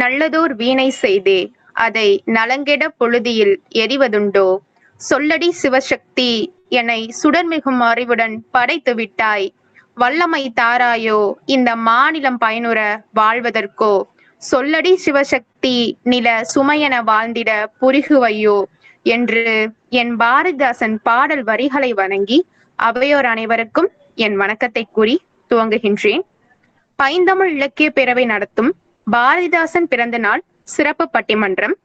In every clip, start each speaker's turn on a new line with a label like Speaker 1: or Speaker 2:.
Speaker 1: நல்லதோர் வீணை செய்தே அதை நலங்கெட பொழுதியில் எறிவதுண்டோ? சொல்லடி சிவசக்தி என்னை சுடர்மிகும் அறிவுடன் படைத்து விட்டாய். வல்லமை தாராயோ இந்த மாநிலம் பயனுற வாழ்வதற்கோ? சொல்லடி சிவசக்தி நில சுமையென வாழ்ந்திட புரிகுவையோ என்று என் பாரதிதாசன் பாடல் வரிகளை வணங்கி அவையோர் அனைவருக்கும் என் வணக்கத்தை கூறி துவங்குகின்றேன். பைந்தமிழ் இலக்கிய பேரவை நடத்தும் பாரதிதாசன் பிறந்த நாள் சிறப்பு பட்டிமன்றம்.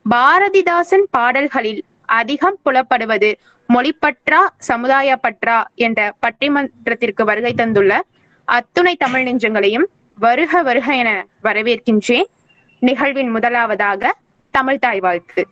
Speaker 1: பாரதிதாசன் பாடல்களில் அதிகம் புலப்படுவது மொழிப்பற்றா சமுதாய பற்றா என்ற பட்டிமன்றத்திற்கு வருகை தந்துள்ள அத்துணை தமிழ் நெஞ்சங்களையும் வருக வருக என வரவேற்கின்றேன். நிகழ்வின் முதலாவதாக தமிழ் தாய் வாழ்த்து.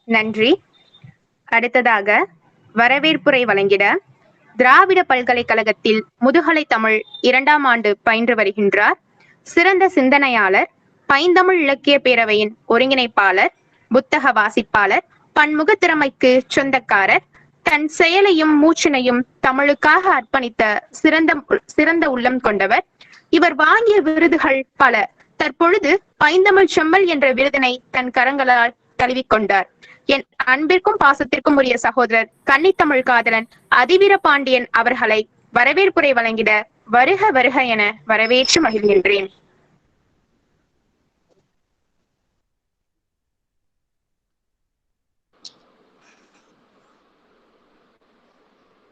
Speaker 1: நன்றி. அடுத்ததாக வரவேற்புரை வழங்கிட திராவிட பல்கலைக்கழகத்தில் முதுகலை தமிழ் 2ஆம் ஆண்டு பயின்று வருகின்றார். சிறந்த சிந்தனையாளர், பைந்தமிழ் இலக்கிய பேரவையின் ஒருங்கிணைப்பாளர், புத்தக வாசிப்பாளர், பன்முக திறமைக்கு சொந்தக்காரர், தன் செயலையும் மூச்சினையும் தமிழுக்காக அர்ப்பணித்த சிறந்த உள்ளம் கொண்டவர். இவர் வாங்கிய விருதுகள் பல. தற்பொழுது பைந்தமிழ் செம்மல் என்ற விருதினை தன் கரங்களால் தழுவிக்கொண்டார். என் அன்பிற்கும் பாசத்திற்கும் உரிய சகோதரர் கன்னித்தமிழ் காதலன் அதிவீர பாண்டியன் அவர்களை வரவேற்புரை வழங்கிட வருக வருக என வரவேற்று மகிழ்கின்றேன்.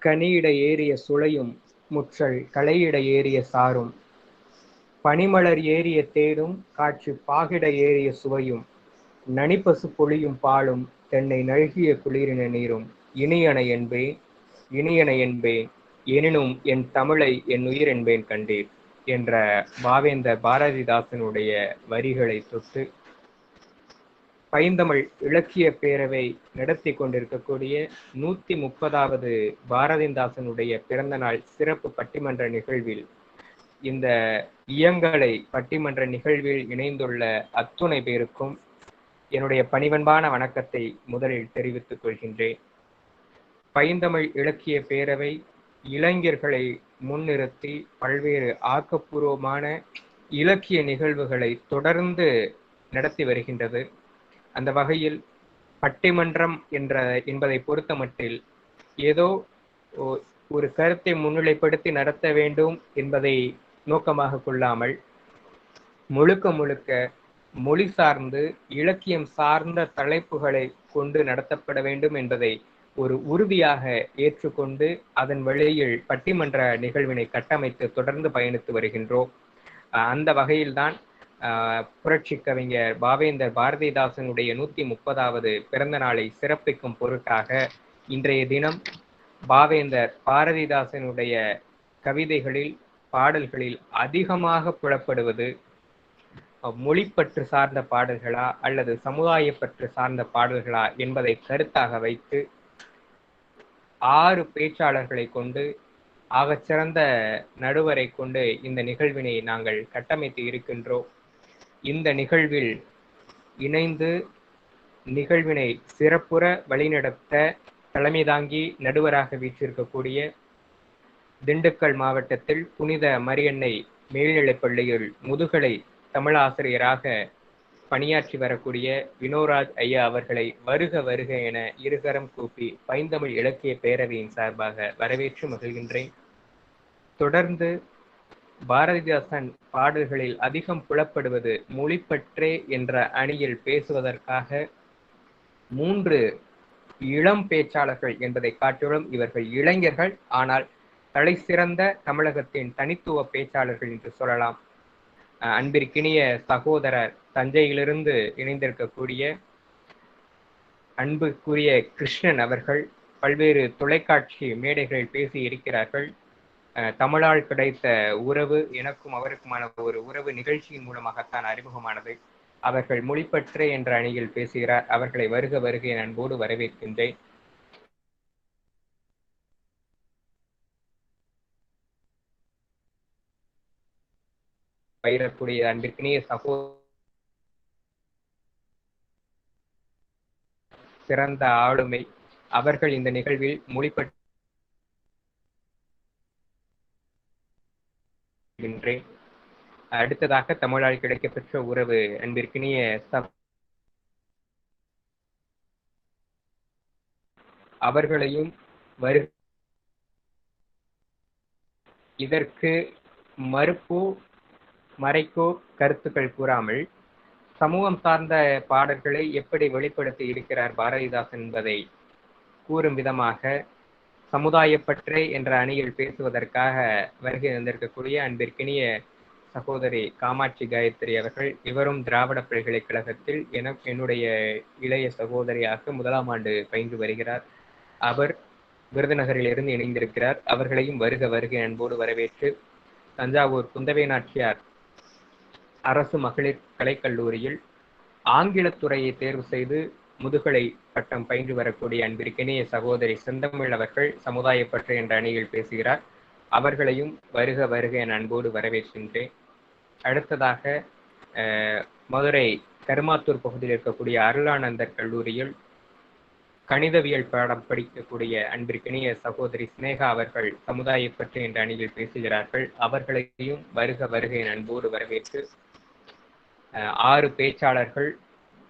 Speaker 2: கனியிட ஏறிய சுளையும் முற்றல் களையிட ஏறிய சாரும் பனிமலர் ஏறிய தேடும் காட்சி பாகிட ஏறிய சுவையும் நனிப்பசு பொழியும் பாலும் தென்னை நல்கிய குளிரின நீரும் இனியன என்பேன் எனினும் என் தமிழை என் உயிர் என்பேன் கண்டீர் என்ற பாவேந்தர் பாரதிதாசனுடைய வரிகளை தொட்டு பைந்தமிழ் இலக்கிய பேரவை நடத்தி கொண்டிருக்கக்கூடிய 130வது பாரதிதாசனுடைய பிறந்த நாள் சிறப்பு பட்டிமன்ற நிகழ்வில் இந்த இயங்கலை பட்டிமன்ற நிகழ்வில் இணைந்துள்ள அத்துணை பேருக்கும் என்னுடைய பணிவன்பான வணக்கத்தை முதலில் தெரிவித்துக் கொள்கின்றேன். பைந்தமிழ் இலக்கிய பேரவை இளைஞர்களை முன்னிறுத்தி பல்வேறு ஆக்கப்பூர்வமான இலக்கிய நிகழ்வுகளை தொடர்ந்து நடத்தி வருகின்றது. அந்த வகையில் பட்டிமன்றம் என்பதை பொறுத்தமட்டில் ஏதோ ஒரு கருத்தை முன்னிலைப்படுத்தி நடத்த வேண்டும் என்பதை நோக்கமாக கொள்ளாமல் முழுக்க மொழி சார்ந்து இலக்கியம் சார்ந்த தலைப்புகளை கொண்டு நடத்தப்பட வேண்டும் என்பதை ஒரு உறுதியாக ஏற்றுக்கொண்டு அதன் வழியில் பட்டிமன்ற நிகழ்வினை கட்டமைத்து தொடர்ந்து பயணித்து வருகின்றோம். அந்த வகையில்தான் புரட்சி கவிஞர் பாவேந்தர் பாரதிதாசனுடைய 130வது பிறந்த நாளை சிறப்பிக்கும் பொருட்டாக இன்றைய தினம் பாவேந்தர் பாரதிதாசனுடைய கவிதைகளில் பாடல்களில் அதிகமாக புலப்படுவது மொழிப்பற்று சார்ந்த பாடல்களா அல்லது சமுதாய பற்று சார்ந்த பாடல்களா என்பதை கருத்தாக வைத்து 6 பேச்சாளர்களை கொண்டு ஆகச்சிறந்த நடுவரை கொண்டு இந்த நிகழ்வினை நாங்கள் கட்டமைத்து இருக்கின்றோம். இந்த நிகழ்வில் இணைந்து நிகழ்வினை சிறப்புற வழிநடத்த தலைமை தாங்கி நடுவராக வீற்றிருக்கக்கூடிய திண்டுக்கல் மாவட்டத்தில் புனித மரியன்னை மேல்நிலைப் பள்ளியில் முதுகலை தமிழ் ஆசிரியராக பணியாற்றி வரக்கூடிய வினோராஜ் ஐயா அவர்களை வருக வருக என இருகரம் கூப்பி பைந்தமிழ் இலக்கிய பேரவையின் சார்பாக வரவேற்று மகிழ்கின்றேன். தொடர்ந்து பாரதிதாசன் பாடல்களில் அதிகம் புலப்படுவது மொழிப்பற்றே என்ற அணியில் பேசுவதற்காக 3 இளம் பேச்சாளர்கள் என்பதை காட்டிலும் இவர்கள் இளைஞர்கள், ஆனால் தலை சிறந்த தமிழகத்தின் தனித்துவ பேச்சாளர்கள் என்று சொல்லலாம். அன்பிற்கினிய சகோதரர் தஞ்சையிலிருந்து இணைந்திருக்கக்கூடிய அன்புக்குரிய கிருஷ்ணன் அவர்கள் பல்வேறு தொலைக்காட்சி மேடைகளில் பேசி இருக்கிறார்கள். தமிழால் கிடைத்த உறவு எனக்கும் அவருக்குமான ஒரு உறவு நிகழ்ச்சியின் மூலமாகத்தான் அறிமுகமானது. அவர்கள் மொழிப்பற்றே என்ற அணியில் பேசுகிறார். அவர்களை வருக வருக என் அன்போடு வரவேற்கின்றேன். பயிரக்கூடிய அன்பிற்கினிய சிறந்த ஆளுமை அவர்கள் இந்த நிகழ்வில் மொழிபெற்றேன். அடுத்ததாக தமிழால் கிடைக்கப்பெற்ற உறவு அன்பிற்கினிய அவர்களையும் இதற்கு மறுப்போ மறைக்கோ கருத்துக்கள் கூறாமல் சமூகம் சார்ந்த பாடல்களை எப்படி வெளிப்படுத்தி இருக்கிறார் பாரதிதாசன் என்பதை கூறும் விதமாக சமுதாயப்பற்றே என்ற அணியில் பேசுவதற்காக வருகை வந்திருக்கக்கூடிய அன்பிற்கினிய சகோதரி காமாட்சி காயத்ரி அவர்கள். இவரும் திராவிட பல்கலைக்கழகத்தில் என்னுடைய இளைய சகோதரியாக 1ஆம் ஆண்டு பயின்று வருகிறார். அவர் விருதுநகரில் இருந்து இணைந்திருக்கிறார். அவர்களையும் வருக வருகை அன்போடு வரவேற்று தஞ்சாவூர் குந்தவை நாச்சியார் அரசு மகளிர் கலைக்கல்லூரியில் ஆங்கிலத்துறையை தேர்வு செய்து முதுகலை பட்டம் பயின்று வரக்கூடிய அன்பிற்கினிய சகோதரி செந்தமிழ் அவர்கள் சமுதாயப்பற்று என்ற அணியில் பேசுகிறார். அவர்களையும் வருக வருக என் அன்போடு வரவேற்கின்றேன். அடுத்ததாக மதுரை கருமாத்தூர் பகுதியில் இருக்கக்கூடிய அருளானந்தர் கல்லூரியில் கணிதவியல் பாடம் படிக்கக்கூடிய அன்பிற்கினிய சகோதரி சினேகா அவர்கள் சமுதாயப்பற்று என்ற அணியில் பேசுகிறார்கள். அவர்களையும் வருக வருக என் அன்போடு வரவேற்று 6 பேச்சாளர்கள்,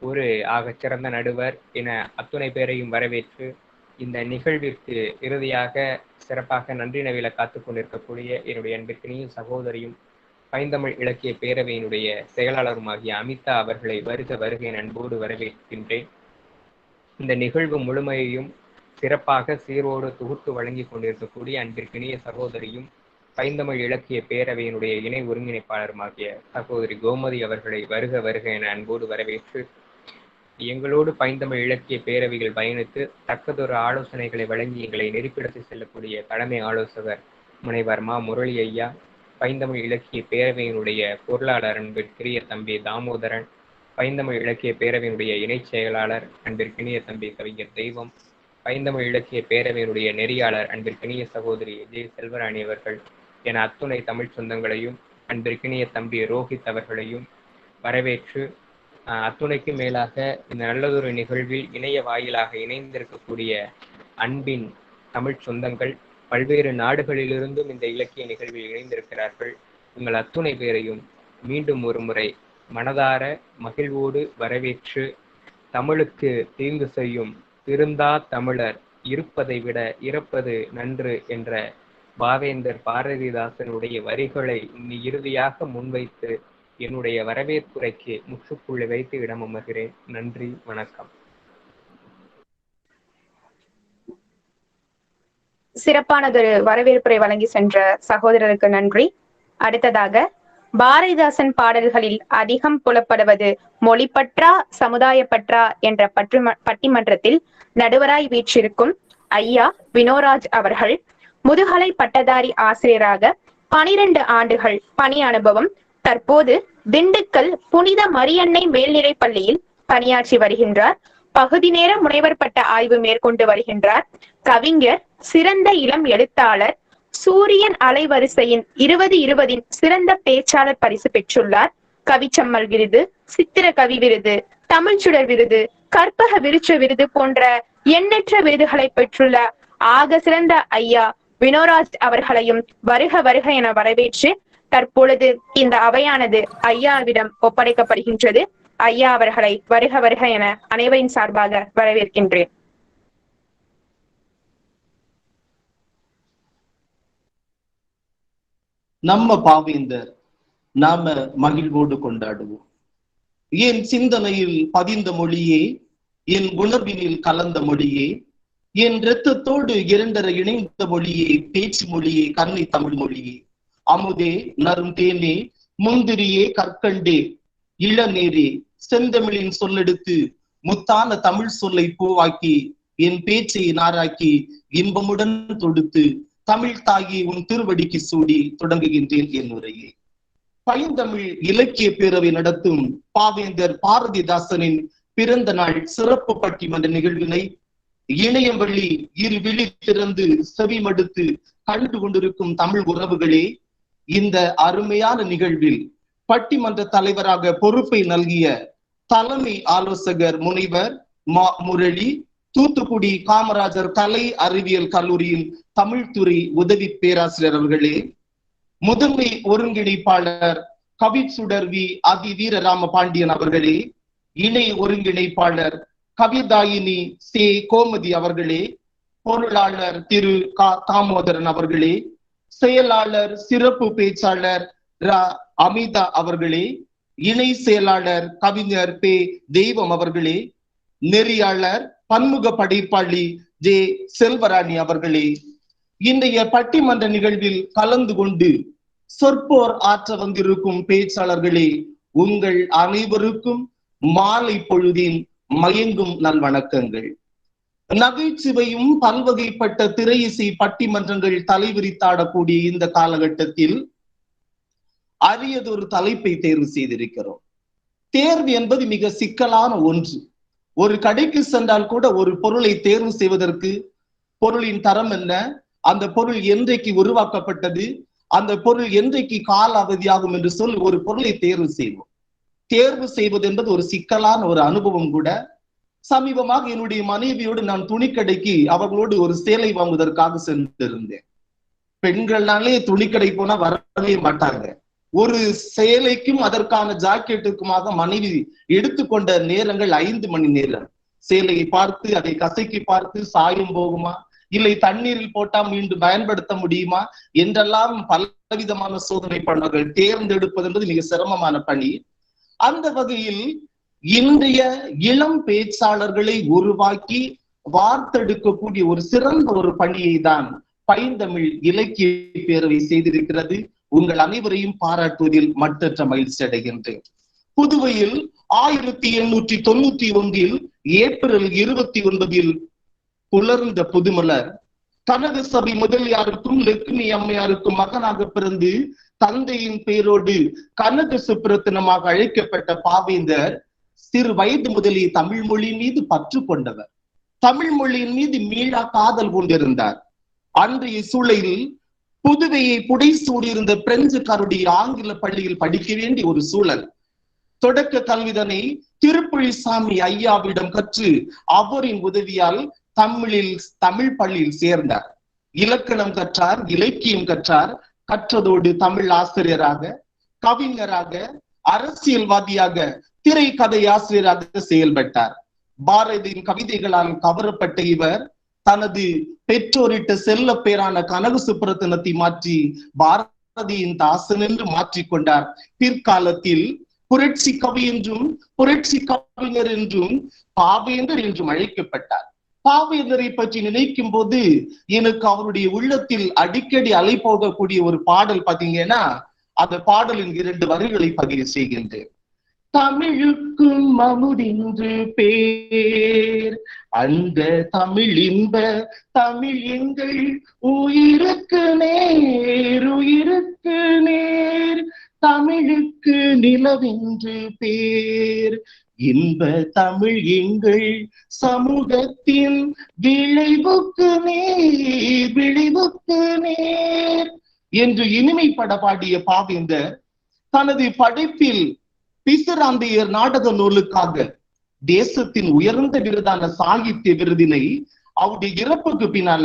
Speaker 2: ஒரு ஆகச்சிறந்த நடுவர் என அத்துணை பேரையும் வரவேற்று இந்த நிகழ்விற்கு இறுதியாக சிறப்பாக நன்றி நவில காத்துக் கொண்டிருக்கக்கூடிய என்னுடைய அன்பிற்கினிய சகோதரியும் பைந்தமிழ் இலக்கிய பேரவையினுடைய செயலாளருமாகிய அமிதா அவர்களை வருக வருகை அன்போடு வரவேற்கின்றேன். இந்த நிகழ்வு முழுமையையும் சிறப்பாக சீரோடு தொகுத்து வழங்கி கொண்டிருக்கக்கூடிய அன்பிற்கினிய சகோதரியும் பைந்தமிழ் இலக்கிய பேரவையினுடைய இணை ஒருங்கிணைப்பாளருமாகிய சகோதரி கோமதி அவர்களை வருக வருக என அன்போடு வரவேற்று எங்களோடு பைந்தமிழ் இலக்கிய பேரவைகள் பயணித்து தக்கதொரு ஆலோசனைகளை வழங்கி எங்களை நெறிப்படுத்தி செல்லக்கூடிய தலைமை ஆலோசகர் முனைவர் மா முரளி ஐயா, பைந்தமிழ் இலக்கிய பேரவையினுடைய பொருளாளர் அன்பிற்கினிய தம்பி தாமோதரன், பைந்தமிழ் இலக்கிய பேரவையினுடைய இணை செயலாளர் அன்பிற்கினிய தம்பி கவிஞர் தெய்வம், பைந்தமிழ் இலக்கிய பேரவையினுடைய நெறியாளர் அன்பிற்கினிய சகோதரி ஜெய செல்வராணி அவர்கள் என அத்துணை தமிழ் சொந்தங்களையும் அன்பிற்கினிய தம்பி ரோஹித் அவர்களையும் வரவேற்று அத்துணைக்கு மேலாக இந்த நல்லதொரு நிகழ்வில் இணைய வாயிலாக இணைந்திருக்கக்கூடிய அன்பின் தமிழ் சொந்தங்கள் பல்வேறு நாடுகளிலிருந்தும் இந்த இலக்கிய நிகழ்வில் இணைந்திருக்கிறார்கள். உங்கள் அத்துணை பேரையும் மீண்டும் ஒரு முறை மனதார மகிழ்வோடு வரவேற்று தமிழுக்கு தீங்கு செய்யும் திருந்தா தமிழர் இருப்பதை விட இறப்பது நன்று என்ற பாவேந்தர் பாரதிதாசனுடைய வரிகளை இறுதியாக முன்வைத்து என்னுடைய வரவேற்புரைக்கு முற்றுப்புள்ளி வைத்து இடம் அமர்கிறேன். நன்றி, வணக்கம்.
Speaker 1: சிறப்பானதொரு வரவேற்புரை வழங்கி சென்ற சகோதரருக்கு நன்றி. அடுத்ததாக பாரதிதாசன் பாடல்களில் அதிகம் புலப்படுவது மொழிப்பற்றா சமுதாயப்பற்றா என்ற பட்டிமன்றத்தில் நடுவராய் வீற்றிருக்கும் ஐயா வினோராஜ் அவர்கள் முதுகலை பட்டதாரி ஆசிரியராக 12 ஆண்டுகள் பணி அனுபவம். தற்போது திண்டுக்கல் புனித மரியன்னை மேல்நிலைப் பள்ளியில் பணியாற்றி வருகின்றார். பகுதி நேர முனைவர் பட்ட ஆய்வு மேற்கொண்டு வருகின்றார். கவிஞர், சிறந்த இளம் எழுத்தாளர், சூரியன் அலைவரிசையின் 2020 சிறந்த பேச்சாளர் பரிசு பெற்றுள்ளார். கவிச்சம்மல் விருது, சித்திர கவி விருது, தமிழ் சுடர் விருது, கற்பக விருட்ச விருது போன்ற எண்ணற்ற விருதுகளை பெற்றுள்ள ஆக சிறந்த ஐயா வினோராஜ் அவர்களையும் வருக வருக என வரவேற்று தற்பொழுது இந்த அவையானது ஐயாவிடம் ஒப்படைக்கப்படுகின்றது. ஐயா அவர்களை வருக வருக என அனைவரின் சார்பாக வரவேற்கின்றேன்.
Speaker 3: நம்ம பாவேந்தர் நாம மகிழ்வோடு கொண்டாடுவோம். என் சிந்தனையில் பதிந்த மொழியே, என் உணர்வினில் கலந்த மொழியே, என் இரத்தத்தோடு இரண்டர இணைந்த மொழியே, பேச்சு மொழியே, கன்னி தமிழ் மொழியே, அமுதே நரும் தேனே, முந்திரியே, கற்கண்டே, இளநீரே, செந்தமிழின் சொல்லெடுத்து முத்தான தமிழ் சொல்லை பூவாக்கி என் பேச்சை நாராக்கி இன்பமுடன் தொடுத்து தமிழ் தாகி உன் திருவடிக்கு சூடி தொடங்குகின்றேன் என் உரையை. பைந்தமிழ் இலக்கிய பேரவை நடத்தும் பாவேந்தர் பாரதிதாசனின் பிறந்த நாள் சிறப்பு பட்டிமன்ற நிகழ்வினை இணையம் வழி இரு விழி திறந்து செவிமடுத்து கண்டு கொண்டிருக்கும் தமிழ் உறவுகளே, இந்த அருமையான நிகழ்வில் பட்டிமன்ற தலைவராக பொறுப்பை நல்கிய தலைமை ஆலோசகர் முனைவர் மா முரளி, தூத்துக்குடி காமராஜர் கலை அறிவியல் கல்லூரியில் தமிழ்துறை உதவி பேராசிரியர் அவர்களே, முதன்மை ஒருங்கிணைப்பாளர் கவிச்சுடர் வி அதி வீரராம பாண்டியன் அவர்களே, இணை ஒருங்கிணைப்பாளர் கவிதாயினி சே கோமதி அவர்களே, பொருளாளர் திரு தாமோதரன் அவர்களே, செயலாளர் சிறப்பு பேச்சாளர் ரா அமிதா அவர்களே, இணை செயலாளர் கவிஞர் பே தெய்வம் அவர்களே, நெறியாளர் பன்முக படைப்பாளி ஜே செல்வராணி அவர்களே, இன்றைய பட்டிமன்ற நிகழ்வில் கலந்து கொண்டு சொற்போர் ஆற்ற வந்திருக்கும் பேச்சாளர்களே, உங்கள் அனைவருக்கும் மாலை பொழுதின் மயங்கும் நல்வணக்கங்கள். நகைச்சுவையும் பல்வகைப்பட்ட திரை இசை பட்டிமன்றங்கள் தலைவிரித்தாடக்கூடிய இந்த காலகட்டத்தில் அரியதொரு தலைப்பை தேர்வு செய்திருக்கிறோம். தேர்வு என்பது மிக சிக்கலான ஒன்று. ஒரு கடைக்கு சென்றால் கூட ஒரு பொருளை தேர்வு செய்வதற்கு பொருளின் தரம் என்ன, அந்த பொருள் என்றைக்கு உருவாக்கப்பட்டது, அந்த பொருள் என்றைக்கு கால அவதியாகும் என்று சொல்லி ஒரு பொருளை தேர்வு செய்வோம். தேர்வு செய்வது என்பது ஒரு சிக்கலான ஒரு அனுபவம் கூட. சமீபமாக என்னுடைய மனைவியோடு நான் துணிக்கடைக்கு அவர்களோடு ஒரு சேலை வாங்குவதற்காக சென்றிருந்தேன். பெண்கள்னாலே துணிக்கடை போனா வரவே மாட்டாங்க. ஒரு சேலைக்கும் அதற்கான ஜாக்கெட்டுக்குமாக மனைவி எடுத்துக்கொண்ட நேரங்கள் 5 மணி நேரம். சேலையை பார்த்து அதை கசக்கி பார்த்து சாயம் போகுமா, இல்லை தண்ணீரில் போட்டா மீண்டும் பயன்படுத்த முடியுமா என்றெல்லாம் பலவிதமான சோதனை பண்ணார்கள். தேர்ந்தெடுப்பது என்பது மிக சிரமமான பணி. அந்த வகையில் இன்றைய இளம் பேச்சாளர்களை உருவாக்கி வார்த்தெடுக்கக்கூடிய ஒரு சிறந்த ஒரு பணியை தான் பைந்தமிழ் இலக்கிய பேரவை செய்திருக்கிறது. உங்கள் அனைவரையும் பாராட்டுவதில் மட்டற்ற மகிழ்ச்சி அடைகின்றேன். புதுவையில் 1891 ஏப்ரல் 29 புலர்ந்த புதுமலர் கனக சபை முதலியாருக்கும் லட்சுமி அம்மையாருக்கும் மகனாக பிறந்து தந்தையின் பேரோடு கனக சுப்பிரத்தினமாக அழைக்கப்பட்ட பாவேந்தர் சிறு வயது முதலே தமிழ் மொழி மீது பற்று கொண்டவர். தமிழ் மொழியின் மீது மீளா காதல் கொண்டிருந்தார். அன்றைய சூழலில் புதுவையை புடைசூடியிருந்த பிரெஞ்சுக்காருடைய ஆங்கில பள்ளியில் படிக்க வேண்டிய ஒரு சூழல். தொடக்க கல்விதனை திருப்புழிசாமி ஐயாவிடம் கற்று அவரின் உதவியால் தமிழ் பள்ளியில் சேர்ந்தார். இலக்கணம் கற்றார், இலக்கியம் கற்றார். கற்றதோடு தமிழ் ஆசிரியராக, கவிஞராக, அரசியல்வாதியாக, திரைக்கதை ஆசிரியராக செயல்பட்டார். பாரதியின் கவிதைகளால் கவரப்பட்ட இவர் தனது பெற்றோரிட்ட செல்ல பேரான கனக சுப்பிரத்தினத்தை மாற்றி பாரதியின் தாசன் என்று மாற்றிக்கொண்டார். பிற்காலத்தில் புரட்சி கவி என்றும் புரட்சி கவிஞர் என்றும் பாவேந்தர் என்றும் அழைக்கப்பட்டார். பாவேந்தரை பற்றி நினைக்கும் போது எனக்கு அவருடைய உள்ளத்தில் அடிக்கடி அலை போகக்கூடிய ஒரு பாடல் பாத்தீங்கன்னா, அந்த பாடலின் 2 வரிகளை பதிவு செய்கின்றேன். தமிழுக்கும் அமுதென்று பேர், அந்த தமிழ் இன்ப தமிழ் எங்கள் உயிருக்கு நேர், உயிருக்கு நேர். தமிழுக்கு நிலவென்று பேர், இன்ப தமிழ் எங்கள் சமூகத்தின் விளைவுக்கு நேர், விளைவுக்கு நேர் என்று இனிமைப்பட பாடிய பாவேந்தர் தனது படைப்பில் பிசிராந்தையர் நாடக நூலுக்காக தேசத்தின் உயர்ந்த விருதான சாகித்ய விருதினை அவருடைய இறப்புக்கு பின்னால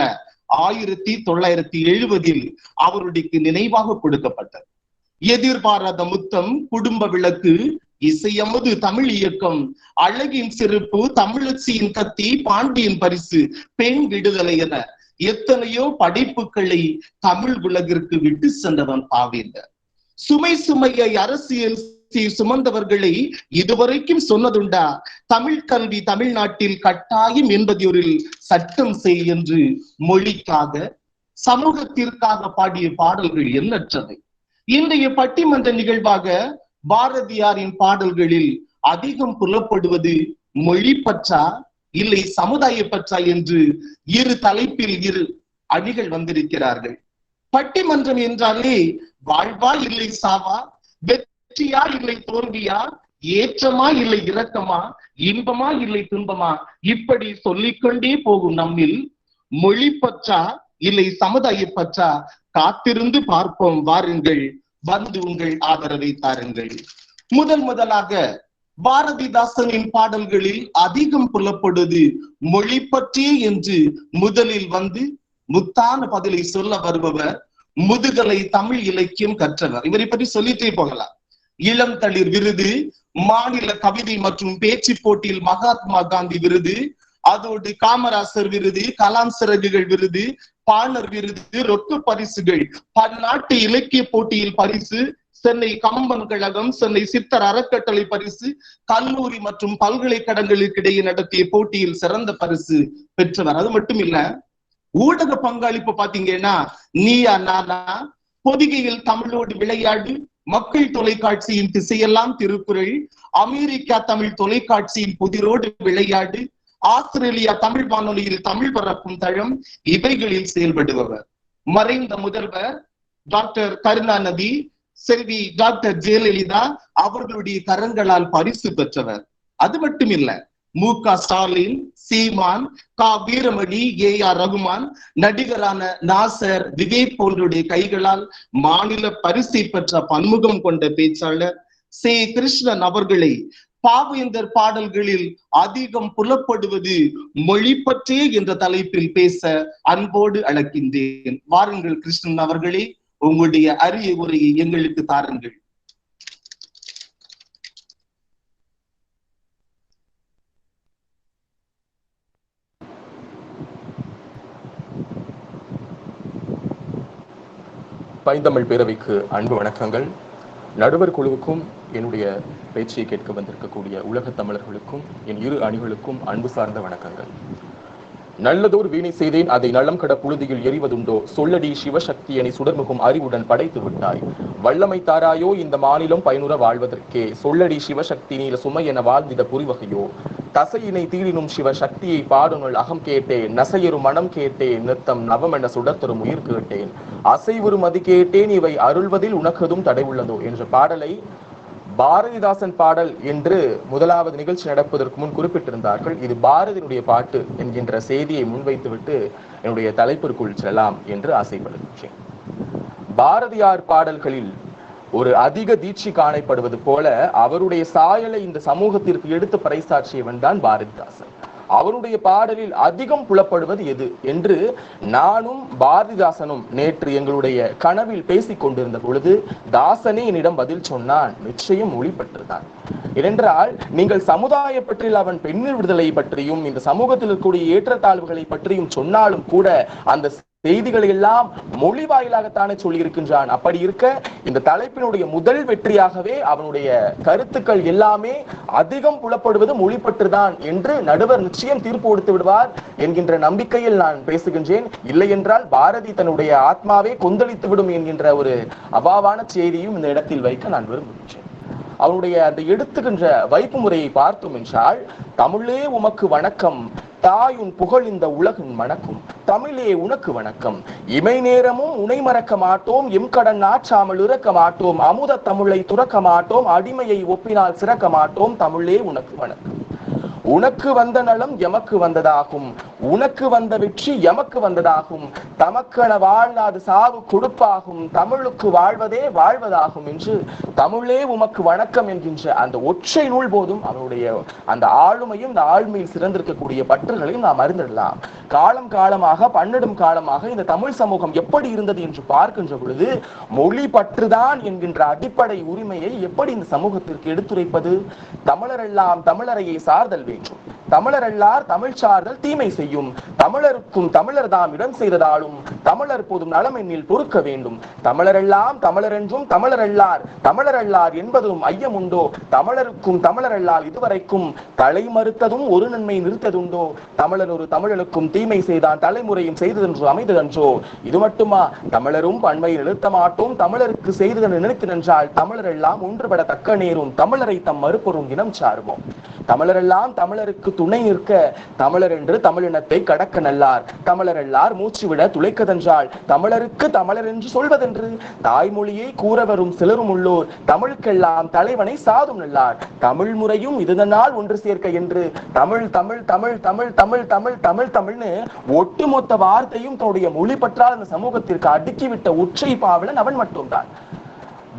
Speaker 3: 1970 அவருடைய நினைவாக கொடுக்கப்பட்டது. எதிர்பாராத முத்தம், குடும்ப விளக்கு, இசையமுது தமிழ் இயக்கம், அழகின் சிறப்பு, தமிழச்சியின் கத்தி, பாண்டியன் பரிசு, பெண் விடுதலை என எத்தனையோ படைப்புகளை தமிழ் உலகிற்கு விட்டு சென்றவன் பாவேந்தர். சுமை சுமையை அரசியல் சுமந்தவர்களை இதுவரைக்கும் சொன்னதுண்டா? தமிழ் கல்வி தமிழ்நாட்டில் கட்டாயம் என்பதில் சட்டம் செய் என்று மொழிக்காக, சமூகத்திற்காக பாடிய பாடல்கள் எண்ணற்றவை. இன்றைய பட்டிமன்ற நிகழ்வாக பாரதியாரின் பாடல்களில் அதிகம் புலப்படுவது மொழி பற்றா இல்லை சமுதாய பற்றா என்று இரு தலைப்பில் இரு அணிகள் வந்திருக்கிறார்கள். பட்டிமன்றம் என்றாலே வாழ்வா இல்லை சாவா, வெற்றியா இல்லை தோல்வியா, ஏற்றமா இல்லை இரக்கமா, இன்பமா இல்லை துன்பமா, இப்படி சொல்லிக்கொண்டே போகும் நம்மில் மொழி பற்றா இல்லை சமுதாய பற்றா? காத்திருந்து பார்ப்போம் வாருங்கள், வந்து உங்கள் ஆதரவை தாருங்கள். முதலாக பாரதிதாசனின் பாடல்களில் அதிகம் புலப்படுவது மொழி பற்றியே என்று முதலில் வந்து முத்தான பதிலை சொல்ல வருபவர் முதுகலை தமிழ் இலக்கியம் கற்றவர். இவரை பற்றி சொல்லிட்டே போகலாம். இளம் தளிர் விருது, மாநில கவிதை மற்றும் பேச்சு போட்டியில் மகாத்மா காந்தி விருது, அதோடு காமராசர் விருது, கலாம் சிறகுகள் விருது, பாணர் விருது, ரொக்க பரிசுகள், பன்னாட்டு இலக்கிய போட்டியில் பரிசு, சென்னை கம்பன் கழகம், சென்னை சித்தர் அறக்கட்டளை பரிசு, கல்லூரி மற்றும் பல்கலைக்கழகங்களுக்கு இடையே நடத்திய போட்டியில் சிறந்த பரிசு பெற்றவர். அது மட்டும் இல்ல, ஊடக பங்களிப்பு பாத்தீங்கன்னா நீயா நானா, பொதிகையில் தமிழோடு விளையாடு, மக்கள் தொலைக்காட்சியின் திசையெல்லாம் திருக்குறள், அமெரிக்கா தமிழ் தொலைக்காட்சியின் புதிரோடு விளையாடு, ஆஸ்திரேலியா தமிழ் வானொலியில் தமிழ் பரப்பும் தளம், இவைகளில் செயல்படுபவர். மறைந்த முதல்வர் டாக்டர் கருணாநிதி, செல்வி டாக்டர் ஜெயலலிதா அவர்களுடைய கரங்களால் பரிசு பெற்றவர். அது மட்டும் இல்ல, மு.க. ஸ்டாலின், சீமான், கா. வீரமணி, ஏ.ஆர். ரகுமான், நடிகரான நாசர், விவேக் போன்றோருடைய கைகளால் மாநில பரிசை பெற்ற பன்முகம் கொண்ட பேச்சாளர் சே. கிருஷ்ணன் அவர்களை பாவேந்தர் பாடல்களில் அதிகம் புலப்படுவது மொழி பற்றே என்ற தலைப்பில் பேச அன்போடு அழைக்கின்றேன். வாருங்கள் கிருஷ்ணன் அவர்களே, உங்களுடைய அரிய உரையை எங்களுக்கு தாருங்கள்.
Speaker 4: பைந்தமிழ் பேரவைக்கு அன்பு வணக்கங்கள். நடுவர் குழுவுக்கும் என்னுடைய பேச்சை கேட்க வந்திருக்கக்கூடிய உலக தமிழர்களுக்கும் என் இரு அணிகளுக்கும் அன்பு சார்ந்த வணக்கங்கள். நல்லதோர் வீணை செய்தேன், அதை நலம் கட புழுதியில் எறிவதுண்டோ, சொல்லடி சிவசக்தியனை சுடர்முகம் அறிவுடன் படைத்து விட்டாய், வல்லமை தாராயோ இந்த மாநிலம் பயனுற வாழ்வதற்கே, சொல்லடி சிவசக்தி நீல சுமை என வாழ்ந்திட புரிவகையோ, தசையினை தீடினும் சிவசக்தியை பாடுனல் அகம் கேட்டேன், நசையரும் மனம் கேட்டேன், நித்தம் நவம் என சுடர்த்தரும் உயிர் கேட்டேன், அசைவுறு மதி கேட்டேன், இவை அருள்வதில் உனக்கதும் தடை உள்ளதோ என்ற பாடலை பாரதிதாசன் பாடல் என்று முதலாவது நிகழ்ச்சி நடப்பதற்கு முன் குறிப்பிட்டிருந்தார்கள். இது பாரதியினுடைய பாட்டு என்கின்ற செய்தியை முன்வைத்துவிட்டு என்னுடைய தலைப்பிற்குள் செல்லலாம் என்று ஆசைப்படுகின்றேன். பாரதியார் பாடல்களில் ஒரு அதிக தீட்சி காணப்படுவது போல அவருடைய சாயலை இந்த சமூகத்திற்கு எடுத்து பறைசாற்றியவன் தான் பாரதிதாசன். அவருடைய பாடலில் அதிகம் புலப்படுவது எது என்று நானும் பாரதிதாசனும் நேற்று எங்களுடைய கனவில் பேசிக் கொண்டிருந்த பொழுது தாசனே என்னிடம் பதில் சொன்னான், நிச்சயம் மொழி பற்றுதான். ஏனென்றால் நீங்கள் சமுதாய பற்றியில் அவன் பெண்ணின் விடுதலை பற்றியும் இந்த சமூகத்தில் இருக்கக்கூடிய ஏற்றத்தாழ்வுகளை பற்றியும் சொன்னாலும் கூட அந்த செய்திகளை எல்லாம் மொழி வாயிலாகத்தானே சொல்லி இருக்கின்றான். அப்படி இருக்க இந்த தலைப்பினுடைய முதல் வெற்றியாகவே அவனுடைய கருத்துக்கள் எல்லாமே அதிகம் புலப்படுவது மொழி பற்றுதான் என்று நடுவர் நிச்சயம் தீர்ப்பு கொடுத்து விடுவார் என்கின்ற நம்பிக்கையில் நான் பேசுகின்றேன். இல்லை என்றால் பாரதி தன்னுடைய ஆத்மாவே கொந்தளித்து விடும் என்கின்ற ஒரு அபாவான செய்தியும் இந்த இடத்தில் வைக்க நான் விரும்புகின்றேன். அவனுடைய அந்த எடுத்துக்கின்ற வைப்பு முறையை பார்த்தோம் என்றால், தமிழே உமக்கு வணக்கம், தாயுன் புகழ் இந்த உலகின் மணக்கும், தமிழே உனக்கு வணக்கம், இமை நேரமும் உனை மறக்க மாட்டோம், எம் கடன் ஆற்றாமல் இறக்க மாட்டோம், அமுத தமிழை துறக்க மாட்டோம், அடிமையை ஒப்பினால் சிறக்க மாட்டோம், தமிழே உனக்கு வணக்கம். உனக்கு வந்த நலம் எமக்கு வந்ததாகும், உனக்கு வந்த வெற்றி எமக்கு வந்ததாகும், தமக்கென வாழ்நாது சாவு கொடுப்பாகும், தமிழுக்கு வாழ்வதே வாழ்வதாகும் என்று தமிழே உமக்கு வணக்கம் என்கின்ற அந்த ஒற்றை நூல் போதும் அவனுடைய அந்த ஆளுமையும் இந்த ஆளுமையில் சிறந்திருக்கக்கூடிய பற்றுகளையும் நாம் அறிந்திடலாம். காலம் காலமாக பன்னெடும் காலமாக இந்த தமிழ் சமூகம் எப்படி இருந்தது என்று பார்க்கின்ற பொழுது மொழி பற்றுதான் என்கின்ற அடிப்படை உரிமையை எப்படி இந்த சமூகத்திற்கு எடுத்துரைப்பது? தமிழரெல்லாம் தமிழரையை சார்தல் வேண்டும், தமிழரெல்லார் தமிழ் சார்தல் தீமை செய்யும், தமிழருக்கும் தமிழர் தாம் இடம் செய்ததாலும் தமிழர் போதும் நலம் எண்ணில் பொறுக்க வேண்டும், தமிழரெல்லாம் தமிழர் என்றும் தமிழரெல்லார் தமிழரெல்லார் என்பதும் ஐயம் உண்டோ, தமிழருக்கும் தமிழரெல்லால் இதுவரைக்கும் தலை மறுத்ததும் ஒரு நன்மை நிறுத்ததுண்டோ, தமிழன் ஒரு தமிழனுக்கும் தீமை செய்தான் தலைமுறையும் செய்ததென்று அமைததன்றோ, இது மட்டுமா தமிழரும் பண்மையை நிறுத்த மாட்டோம் தமிழருக்கு செய்ததென்று நினைத்து நின்றால் தமிழரெல்லாம் ஒன்றுபட தக்க நேரும் தமிழரை தம் மறுப்பொரும் இனம் சாருமோ, தமிழரெல்லாம் தமிழருக்கு துணை நிற்க தமிழர் என்று தமிழினத்தை கடக்க நல்லார், தமிழரெல்லார் மூச்சுவிட துளைக்கதென்றால் தமிழருக்கு தமிழர் என்று சொல்வதென்று, தாய்மொழியை கூற வரும் சிலரும் உள்ளோர் தமிழுக்கெல்லாம் தலைவனை சாதும் நல்லார், தமிழ் முறையும் இதுதனால் ஒன்று சேர்க்க என்று தமிழ் தமிழ் தமிழ் தமிழ் தமிழ் தமிழ் தமிழ் தமிழ்னு ஒட்டுமொத்த வார்த்தையும் தன்னுடைய மொழி பற்றால் அந்த சமூகத்திற்கு அடுக்கிவிட்ட உச்சை பாவலன் அவன் மட்டும்தான்.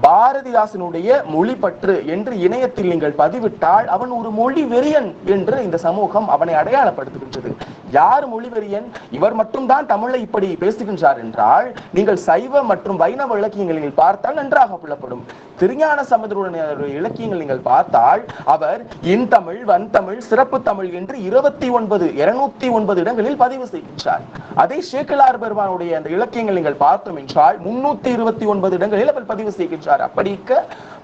Speaker 4: பாரதிதாசனுடைய மொழி பற்று என்று இணையத்தில் நீங்கள் பதிவிட்டால் அவன் ஒரு மொழி வெறியன் என்று இந்த சமூகம் அவனை அடையாளப்படுத்துகின்றது. யார் மொழி வெறியன்? இவர் மட்டும்தான் தமிழை இப்படி பேசுகின்றார் என்றால் நீங்கள் சைவ மற்றும் வைணவ இலக்கியங்களில் பார்த்தால் நன்றாக புலப்படும். திருஞான சம்பந்தருடைய இலக்கியங்கள் நீங்கள் பார்த்தால் அவர் இன்தமிழ் வன்தமிழ் சிறப்பு தமிழ் என்று 209 இடங்களில் பதிவு செய்கின்றார். அதே சேக்கிழார் பெருமானுடைய அந்த இலக்கியங்கள் நீங்கள் பார்த்தோம் என்றால் 329 இடங்களில் அவர் பதிவு செய்கின்றார். அப்படிக்க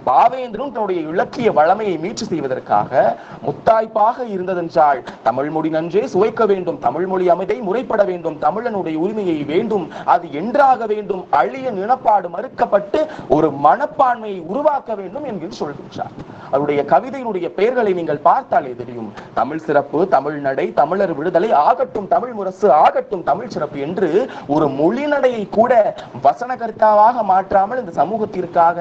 Speaker 4: பாவேந்திரன் தன்னுடைய இலக்கிய வளமையை மீட்சி செய்வதற்காக முத்தாய்ப்பாக இருந்ததென்றால் தமிழ் மொழி நன்றே சுவைக்க வேண்டும், தமிழ் மொழி அமைதை முறைப்பட வேண்டும், தமிழனுடைய உரிமையை வேண்டும், அது என்றாக வேண்டும், அழிய நிலப்பாடு மறுக்கப்பட்டு ஒரு மனப்பான்மையை உருவாக்க வேண்டும் என்று சொல்கின்றார். அவருடைய கவிதையினுடைய பெயர்களை நீங்கள் பார்த்தாலே தெரியும். தமிழ் சிறப்பு, தமிழ் நடை, தமிழர் விடுதலை ஆகட்டும், தமிழ் முரசு ஆகட்டும், தமிழ் சிறப்பு என்று ஒரு மொழி நடையை கூட வசனகர்த்தாவாக மாற்றாமல் இந்த சமூகத்திற்காக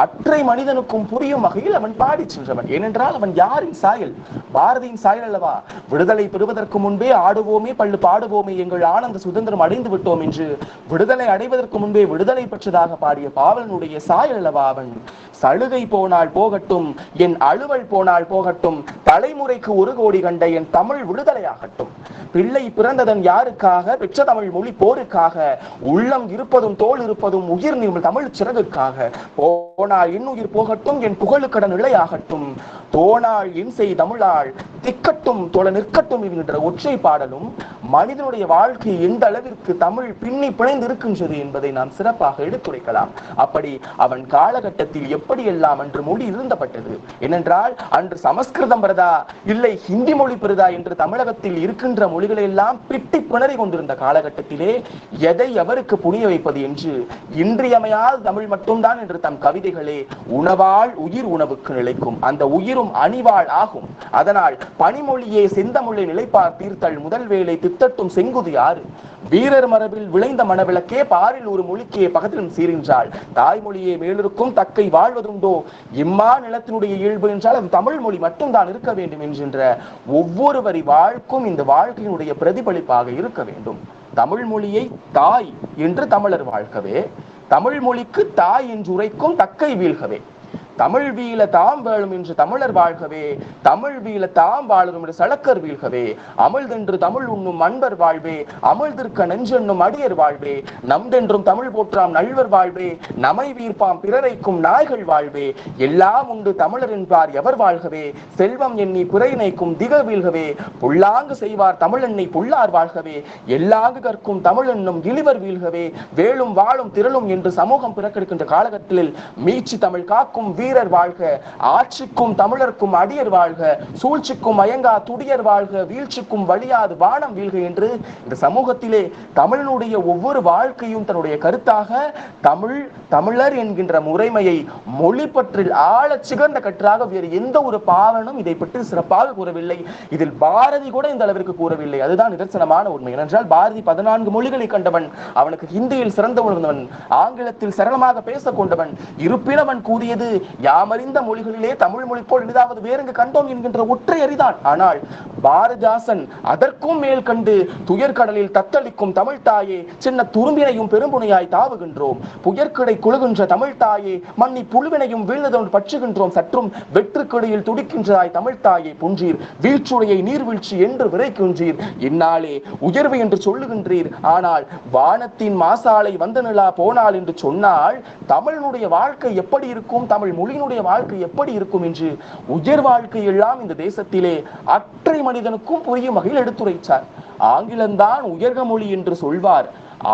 Speaker 4: அற்றை மனிதனுக்கும் புரியும் வகையில் அவன் பாடி சென்றவன். ஏனென்றால் அவன் யாரின் சாயல்? பாரதியின் சாயல் அல்லவா? விடுதலை பெறுவதற்கு முன்பே ஆடுவோமே பள்ளு பாடுவோமே எங்கள் ஆனந்த சுதந்திரம் அடைந்து விட்டோம் என்று விடுதலை அடைவதற்கு முன்பே விடுதலை பெற்றதாக பாடிய பாவலனுடைய சாயல் அல்லவா அவன்? சலுகை போனால் போகட்டும், என் அலுவல் போனால் போகட்டும், தலைமுறைக்கு 1 கோடி கண்ட என் தமிழ் விடுதலையாகட்டும். பிள்ளை பிறந்ததன் யாருக்காக? பெற்ற தமிழ் மொழி போருக்காக. உள்ளம் இருப்பதும் தோல் இருப்பதும் உயிர் நீள் தமிழ் சிறகுக்காக. போனால் இன்னுயிர் போகட்டும், என் புகழுக்கடன் இழையாகட்டும், தோனால் என் செய் தமிழால் திக்கட்டும் தோழ நிற்கட்டும் என்கின்ற ஒற்றை பாடலும் மனிதனுடைய வாழ்க்கை எந்த அளவிற்கு தமிழ் பின்னி பிணைந்து இருக்கின்றது என்பதை நாம் சிறப்பாக எடுத்துரைக்கலாம். அப்படி அவன் காலகட்டத்தில் எப்படியெல்லாம் அன்று மொழி இருந்தப்பட்டது ஏனென்றால் அன்று சமஸ்கிருதம் பெறதா இல்லை ஹிந்தி மொழி பெறுதா என்று தமிழகத்தில் இருக்கின்ற மொழிகளை எல்லாம் பிட்டி பிணறி கொண்டிருந்த காலகட்டத்திலே எதை எவருக்கு புனிய வைப்பது என்று இன்றியமையால் தமிழ் மட்டும்தான் என்று தம் கவிதைகளே உணவால் உயிர் உணவுக்கு நிலைக்கும், அந்த உயிரும் அணிவாள் ஆகும், அதனால் பனிமொழியே செந்தமிழை நிலைப்பார் தீர்த்தல் முதல் வேலை தித்தட்டும் செங்குது யாரு, வீரர் மரபில் விளைந்த மனவிளக்கே பாரில் ஒரு மொழிக்கே பகத்திலும் சீரின்றாள், தாய்மொழியே மேலிருக்கும் தக்கை வாழ்வதுண்டோ, இம்மா நிலத்தினுடைய இயல்பு என்றால் அது தமிழ் மொழி மட்டும்தான் இருக்க வேண்டும் என்கின்ற ஒவ்வொரு வரி வாழ்க்கும் இந்த வாழ்க்கையினுடைய பிரதிபலிப்பாக இருக்க வேண்டும். தமிழ் மொழியை தாய் என்று தமிழர் வாழ்க்கவே, தமிழ் மொழிக்கு தாய் என்று உரைக்கும் தக்கை வீழ்கவே, தமிழ் வீழ தாம் வேளும் என்று தமிழர் வாழ்கவே, தமிழ் வீழ தாம் வாழும் என்று சளக்கர் வீழ்கவே, அமிழ்தென்று தமிழ் உண்ணும் அன்பர் வாழ்வே, அமிழ்திற்க நெஞ்சென்னும் அடியர் வாழ்வே, நம்தென்றும் தமிழ் போற்றாம் நல்வர் வாழ்வே, நமை வீர்ப்பாம் பிறரைக்கும் நாய்கள் வாழ்வே, எல்லாம் உண்டு தமிழர் என்பார் எவர் வாழ்கவே, செல்வம் எண்ணி பிறை நினைக்கும் திக வீழ்கவே, புல்லாங்கு செய்வார் தமிழெண்ணை புல்லார் வாழ்கவே, எல்லாங்கு கற்கும் தமிழ் என்னும் இழிவர் வீழ்கவே, வேளும் வாழும் திரளும் என்று சமூகம் பிறக்கெடுக்கின்ற காலகட்டத்தில் மீட்சி தமிழ் காக்கும் வீரர் வாழ்க, ஆட்சிக்கும் தமிழர்க்கும் அடியர் வாழ்க, சூழ்ச்சிக்கும் மயங்கா துடியர் வாழ்க, வீழ்ச்சிக்கும் வழியாது வானம் வீழ்க என்று இந்த சமூகத்திலே தமிழனுடைய ஒவ்வொரு வாழ்க்கையும் தன்னுடைய கருத்தாக தமிழ் தமிழர் என்கின்ற முறைமையை மொழி பற்றில் ஆழ சிகர்ந்த கற்றாக வேறு எந்த ஒரு பாவனும் இதை பற்றி சிறப்பாக கூறவில்லை. இதில் பாரதி கூட இந்த அளவிற்கு கூறவில்லை. அதுதான் நிதர்சனமான உண்மை. ஏனென்றால் பாரதி 14 மொழிகளை கண்டவன், அவனுக்கு ஹிந்தியில் சிறந்த உணர்ந்தவன், ஆங்கிலத்தில் சரளமாக பேச கொண்டவன். இருப்பினவன் கூறியது யாமறிந்த மொழிகளிலே தமிழ் மொழி போல் இனிதாவது வேறெங்கு கண்டோம் என்கின்ற ஒற்றை அறிதான். ஆனால் பாரதிதாசன் அதற்கும் மேல் கண்டு துயர்கடலில் தத்தளிக்கும் தமிழ் தாயே சின்ன துரும்பினையும் பெரும்புனையாய் தாவுகின்றோம், புயற்கிடை குழுகின்ற தமிழ் தாயே மண்ணி புழுவினையும் வீழ்ந்ததொன்று பற்றுகின்றோம், சற்றும் வெற்றுக்கிடையில் துடிக்கின்றதாய் தமிழ் தாயே புன்றீர், வீழ்ச்சுடையை நீர்வீழ்ச்சி என்று விரைக்கின்றீர், இந்நாளே உயர்வு என்று சொல்லுகின்றீர், ஆனால் வானத்தின் மாசாலை வந்த நிலா போனால் என்று சொன்னால் தமிழனுடைய வாழ்க்கை எப்படி இருக்கும், தமிழ் மொழியினுடைய வாழ்க்கை எப்படி இருக்கும் என்று உயர் வாழ்க்கை எல்லாம் இந்த தேசத்திலே அற்றை மனிதனுக்கும் புரியும் வகையில் எடுத்துரைத்தார். ஆங்கிலம்தான் உயர்க மொழி என்று சொல்வார்,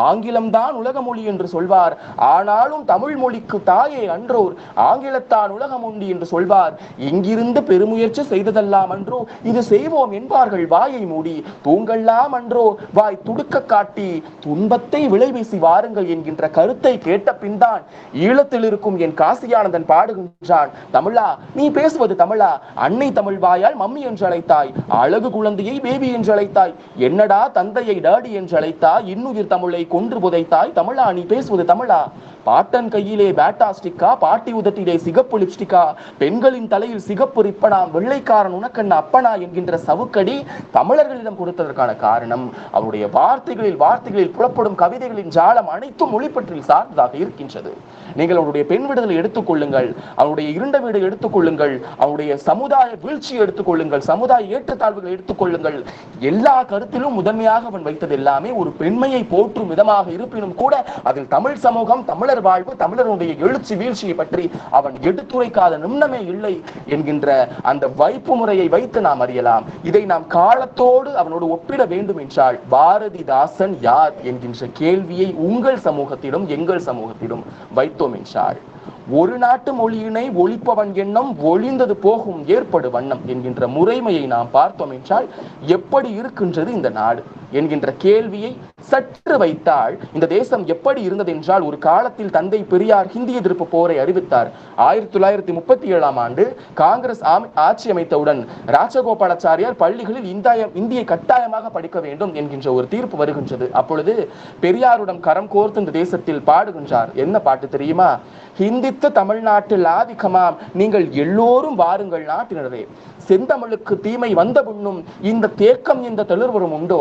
Speaker 4: ஆங்கிலம்தான் உலக மொழி என்று சொல்வார், ஆனாலும் தமிழ் மொழிக்கு தாயே அன்றோர் ஆங்கிலத்தான் உலகம் உண்டு என்று சொல்வார். இங்கிருந்து பெருமுயற்சி செய்ததெல்லாம் அன்றோ இது செய்வோம் என்பார்கள் வாயை மூடி, தூங்கெல்லாம் அன்றோ வாய் துடுக்க காட்டி துன்பத்தை விளைவீசி வாருங்கள் என்கின்ற கருத்தை கேட்ட பின்தான் ஈழத்தில் இருக்கும் என் காசியானந்தன் பாடுகின்றான், தமிழா நீ பேசுவது தமிழா, அன்னை தமிழ் வாயால் மம்மி என்று அழைத்தாய், அழகு குழந்தையை பேபி என்று அழைத்தாய், என்னடா தந்தையை டாடி என்று அழைத்தாய், இன்னுயிர் தமிழை கொன்று புதைத்தாய், தமிழா நீ பேசுவது தமிழா, பாட்டன் கையிலே பேட்டா ஸ்டிக்கா, பாட்டி உதட்டிலே சிகப்பு லிப்ஸ்டிக்கா, பெண்களின் தலையில் சிகப்பு ரிப்பனாம், வெள்ளைக்காரன் உனக்கண்ண அப்பனா என்கின்ற சவுக்கடி தமிழர்களிடம் கொடுத்ததற்கான காரணம் அவருடைய வார்த்தைகளில் புலப்படும் கவிதைகளின் ஜாலம் அனைத்தும் மொழிப்பற்றில் சார்ந்ததாக இருக்கின்றது. நீங்கள் அவருடைய பெண் விடுதலை எடுத்துக்கொள்ளுங்கள், அவருடைய இருண்ட வீடு எடுத்துக்கொள்ளுங்கள், அவருடைய சமுதாய வீழ்ச்சியை எடுத்துக்கொள்ளுங்கள், சமுதாய ஏற்றத்தாழ்வுகளை எடுத்துக்கொள்ளுங்கள், எல்லா கருத்திலும் முதன்மையாக அவன் வைத்தது எல்லாமே ஒரு பெண்மையை போற்றும் விதமாக இருப்பினும் கூட அதில் தமிழ் சமூகம், தமிழர் வாழ்வு, தமிழருடைய எழுச்சி வீழ்ச்சியை பற்றி அவன் எடுத்துரைக்காத நிமிடமே இல்லை என்கின்ற அந்த வைப்பு முறையை வைத்து நாம் அறியலாம். இதை நாம் காலத்தோடு அவனோடு ஒப்பிட வேண்டும் என்றால் பாரதிதாசன் யார் என்கின்ற கேள்வியை உங்கள் சமூகத்திலும் எங்கள் சமூகத்திலும் வைத்தோம் என்றால், ஒரு நாட்டு மொழியினை ஒழிப்பவன் எண்ணம் ஒழிந்தது போகும் ஏற்படு வண்ணம் என்கின்ற முறைமையை நாம் பார்த்தோம் என்றால் எப்படி இருக்கின்றது இந்த நாடு என்கின்ற கேள்வியை சற்று வைத்தால் இந்த தேசம் எப்படி இருந்தது என்றால், ஒரு காலத்தில் தந்தை பெரியார் ஹிந்தி எதிர்ப்பு போரை அறிவித்தார். 1937ஆம் ஆண்டு காங்கிரஸ் ஆட்சி அமைத்தவுடன் ராஜகோபாலாச்சாரியார் பள்ளிகளில் இந்தியை கட்டாயமாக படிக்க வேண்டும் என்கின்ற ஒரு தீர்ப்பு வருகின்றது. அப்பொழுது பெரியாருடன் கரம் கோர்த்து இந்த தேசத்தில் பாடுகின்றார். என்ன பாட்டு தெரியுமா? ஹிந்தித்து தமிழ்நாட்டில் ஆதிக்கமாம், நீங்கள் எல்லோரும் வாருங்கள் நாட்டினரே, செந்தமிழுக்கு தீமை வந்த புண்ணும் இந்த தேக்கம் இந்த தெளிர்வரும் உண்டோ,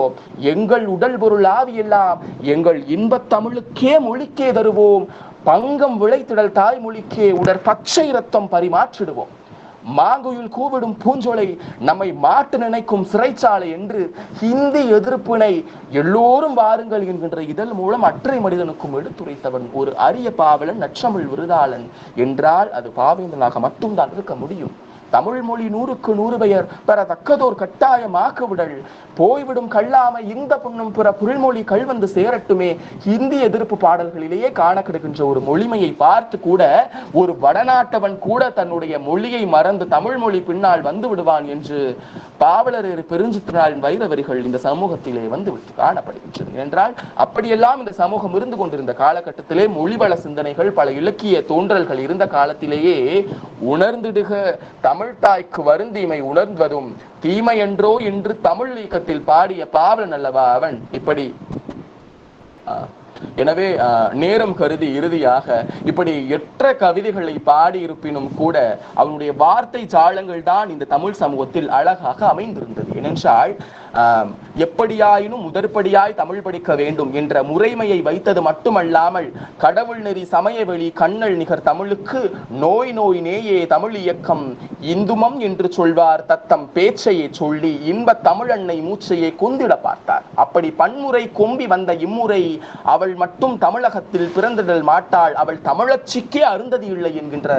Speaker 4: எங்கள் உடல் பொருள் ஆவியெல்லாம் எங்கள் இன்பத் தமிழுக்கே மொழிக்கே தருவோம், பங்கம் விளைத்திடல் தாய்மொழிக்கே உடற் பச்சை ரத்தம் பரிமாற்றிடுவோம், மாங்குயில் கூவிடும் பூஞ்சோலை நம்மை மாட்டு நினைக்கும் சிறைச்சாலை என்று ஹிந்தி எதிர்ப்பினை எல்லோரும் வாருங்கள் என்கின்ற இதழ் மூலம் அற்றை மனிதனுக்கும் எடுத்துரைத்தவன் ஒரு அரிய பாவலன், நற்றமிழ் விருதாளன் என்றால் அது பாவேந்தனாக மட்டும்தான் இருக்க முடியும். தமிழ் மொழி 100க்கு 100 பெயர் பெறத்தக்கதோர் கட்டாயமாக்க விடல், போய்விடும் கல்லாமை இந்த புண்ணும் பிற புரிமொழி கல்வந்து சேரட்டுமே. ஹிந்தி எதிர்ப்பு பாடல்களிலேயே காண கிடக்கின்ற ஒரு மொழிமையை பார்த்து கூட ஒரு வடநாட்டவன் கூட தன்னுடைய மொழியை மறந்து தமிழ் மொழி பின்னால் வந்து விடுவான் என்று பாவலர் பெருஞ்சித்திரனாரின் வைரவரிகள் இந்த சமூகத்திலே வந்து காணப்படுகின்றது. என்றால் அப்படியெல்லாம் இந்த சமூகம் இருந்து கொண்டிருந்த காலகட்டத்திலே மொழிவள சிந்தனைகள் பல இலக்கிய தோன்றல்கள் இருந்த காலத்திலேயே உணர்ந்திடுக தமிழ்தாய்க்கு வருந்தீமை உணர்வதும் தீமை என்றோ என்று தமிழ் இயக்கத்தில் பாடிய பாவலன் அல்லவா அவன். இப்படி எனவே நேரம் கருதி இறுதியாக இப்படி எற்ற கவிதைகளை பாடி இருப்பினும் கூட அவனுடைய வார்த்தை ஜாலங்கள் தான் இந்த தமிழ் சமூகத்தில் அழகாக அமைந்திருந்தது. ஏனென்றால் எப்படியாயினும் முதற்படியாய் தமிழ் படிக்க வேண்டும் என்ற முறைமையை வைத்தது மட்டுமல்லாமல் கடவுள் நெறி சமயவெளி கண்ணல் நிகர் தமிழுக்கு நோய் நோய் நேயே தமிழ் இயக்கம் இந்துமம் என்று சொல்வார் தத்தம் பேச்சையே சொல்லி இன்ப தமிழன்னை மூச்சையே கொந்திட பார்த்தார். அப்படி பன்முறை கொம்பி வந்த இம்முறை அவள் மட்டும் தமிழகத்தில் பிறந்திடல் மாட்டாள், அவள் தமிழச்சிக்கே அருந்ததி இல்லை என்கின்ற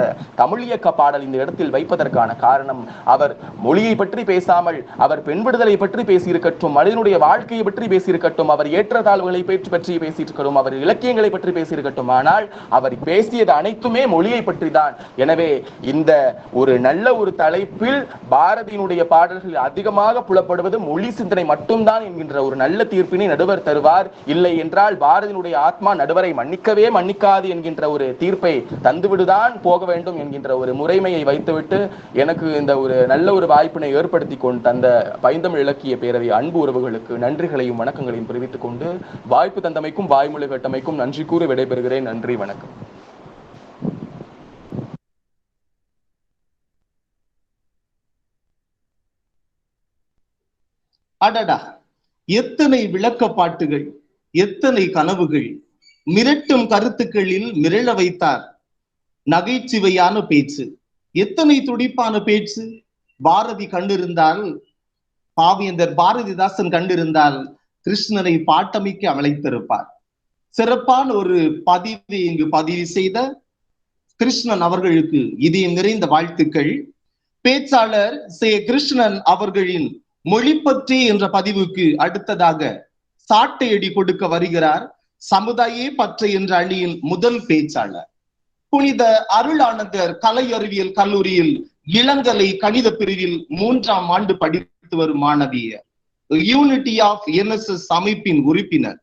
Speaker 4: தமிழ் இயக்க பாடல் இந்த இடத்தில் வைப்பதற்கான காரணம், அவர் மொழியை பற்றி பேசாமல் அவர் பெண் விடுதலை பற்றி பேசியிருக்கட்டும், மனிதனுடைய வாழ்க்கையை பற்றி பேசியிருக்கட்டும், அவர் ஏற்றத்தாழ்வுகளை பற்றி பேசியிருக்கட்டும், அவர் இலக்கியங்களை பற்றி பேசியிருக்கட்டும், ஆனால் அவர் பேசியது அனைத்துமே மொழியை பற்றி தான். எனவே இந்த ஒரு நல்ல ஒரு தலைப்பில் பாரதியினுடைய பாடல்கள் அதிகமாக புலப்படுவது மொழி சிந்தனை மட்டும்தான் என்கின்ற ஒரு நல்ல தீர்ப்பினை நடுவர் தருவார். இல்லை என்றால் பாரதியினுடைய ஆத்மா நடுவரை மன்னிக்கவே மன்னிக்காது என்கின்ற ஒரு தீர்ப்பை தந்துவிடுதான் போக வேண்டும் என்கின்ற ஒரு முறைமையை வைத்துவிட்டு எனக்கு இந்த ஒரு நல்ல ஒரு வாய்ப்பினை ஏற்படுத்தி கொண்டு தந்த பைந்தமிழ் இலக்கிய பேரவை அன்பு உறவுகளுக்கு நன்றிகளையும் வணக்கங்களையும் தெரிவித்துக் கொண்டு வாய்ப்பு தந்தமைக்கும் வாய்மொழி கட்டமைக்கும் நன்றி கூறி விடைபெறுகிறேன். நன்றி, வணக்கம்.
Speaker 3: அடடா, எத்தனை விளக்கப்பாட்டுகள், எத்தனை கனவுகள், மிரட்டும் கருத்துக்களில் மிரள வைத்தார். நகைச்சுவையான பேச்சு, எத்தனை துடிப்பான பேச்சு. பாரதி கண்டிருந்தால், பாவேந்தர் பாரதிதாசன் கண்டிருந்தால் கிருஷ்ணனை பாட்டமிக்க அழைத்திருப்பார். சிறப்பான ஒரு பதிவை இங்கு பதிவு செய்த கிருஷ்ணன் அவர்களுக்கு இதயம் நிறைந்த வாழ்த்துக்கள். பேச்சாளர் சே கிருஷ்ணன் அவர்களின் மொழிப்பற்றி என்ற பதிவுக்கு அடுத்ததாக சாட்டையடி கொடுக்க வருகிறார் சமுதாய பற்று என்ற அணியின் முதல் பேச்சாளர், புனித அருளானந்தர் கலை அறிவியல் கல்லூரியில் இளங்கலை கணித பிரிவில் 3ஆம் ஆண்டு படித்து வரும் மாணவியர், யூனிட்டி ஆஃப் என்எஸ்எஸ் அமைப்பின் உறுப்பினர்,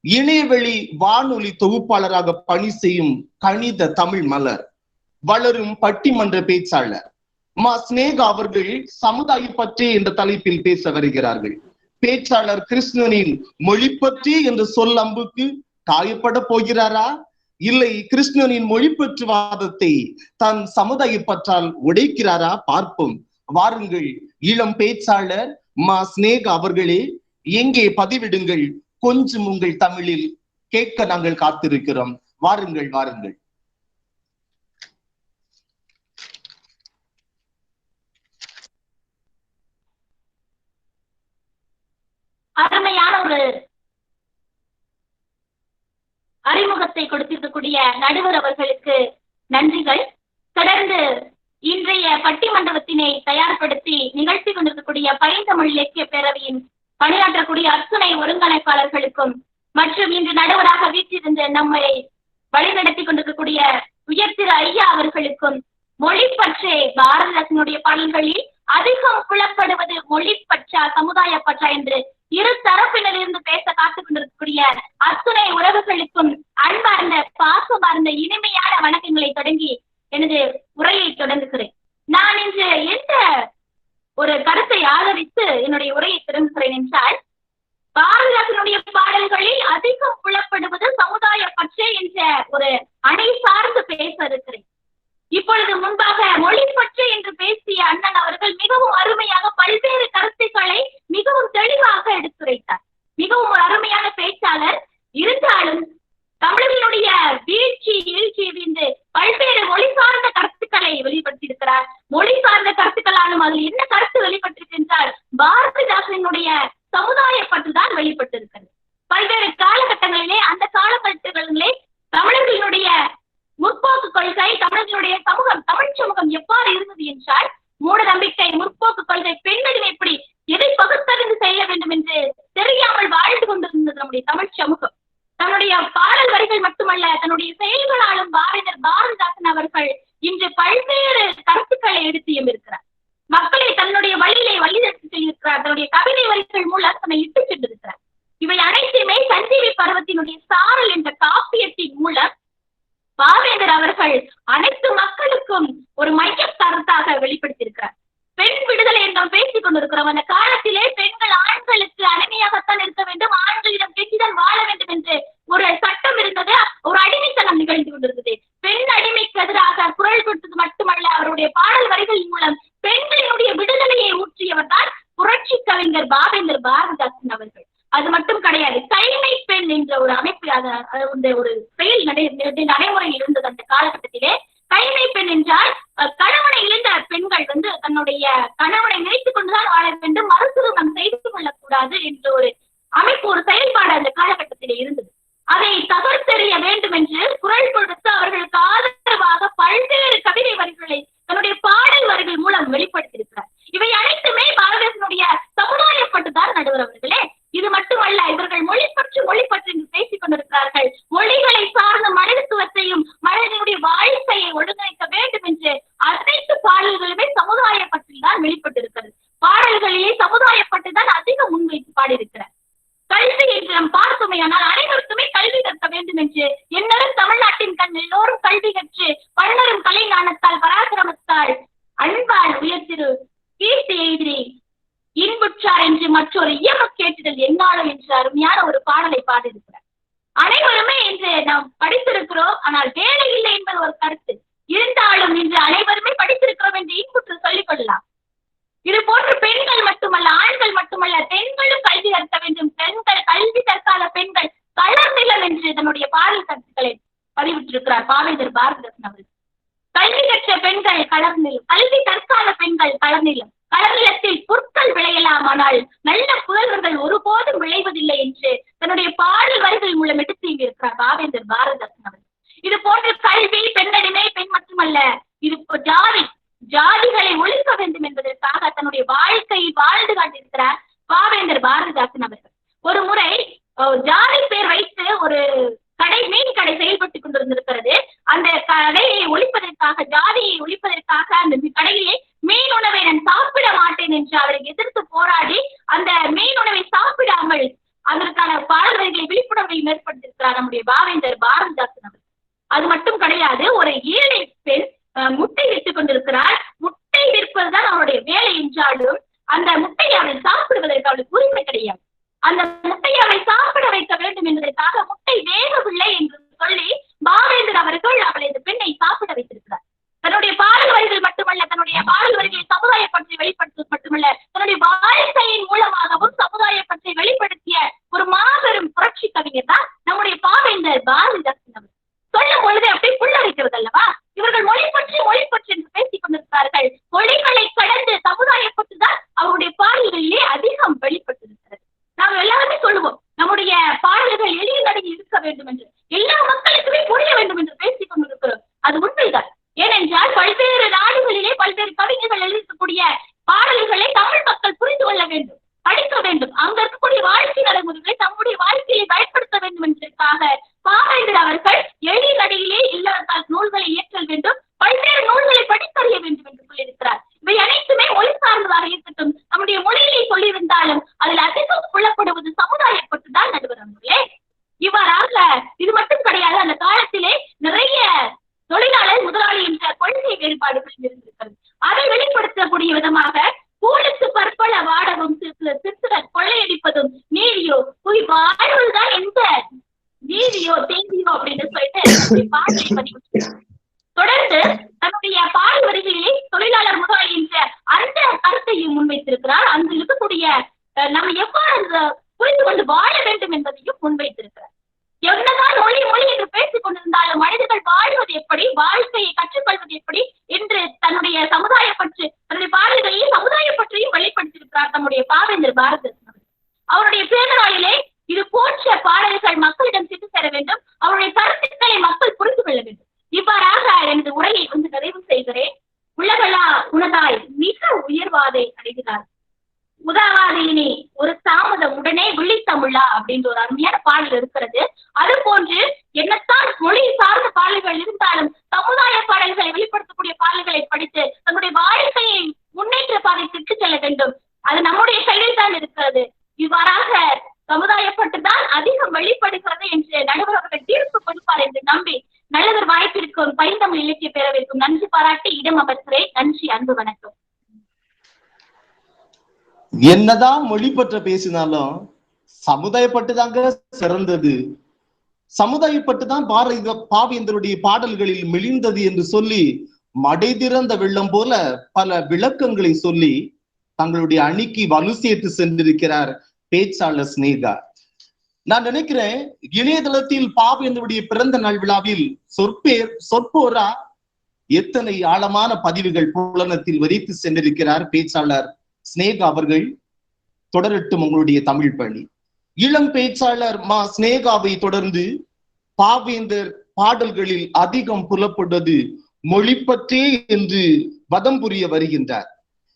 Speaker 3: இணையவெளி வானொலி தொகுப்பாளராக பணி செய்யும் கணித தமிழ் மலர், வளரும் பட்டிமன்ற பேச்சாளர் மா ஸ்னேகா அவர்கள் சமுதாய பற்றி என்ற தலைப்பில் பேச வருகிறார்கள். பேச்சாளர் கிருஷ்ணனின் மொழிப்பற்றி என்ற சொல் அம்புக்கு காயப்பட போகிறாரா, இல்லை கிருஷ்ணனின் மொழிப்பற்றுவாதத்தை தன் சமுதாய பற்றால் உடைக்கிறாரா பார்ப்போம். வாருங்கள், இளம் பேச்சாளர் மா ஸ்னேகா அவர்களே, எங்கே பதிவிடுங்கள், கொஞ்சம் உங்கள் தமிழில் கேட்க நாங்கள் காத்திருக்கிறோம். வாருங்கள் வாருங்கள்.
Speaker 5: அருமையான ஒரு அறிமுகத்தை கொடுத்திருக்கக்கூடிய நடுவர் அவர்களுக்கு நன்றிகள். தொடர்ந்து இன்றைய பட்டிமண்டபத்தினை தயார்படுத்தி நிகழ்த்தி கொண்டிருக்கக்கூடிய பைந்தமிழ் இலக்கிய பேரவையின் பணியாற்றக்கூடிய அத்துணை ஒருங்கிணைப்பாளர்களுக்கும் மற்றும் இன்று நடுவராக வீற்றிருந்து நம்மை வழிநடத்தி கொண்டிருக்கக்கூடிய உயர்திரு ஐயா அவர்களுக்கும், மொழிப்பற்றே பாரதிதாசனுடைய பாடல்களில் அதிகம் புலப்படுவது மொழிப்பற்றா சமுதாய பற்றா என்று இரு தரப்பினரிலிருந்து பேச காத்துக் கொண்டிருக்கக்கூடிய அத்துணை உறவுகளுக்கும் அன்பார்ந்த பாசமார்ந்த இனிமையான வணக்கங்களை தொடங்கி எனது உரையை தொடங்குகிறேன். நான் இன்று எந்த ஒரு கருத்தை ஆதரித்து என்னுடைய உரையை தொடங்குகிறேன் என்றால், பாரதிதாசனுடைய பாடல்களில் அதிகம் புலப்படுவது சமுதாய பற்றே என்ற ஒரு அணை சார்ந்து பேச இருக்கிறேன். இப்பொழுது முன்பாக மொழி பற்று என்று பேசிய அண்ணன் அவர்கள் மிகவும் அருமையாக பல்வேறு கருத்துக்களை மிகவும் தெளிவாக எடுத்துரைத்தார். மிகவும் ஒரு அருமையான பேச்சாளர். இருந்தாலும் தமிழர்களுடைய வீழ்ச்சி எழுச்சியிலிருந்து பல்வேறு மொழி சார்ந்த கருத்துக்களை வெளிப்படுத்தியிருக்கிறார். மொழி சார்ந்த கருத்துக்களாலும் அதில் என்ன கருத்து வெளிப்பட்டிருக்கு என்றால், பாரதிதாசனுடைய சமுதாய பற்றுதான் வெளிப்பட்டிருக்கிறது. பல்வேறு காலகட்டங்களிலே அந்த காலகட்டங்களிலே தமிழர்களுடைய முற்போக்கு கொள்கை, தமிழர்களுடைய சமூகம், தமிழ் சமூகம் எவ்வாறு இருந்தது என்றால், மூட நம்பிக்கை, முற்போக்கு கொள்கை, பெண்களின் எப்படி எதை பகுத்தறிந்து செய்ய வேண்டும் என்று தெரியாமல் வாழ்ந்து கொண்டிருந்தது நம்முடைய தமிழ் சமூகம். தன்னுடைய பாடல் வரிகள் மட்டுமல்ல, தன்னுடைய செயல்களாலும் பாரதிதாசன் அவர்கள் இன்று பல்வேறு கருத்துக்களை எடுத்து இருக்கிறார். மக்களை தன்னுடைய வழியிலே வழிநடத்தி செல்லியிருக்கிறார். தன்னுடைய கவிதை வரிகள் மூலம் தன்னை இட்டு சென்றிருக்கிறார். இவை அனைத்துமே சஞ்சீவி பருவத்தினுடைய சாரல் என்ற காப்பியத்தின் மூலம் பாவேந்தர் அவர்கள் அனைத்து மக்களுக்கும் ஒரு மைய கருத்தாக வெளிப்படுத்தியிருக்கிறார். பெண் விடுதலை என்று நாம் பேசிக் கொண்டிருக்கிறோம். அந்த காலத்திலே பெண்கள் ஆண்களுக்கு அடிமையாகத்தான் இருக்க வேண்டும், ஆண்களிடம் பேசிதான் வாழ வேண்டும் என்று ஒரு சட்டம் இருந்தது. ஒரு அடிமைத்தனம் நிகழ்ந்து கொண்டிருந்தது. பெண் அடிமைக்கு எதிராக குரல் கொடுத்தது மட்டுமல்ல, அவருடைய பாடல் வரிகளின் மூலம் பெண்களினுடைய விடுதலையை ஊற்றியவர் தான் புரட்சி கவிஞர் பாவேந்தர் பாரதிதாசன் அவர்கள். அது மட்டும் கிடையாது, கைமை பெண் என்ற ஒரு அமைப்பு, ஒரு செயல் நடைமுறையில் இருந்தது அந்த காலகட்டத்திலே. கைமை பெண் என்றால் கணவனை இழந்த பெண்கள் தன்னுடைய கணவனை நினைத்துக் கொண்டுதான் வாழ வேண்டும், மறுசுருமம் செய்து கொள்ளக்கூடாது என்ற ஒரு அமைப்பு, ஒரு செயல்பாடு அந்த காலகட்டத்திலே இருந்தது. அதை தகர்த்தெறிய வேண்டும் என்று குரல் கொடுத்து அவர்களுக்கு ஆதரவாக பல்வேறு கவிதை வரிகளை தன்னுடைய பாடல் வரிகள் மூலம் வெளிப்படுத்தியிருக்கிறார். இவை அனைத்துமே பாரதிதாசனுடைய சமுதாயப்பட்டுதான் நடுவர் அவர்களே. இது மட்டுமல்ல, இவர்கள் மொழிப்பற்று என்று பேசிக் கொண்டிருக்கிறார்கள். மொழிகளை சார்ந்த மனிதத்துவத்தையும் மனிதனுடைய வாழ்க்கையை ஒழுங்கிணைக்க வேண்டும் என்று அனைத்து பாடல்களுமே சமுதாய பற்றில் தான் வெளிப்பட்டிருக்கிறது. பாடல்களிலே சமுதாயப்பட்டு தான் அதிக முன்வைத்து பாடியிருக்கிறார். கல்வி என்று நாம் பார்த்தோமையானால் அனைவருக்குமே கல்வி கற்க வேண்டும் என்று, என்னாலும் தமிழ்நாட்டின் கண் எல்லோரும் கல்வி கற்று பன்னரும் கலை ஞானத்தால் பராக்கிரமத்தால் அன்பால் உயர்த்திரு கீர்த்தி எதிரி இன்புற்றார் என்று மற்றொரு இயம கேட்டுதல் என்னாலும் என்று அருமையான ஒரு பாடலை பாடியிருக்கிறார். அனைவருமே இன்று நாம் படித்திருக்கிறோம், ஆனால் வேலை இல்லை என்பது ஒரு கருத்து. இருந்தாலும் இன்று அனைவருமே படித்திருக்கிறோம் என்று இன்புற்று சொல்லிக் கொள்ளலாம். இது போன்ற பெண்கள் மட்டுமல்ல, ஆண்கள் மட்டுமல்ல, பெண்களும் கல்வி கற்க வேண்டும். பெண்கள் கல்வி கற்காத பெண்கள் கலர்நிலம் என்று தன்னுடைய பாடல் கருத்துக்களை பதிவிட்டிருக்கிறார் பாவேந்தர் பாரதிதாசன் அவர்கள். கல்வி கற்ற பெண்கள் கலர்நிலம், கல்வி கற்காத பெண்கள் கலர்நிலம். கலர்நிலத்தில் புற்கள் விளையலாம், ஆனால் நல்ல புதல்வர்கள் ஒருபோதும் விளைவதில்லை என்று தன்னுடைய பாடல் வரிகள் மூலம் எடுத்து இருக்கிறார் பாவேந்தர் பாரதிதாசன் அவர்கள். இது போன்ற கல்வி, பெண்ணடிமை, பெண் மட்டுமல்ல, இது ஜாதிகளை ஒழிக்க வேண்டும் என்பதற்காக தன்னுடைய வாழ்க்கையை வாழ்ந்து காட்டியிருக்கிறார் பாவேந்தர் பாரதிதாசன் அவர்கள். ஒரு முறை ஜாதி பேர் வைத்து ஒரு மீன் கடை செயல்பட்டுக் கொண்டிருந்திருக்கிறது. அந்த கடையை ஒழிப்பதற்காக, ஜாதியை ஒழிப்பதற்காக அந்த கடையிலே மீன் உணவை நான் சாப்பிட மாட்டேன் என்று அவரை எதிர்த்து போராடி அந்த மீன் உணவை சாப்பிடாமல் அதற்கான பாடல் வரிகளை விழிப்புணர்வை ஏற்படுத்தியிருக்கிறார் நம்முடைய பாவேந்தர் பாரதிதாசன் அவர்கள். அது மட்டும் கிடையாது, ஒரு ஏழை பெண் முட்டை விற்றுக் கொண்டிருக்கிறார். முட்டை விற்பதுதான் அவருடைய வேலை என்றாலும் அந்த முட்டையை அவள் சாப்பிடுவதற்கு அவளுக்கு உரிமை கிடையாது. அந்த முட்டையை அவளை சாப்பிட வைக்க வேண்டும் என்பதற்காக முட்டை வேகவில்லை என்று சொல்லி பாவேந்தர் அவர்கள் அவளை இந்த பெண்ணை சாப்பிட வைத்திருக்கிறார். தன்னுடைய பாடல் வரிகள் மட்டுமல்ல, தன்னுடைய பாடல் வரிகளை சமுதாய பற்றி வெளிப்படுத்துவது மட்டுமல்ல, தன்னுடைய வாழ்க்கையின் மூலமாகவும் சமுதாய பற்றி வெளிப்படுத்திய ஒரு மாபெரும் புரட்சி கவிஞர் தான் நம்முடைய பாவேந்தர் பாரதிதாசன் அவர்கள். சொல்லும் பொழுது அப்படி புல்லரிக்கிறது அல்லவா? இவர்கள் மொழி பற்றி என்று பேசிக் கொண்டிருக்கிறார்கள். மொழிகளை கடந்து சமுதாய பற்றி தான் அவருடைய பாடல்களிலே அதிகம் வெளிப்பட்டிருக்கிறது. நாம் எல்லாருமே சொல்லுவோம், நம்முடைய பாடல்கள் எளிய நடையில் இருக்க வேண்டும் என்று, எல்லா மக்களுக்குமே புரிய வேண்டும் என்று பேசிக் கொண்டிருக்கிறோம். அது உண்மைதான். ஏனென்றால் பல்வேறு நாடுகளிலே பல்வேறு கவிஞர்கள் எழுதக்கூடிய பாடல்களை தமிழ் மக்கள் புரிந்து கொள்ள வேண்டும், படிக்க வேண்டும். அங்க இருக்கக்கூடிய வாழ்க்கை நடைமுறைகளை நம்முடைய வாழ்க்கையை பயன்படுத்த வேண்டும் என்பதற்காக பாவேந்தர் அவர்கள் எளிய நடையிலே இல்லறத்தால் நூல்களை இயற்றல் வேண்டும், பல்வேறு நூல்களை படித்தறிய வேண்டும் என்று சொல்லியிருக்கிறார். இவை அனைத்துமே மொழி சார்ந்ததாக இருக்கட்டும், நம்முடைய மொழியிலே சொல்லியிருந்தாலும் அதில் அதிகம் புலப்படுவது சமுதாயப்பட்டு தான் நடுவர் அவர்களே. இவ்வாறாக இது மட்டும் கிடையாது, அந்த காலத்திலே நிறைய தொழிலாளர் முதலாளி என்ற கொள்கை வேறுபாடுகள் இருந்திருக்கிறது. அதை வெளிப்படுத்தக்கூடிய விதமாக கூலிக்கு பற்பல வாடகும் சிறுவர் கொள்ளையடிப்பதும் நீதியோ வாழ்வதுதான் எந்த நீதியோ தேதியோ அப்படின்னு சொல்லிட்டு பாடலை பதிவு. தொடர்ந்து தன்னுடைய பாடல் வரிகளிலே தொழிலாளர் முதலாளி என்ற அந்த கருத்தையும் முன்வைத்திருக்கிறார். அங்கு இருக்கக்கூடிய நாம் எவ்வாறு புரிந்து கொண்டு வாழ வேண்டும் என்பதையும் முன்வைத்திருக்கிறார். என்னதான் மொழி என்று பேசிக் கொண்டிருந்தாலும் மனிதர்கள் வாழ்வது எப்படி, வாழ்க்கையை கற்றுக்கொள்வது எப்படி என்று தன்னுடைய சமுதாய பற்றி, தன்னுடைய பாடல்களையும் சமுதாய பற்றியும் வெளிப்படுத்தியிருக்கிறார் நம்முடைய பாவேந்தர் பாரதிதாசன். அவருடைய பேரராயிலே இது போன்ற பாடல்கள் மக்களிடம் சென்று சேர வேண்டும், அவருடைய கருத்துக்களை மக்கள் புரிந்து கொள்ள வேண்டும். இவ்வாறாக எனது உரையை நிறைவு செய்கிறேன். உலகளா உனதாய் மிக உயர்வாதை அடைகிறார், உதாவாதையினே ஒரு தாமதம் உடனே விழித்தமிழா அப்படின்ற ஒரு அருமையான பாடல் இருக்கிறது. அது போன்று என்னத்தான் மொழி சார்ந்த பாடல்கள் இருந்தாலும் சமுதாய பாடல்களை வெளிப்படுத்தக்கூடிய பாடல்களை படித்து தன்னுடைய வாழ்க்கையை முன்னேற்ற பாதைக்கு செல்ல வேண்டும். அது நம்முடைய கையில் தான் இருக்கிறது. இவ்வாறாக சமுதாயப்பட்டுதான் அதிகம் வெளிப்படுகிறது என்று நடுவர் அவர்கள் தீர்ப்பு கொடுப்பார் என்று நம்பி நல்லதொரு வாய்ப்பிற்கும் பைந்தமிழ் இலக்கிய பேரவைக்கும் நன்றி பாராட்டி இடம் அமர்கிறேன். நன்றி, அன்பு, வணக்கம்.
Speaker 3: என்னதான் மொழி பற்ற பேசினாலும் சமுதாயப்பட்டுதாங்க சிறந்தது, சமுதாயப்பட்டுதான் பாவேந்தருடைய பாடல்களில் மெலிந்தது என்று சொல்லி மடை திறந்த வெள்ளம் போல பல விளக்கங்களை சொல்லி தங்களுடைய அணிக்கு வலு சேர்த்து சென்றிருக்கிறார் பேச்சாளர் சினேகா. நான் நினைக்கிறேன், இணையதளத்தில் பாவேந்தருடைய பிறந்த நாள் விழாவில் சொற்போரா எத்தனை ஆழமான பதிவுகள் புலனத்தில் வரித்து சென்றிருக்கிறார் பேச்சாளர் சினேகா அவர்கள். தொடரட்டும் உங்களுடைய தமிழ் பணி. இளம் பேச்சாளர் சினேகாவை தொடர்ந்து பாவேந்தர் பாடல்களில் அதிகம் புலப்படுவது மொழி பற்றே என்று வதம் புரிய வருகின்றார்.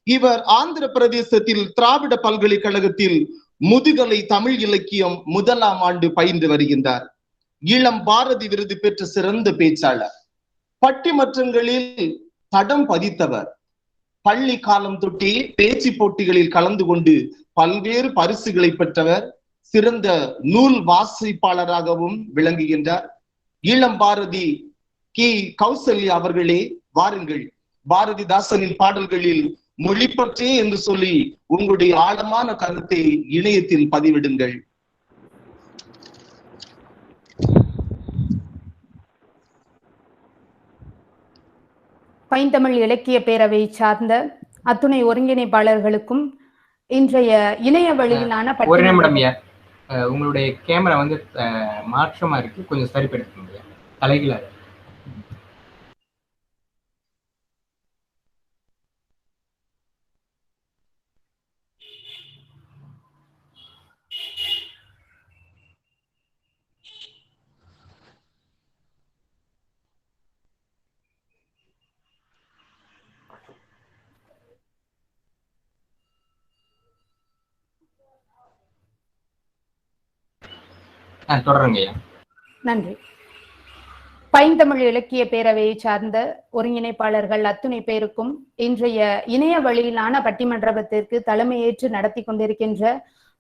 Speaker 3: இவர் ஆந்திர பிரதேசத்தில் திராவிட பல்கலைக்கழகத்தில் முதுகலை தமிழ் இலக்கியம் 1ஆம் ஆண்டு பயின்று வருகின்றார். இளம் பாரதி விருது பெற்ற சிறந்த பேச்சாளர், பட்டிமன்றங்களில் தடம் பதித்தவர், பள்ளி காலம் தொட்டே பேச்சு போட்டிகளில் கலந்து கொண்டு பல்வேறு பரிசுகளை பெற்றவர், சிறந்த நூல் வாசிப்பாளராகவும் விளங்குகின்றார். இளம் பாரதி கௌசல்யா அவர்களே, வாருங்கள், பாரதிதாசனின் பாடல்களில் மொழி பற்றே என்று சொல்லி உங்களுடைய ஆழமான கருத்தை இணையத்தில் பதிவிடுங்கள்.
Speaker 6: பைந்தமிழ் இலக்கிய பேரவை சார்ந்த
Speaker 1: அத்துணை ஒருங்கிணைப்பாளர்களுக்கும் இன்றைய இணைய வழியிலான
Speaker 2: ஒரு நிமிடம் உங்களுடைய கேமரா வந்து மாற்றமா இருக்கு, கொஞ்சம் சரிப்படுத்த முடியாது, தலைகீழா இருக்கு. தொடருங்க.
Speaker 1: நன்றி. பைந்தமிழ் இலக்கிய பேரவையை சார்ந்த ஒருங்கிணைப்பாளர்கள் அத்துணை பேருக்கும் இன்றைய இணைய வழியிலான பட்டிமன்றத்திற்கு தலைமையேற்று நடத்தி கொண்டிருக்கின்ற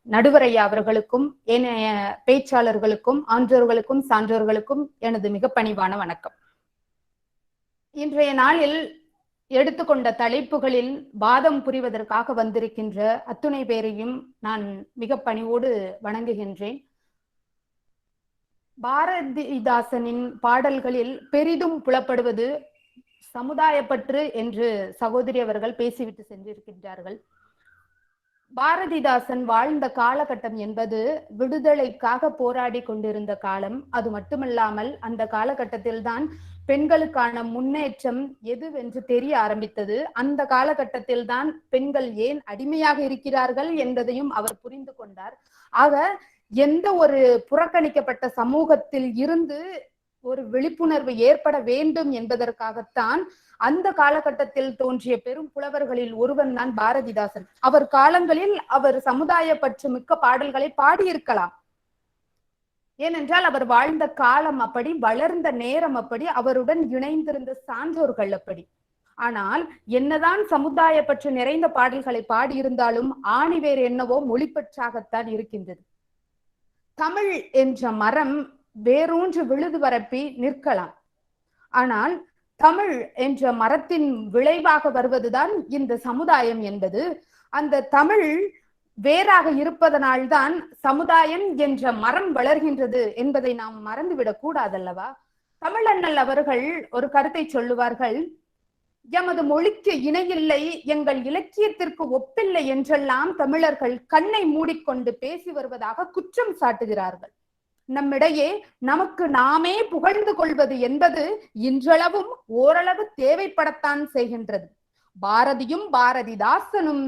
Speaker 1: நடுவரையா அவர்களுக்கும் ஏனைய பேச்சாளர்களுக்கும் ஆன்றோர்களுக்கும் சான்றோர்களுக்கும் எனது மிக பணிவான வணக்கம். இன்றைய நாளில் எடுத்துக்கொண்ட தலைப்புகளில் வாதம் புரிவதற்காக வந்திருக்கின்ற அத்துணை பேரையும் நான் மிக பணிவோடு வணங்குகின்றேன். பாரதிதாசனின் பாடல்களில் பெரிதும் புலப்படுவது சமுதாயப்பற்று என்று சகோதரி அவர்கள் பேசிவிட்டு சென்றிருக்கின்றார்கள். பாரதிதாசன் வாழ்ந்த காலகட்டம் என்பது விடுதலைக்காக போராடி கொண்டிருந்த காலம். அது மட்டுமல்லாமல் அந்த காலகட்டத்தில் தான் பெண்களுக்கான முன்னேற்றம் எதுவென்று தெரிய ஆரம்பித்தது. அந்த காலகட்டத்தில் தான் பெண்கள் ஏன் அடிமையாக இருக்கிறார்கள் என்பதையும் அவர் புரிந்து கொண்டார். ஆக எந்த ஒரு புறக்கணிக்கப்பட்ட சமூகத்தில் இருந்து ஒரு விழிப்புணர்வு ஏற்பட வேண்டும் என்பதற்காகத்தான் அந்த காலகட்டத்தில் தோன்றிய பெரும் புலவர்களில் ஒருவன் தான் பாரதிதாசன். அவர் காலங்களில் அவர் சமுதாய பற்று மிக்க பாடல்களை பாடியிருக்கலாம். ஏனென்றால் அவர் வாழ்ந்த காலம் அப்படி, வளர்ந்த நேரம் அப்படி, அவருடன் இணைந்திருந்த சான்றோர்கள் அப்படி. ஆனால் என்னதான் சமுதாய பற்று நிறைந்த பாடல்களை பாடியிருந்தாலும் ஆணிவேர் என்னவோ மொழிப்பற்றாகத்தான் இருக்கின்றது. தமிழ் என்ற மரம் வேரூன்று விழுது வரப்பி நிற்கலாம். ஆனால் தமிழ் என்ற மரத்தின் விளைவாக வருவதுதான் இந்த சமுதாயம் என்பது. அந்த தமிழ் வேறாக இருப்பதனால்தான் சமுதாயம் என்ற மரம் வளர்கின்றது என்பதை நாம் மறந்துவிடக் கூடாதல்லவா? தமிழண்ணல் அவர்கள் ஒரு கருத்தை சொல்லுவார்கள். எமது மொழிக்கு இணையில்லை, எங்கள் இலக்கியத்திற்கு ஒப்பில்லை என்றெல்லாம் தமிழர்கள் கண்ணை மூடிக்கொண்டு பேசி வருவதாக குற்றம் சாட்டுகிறார்கள். நம்மிடையே நமக்கு நாமே புகழ்ந்து கொள்வது என்பது இன்றளவும் ஓரளவு தேவைப்படத்தான் செய்கின்றது. பாரதியும் பாரதிதாசனும்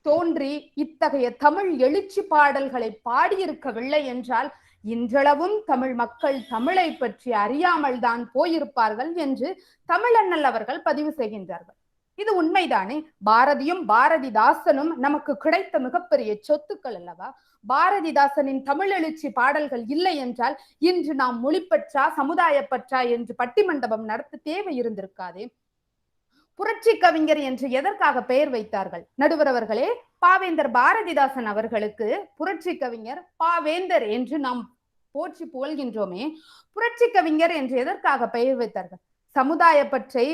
Speaker 1: தோன்றி இத்தகைய தமிழ் எழுச்சி பாடல்களை பாடியிருக்கவில்லை என்றால் இன்றளவும் தமிழ் மக்கள் தமிழை பற்றி அறியாமல் தான் போயிருப்பார்கள் என்று தமிழண்ணல் அவர்கள் பதிவு செய்கின்றார்கள். இது உண்மைதானே? பாரதியும் பாரதிதாசனும் நமக்கு கிடைத்த மிகப்பெரிய சொத்துக்கள் அல்லவா? பாரதிதாசனின் தமிழ் எழுச்சி பாடல்கள் இல்லை என்றால் இன்று நாம் மொழிப்பற்றா சமுதாய பற்றா என்று பட்டிமண்டபம் நடத்த தேவை இருந்திருக்காதே. புரட்சி கவிஞர் என்று எதற்காக பெயர் வைத்தார்கள்? நடுவர் அவர்களே, பாவேந்தர் பாரதிதாசன் அவர்களுக்கு புரட்சி கவிஞர் பாவேந்தர் என்று நாம் போற்றி புகழ்கின்றோமே, புரட்சி கவிஞர் என்று எதற்காக பெயர் வைத்தார்கள்? சமுதாய பற்றை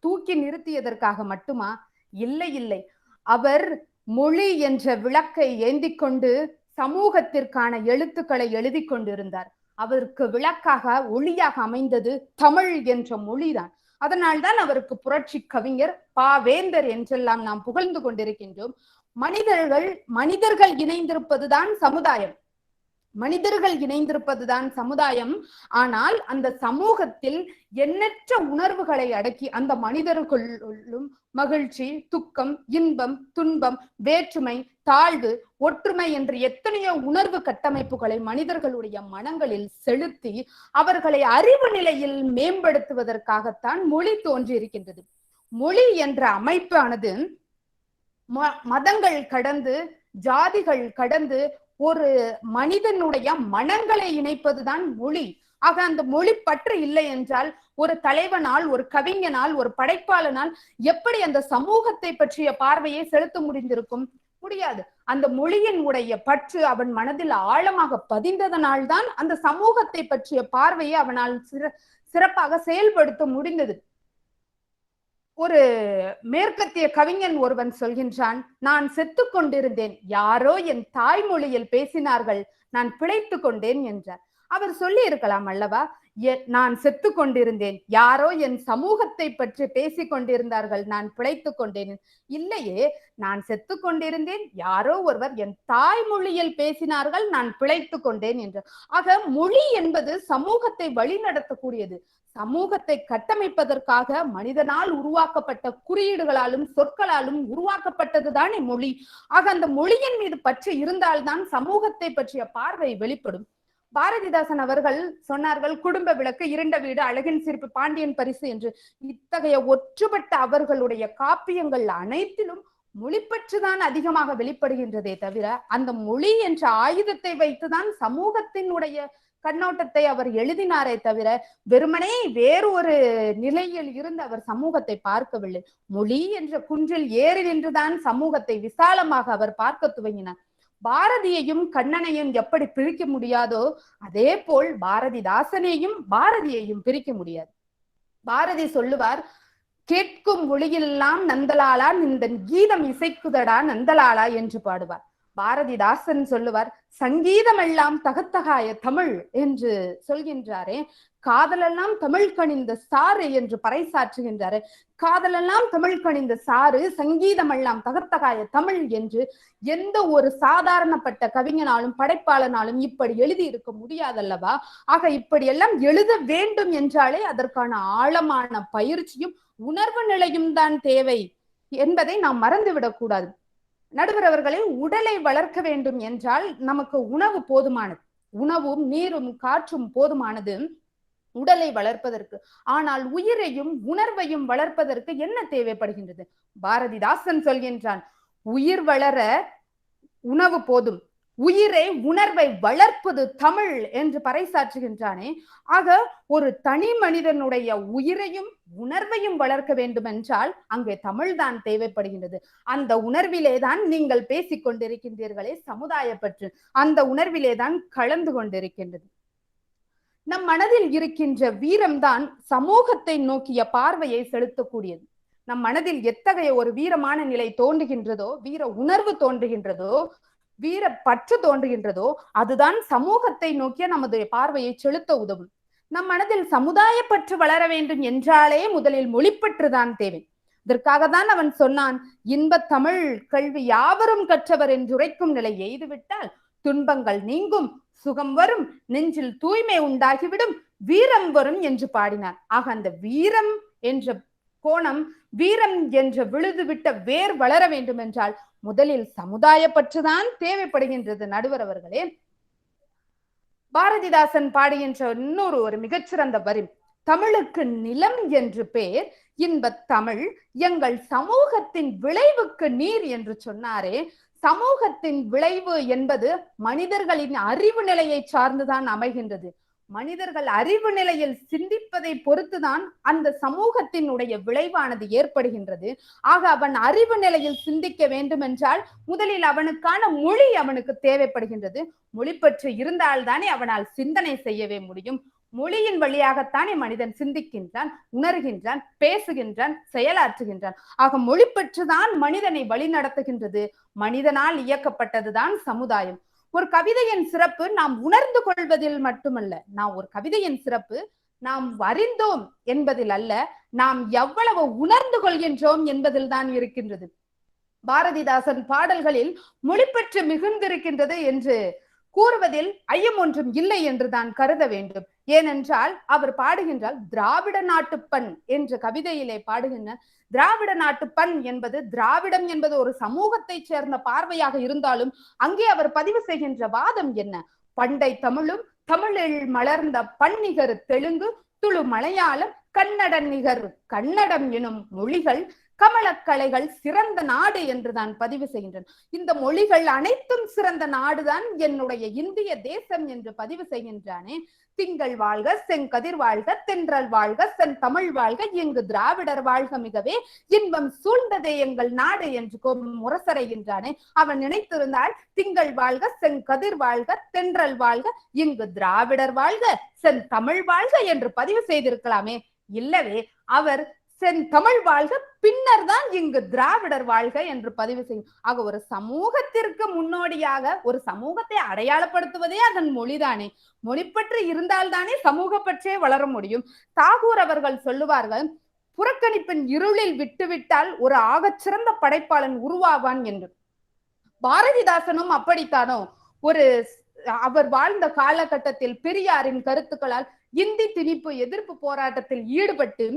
Speaker 1: தூக்கி நிறுத்தியதற்காக மட்டுமா? இல்லை இல்லை, அவர் மொழி என்ற விளக்கை ஏந்தி கொண்டு சமூகத்திற்கான எழுத்துக்களை எழுதி கொண்டிருந்தார். அவருக்கு விளக்காக ஒளியாக அமைந்தது தமிழ் என்ற மொழிதான். அதனால்தான் அவருக்கு புரட்சி கவிஞர் பாவேந்தர் என்றெல்லாம் நாம் புகழ்ந்து கொண்டிருக்கின்றோம். மனிதர்கள் இணைந்திருப்பதுதான் சமுதாயம். மனிதர்கள் இணைந்திருப்பதுதான் சமுதாயம். ஆனால் அந்த சமூகத்தில் எண்ணற்ற உணர்வுகளை அடக்கி அந்த மனிதர்களுள்ளும் மகிழ்ச்சி, துக்கம், இன்பம், துன்பம், வேற்றுமை, தாழ்வு, ஒற்றுமை என்று எத்தனையோ உணர்வு கட்டமைப்புகளை மனிதர்களுடைய மனங்களில் செலுத்தி அவர்களை அறிவு நிலையில் மேம்படுத்துவதற்காகத்தான் மொழி தோன்றியிருக்கின்றது. மொழி என்ற அமைப்பானது மதங்கள் கடந்து, ஜாதிகள் கடந்து ஒரு மனிதனுடைய மனங்களை இணைப்பதுதான் மொழி. ஆக அந்த மொழி பற்று இல்லை என்றால் ஒரு தலைவனால், ஒரு கவிஞனால், ஒரு படைப்பாளனால் எப்படி அந்த சமூகத்தை பற்றிய பார்வையை செலுத்த முடிந்திருக்கும்? முடியாது. அந்த மொழியின் உடைய பற்று அவன் மனதில் ஆழமாக பதிந்ததனால்தான் அந்த சமூகத்தை பற்றிய பார்வையை அவனால் சிறப்பாக செயல்படுத்த முடிந்தது. ஒரு மேற்கத்திய கவிஞன் ஒருவன் சொல்கின்றான், நான் செத்து கொண்டிருந்தேன், யாரோ என் தாய்மொழியில் பேசினார்கள், நான் பிழைத்து கொண்டேன் என்றார்.
Speaker 6: அவர் சொல்லி இருக்கலாம் அல்லவா, நான் செத்து கொண்டிருந்தேன், யாரோ என் சமூகத்தை பற்றி பேசிக் கொண்டிருந்தார்கள், நான் பிழைத்துக் கொண்டேன். இல்லையே, நான் செத்து கொண்டிருந்தேன், யாரோ ஒருவர் என் தாய்மொழியில் பேசினார்கள், நான் பிழைத்துக் கொண்டேன் என்று. ஆக மொழி என்பது சமூகத்தை வழிநடத்தக்கூடியது. சமூகத்தை கட்டமைப்பதற்காக மனிதனால் உருவாக்கப்பட்ட குறியீடுகளாலும் சொற்களாலும் உருவாக்கப்பட்டதுதானே மொழி. ஆக அந்த மொழியின் மீது பற்று இருந்தால்தான் சமூகத்தை பற்றிய பார்வை வெளிப்படும். பாரதிதாசன் அவர்கள் சொன்னார்கள், குடும்ப விளக்கு, இருண்ட வீடு, அழகின் சிரிப்பு, பாண்டியன் பரிசு என்று. இத்தகைய ஒற்றுப்பட்ட அவர்களுடைய காப்பியங்கள் அனைத்திலும் மொழிப்பற்றுதான் அதிகமாக வெளிப்படுகின்றதே தவிர, அந்த மொழி என்ற ஆயுதத்தை வைத்துதான் சமூகத்தினுடைய கண்ணோட்டத்தை அவர் எழுதினாரே தவிர, வெறுமனே வேறு ஒரு நிலையில் இருந்து அவர் சமூகத்தை பார்க்கவில்லை. மொழி என்ற குன்றில் ஏறி நின்றுதான் சமூகத்தை விசாலமாக அவர் பார்க்க துவங்கினார். பாரதியையும் கண்ணனையும் எப்படி பிரிக்க முடியாதோ அதே போல் பாரதிதாசனையும் பாரதியையும் பிரிக்க முடியாது. பாரதி சொல்லுவார், கேட்கும் மொழியெல்லாம் நந்தலாலா, இந்த கீதம் இசைக்குதடா நந்தலாலா என்று பாடுவார். பாரதிதாசன் சொல்லுவார், சங்கீதம் எல்லாம் தகத்தகாய தமிழ் என்று சொல்கின்றாரே, காதலெல்லாம் தமிழ் கணிந்த சாறு என்று பறைசாற்றுகின்றாரு. காதலெல்லாம் தமிழ் கணிந்த சாறு, சங்கீதம் எல்லாம் தகத்தகாய தமிழ் என்று எந்த ஒரு சாதாரணப்பட்ட கவிஞனாலும் படைப்பாளனாலும் இப்படி எழுதி இருக்க முடியாதல்லவா? ஆக இப்படி எல்லாம் எழுத வேண்டும் என்றாலே அதற்கான ஆழமான பயிற்சியும் உணர்வு நிலையும் தான் தேவை என்பதை நாம் மறந்துவிடக் கூடாது. நடுவர் அவர்களே, உடலை வளர்க்க வேண்டும் என்றால் நமக்கு உணவு போதுமானது. உணவும் நீரும் காற்றும் போதுமானது உடலை வளர்ப்பதற்கு. ஆனால் உயிரையும் உணர்வையும் வளர்ப்பதற்கு என்ன தேவைப்படுகின்றது? பாரதிதாசன் சொல்கின்றான், உயிர் வளர உணவு போதும், உயிரை உணர்வை வளர்ப்பது தமிழ் என்று பறைசாற்றுகின்றானே. ஆக ஒரு தனி மனிதனுடைய உயிரையும் உணர்வையும் வளர்க்க வேண்டும் என்றால் அங்கே தமிழ் தான் தேவைப்படுகின்றது. அந்த உணர்விலேதான் நீங்கள் பேசிக் கொண்டிருக்கின்றீர்களே சமுதாய பற்று, அந்த உணர்விலேதான் கலந்து கொண்டிருக்கின்றது. நம் மனதில் இருக்கின்ற வீரம்தான் சமூகத்தை நோக்கிய பார்வையை செலுத்தக்கூடியது. நம் மனதில் எத்தகைய ஒரு வீரமான நிலை தோன்றுகின்றதோ, வீர உணர்வு தோன்றுகின்றதோ, வீர பற்று தோன்றுகின்றதோ, அதுதான் சமூகத்தை நோக்கிய நமது பார்வையை செலுத்த உதவும். நம் மனதில் சமுதாய பற்று வளர வேண்டும் என்றாலே முதலில் மொழிப்பற்றுதான் தேவை. இதற்காக தான் அவன் சொன்னான், இன்பத் தமிழ் கல்வி யாவரும் கற்றவர் என்றுரைக்கும் நிலை எய்துவிட்டால் துன்பங்கள் நீங்கும், சுகம் வரும், நெஞ்சில் தூய்மை உண்டாகிவிடும், வீரம் வரும் என்று பாடினார். ஆக அந்த வீரம் என்ற கோணம், வீரம் என்ற விழுது விட்ட வேர் வளர வேண்டும் என்றால் முதலில் சமுதாய பற்றுதான் தேவைப்படுகின்றது. நடுவர் அவர்களே, பாரதிதாசன் பாடுகின்ற இன்னொரு ஒரு மிகச்சிறந்த வரி, தமிழுக்கு நிலம் என்று பேர், இன்பத் தமிழ் எங்கள் சமூகத்தின் விளைவுக்கு நீர் என்று சொன்னாரே. சமூகத்தின் விளைவு என்பது மனிதர்களின் அறிவு நிலையை சார்ந்துதான் அமைகின்றது. மனிதர்கள் அறிவு நிலையில் சிந்திப்பதை பொறுத்துதான் அந்த சமூகத்தினுடைய விளைவானது ஏற்படுகின்றது. ஆக அவன் அறிவு நிலையில் சிந்திக்க வேண்டும் என்றால் முதலில் அவனுக்கான மொழி அவனுக்கு தேவைப்படுகின்றது. மொழி பற்றி இருந்தால்தானே அவனால் சிந்தனை செய்யவே முடியும். மொழியின் வழியாகத்தானே மனிதன் சிந்திக்கின்றான், உணர்கின்றான், பேசுகின்றான், செயலாற்றுகின்றான். ஆக மொழி பற்றுதான் மனிதனை வழி நடத்துகின்றது. மனிதனால் இயக்கப்பட்டதுதான் சமுதாயம். ஒரு கவிதையின் சிறப்பு நாம் உணர்ந்து கொள்வதில் மட்டுமல்ல, ஒரு கவிதையின் சிறப்பு நாம் அறிந்தோம் என்பதில் அல்ல, நாம் எவ்வளவு உணர்ந்து கொள்கின்றோம் என்பதில் தான் இருக்கின்றது. பாரதிதாசன் பாடல்களில் மொழிப்பற்று மிகுந்திருக்கின்றது என்று கூறுவதில் ஐயம் ஒன்றும் இல்லை என்று தான் கருத வேண்டும். ஏனென்றால் அவர் பாடுகின்றால் திராவிட நாட்டுப்பண் என்ற கவிதையிலே பாடுகின்ற திராவிட நாட்டுப்பண் என்பது, திராவிடம் என்பது ஒரு சமூகத்தை சேர்ந்த பார்வையாக இருந்தாலும் அங்கே அவர் பதிவு செய்கின்ற வாதம் என்ன? பண்டை தமிழும் தமிழில் மலர்ந்த பன்னிகர் தெலுங்கு துளு மலையாளம் கன்னடம் நிகர் கன்னடம் எனும் மொழிகள் கமலக்கலைகள் சிறந்த நாடு என்றுதான் பதிவு செய்கின்றன. இந்த மொழிகள் அனைத்தும் சிறந்த நாடுதான் என்னுடைய இந்திய தேசம் என்று பதிவு செய்கின்றானே. திங்கள் வாழ்க, செங்கதிர் வாழ்க, தென்றல் வாழ்க, சென் தமிழ் வாழ்க, இங்கு திராவிடர் வாழ்க, மிகவே இன்பம் சூழ்ந்ததே எங்கள் நாடு என்று முரசறைகின்றானே. அவன் நினைத்திருந்தால் திங்கள் வாழ்க, செங்கதிர் வாழ்க, தென்றல் வாழ்க, இங்கு திராவிடர் வாழ்க, சென் தமிழ் வாழ்க என்று பதிவு செய்திருக்கலாமே. இல்லவே அவர் தமிழ் வாழ்க, பின்னர் தான் இங்கு திராவிடர் வாழ்க என்று பதிவு செய்யும். ஆக ஒரு சமூகத்திற்கு முன்னோடியாக ஒரு சமூகத்தை அடையாளப்படுத்துவதே அதன் மொழிதானே. மொழிப்பற்று இருந்தால்தானே சமூக பற்றே வளர முடியும். தாகூர் அவர்கள் சொல்லுவார்கள், புறக்கணிப்பின் இருளில் விட்டுவிட்டால் ஒரு ஆகச்சிறந்த படைப்பாளன் உருவாவான் என்று. பாரதிதாசனும் அப்படித்தானோ, அவர் வாழ்ந்த காலகட்டத்தில் பெரியாரின் கருத்துக்களால் இந்தி திணிப்பு எதிர்ப்பு போராட்டத்தில் ஈடுபட்டு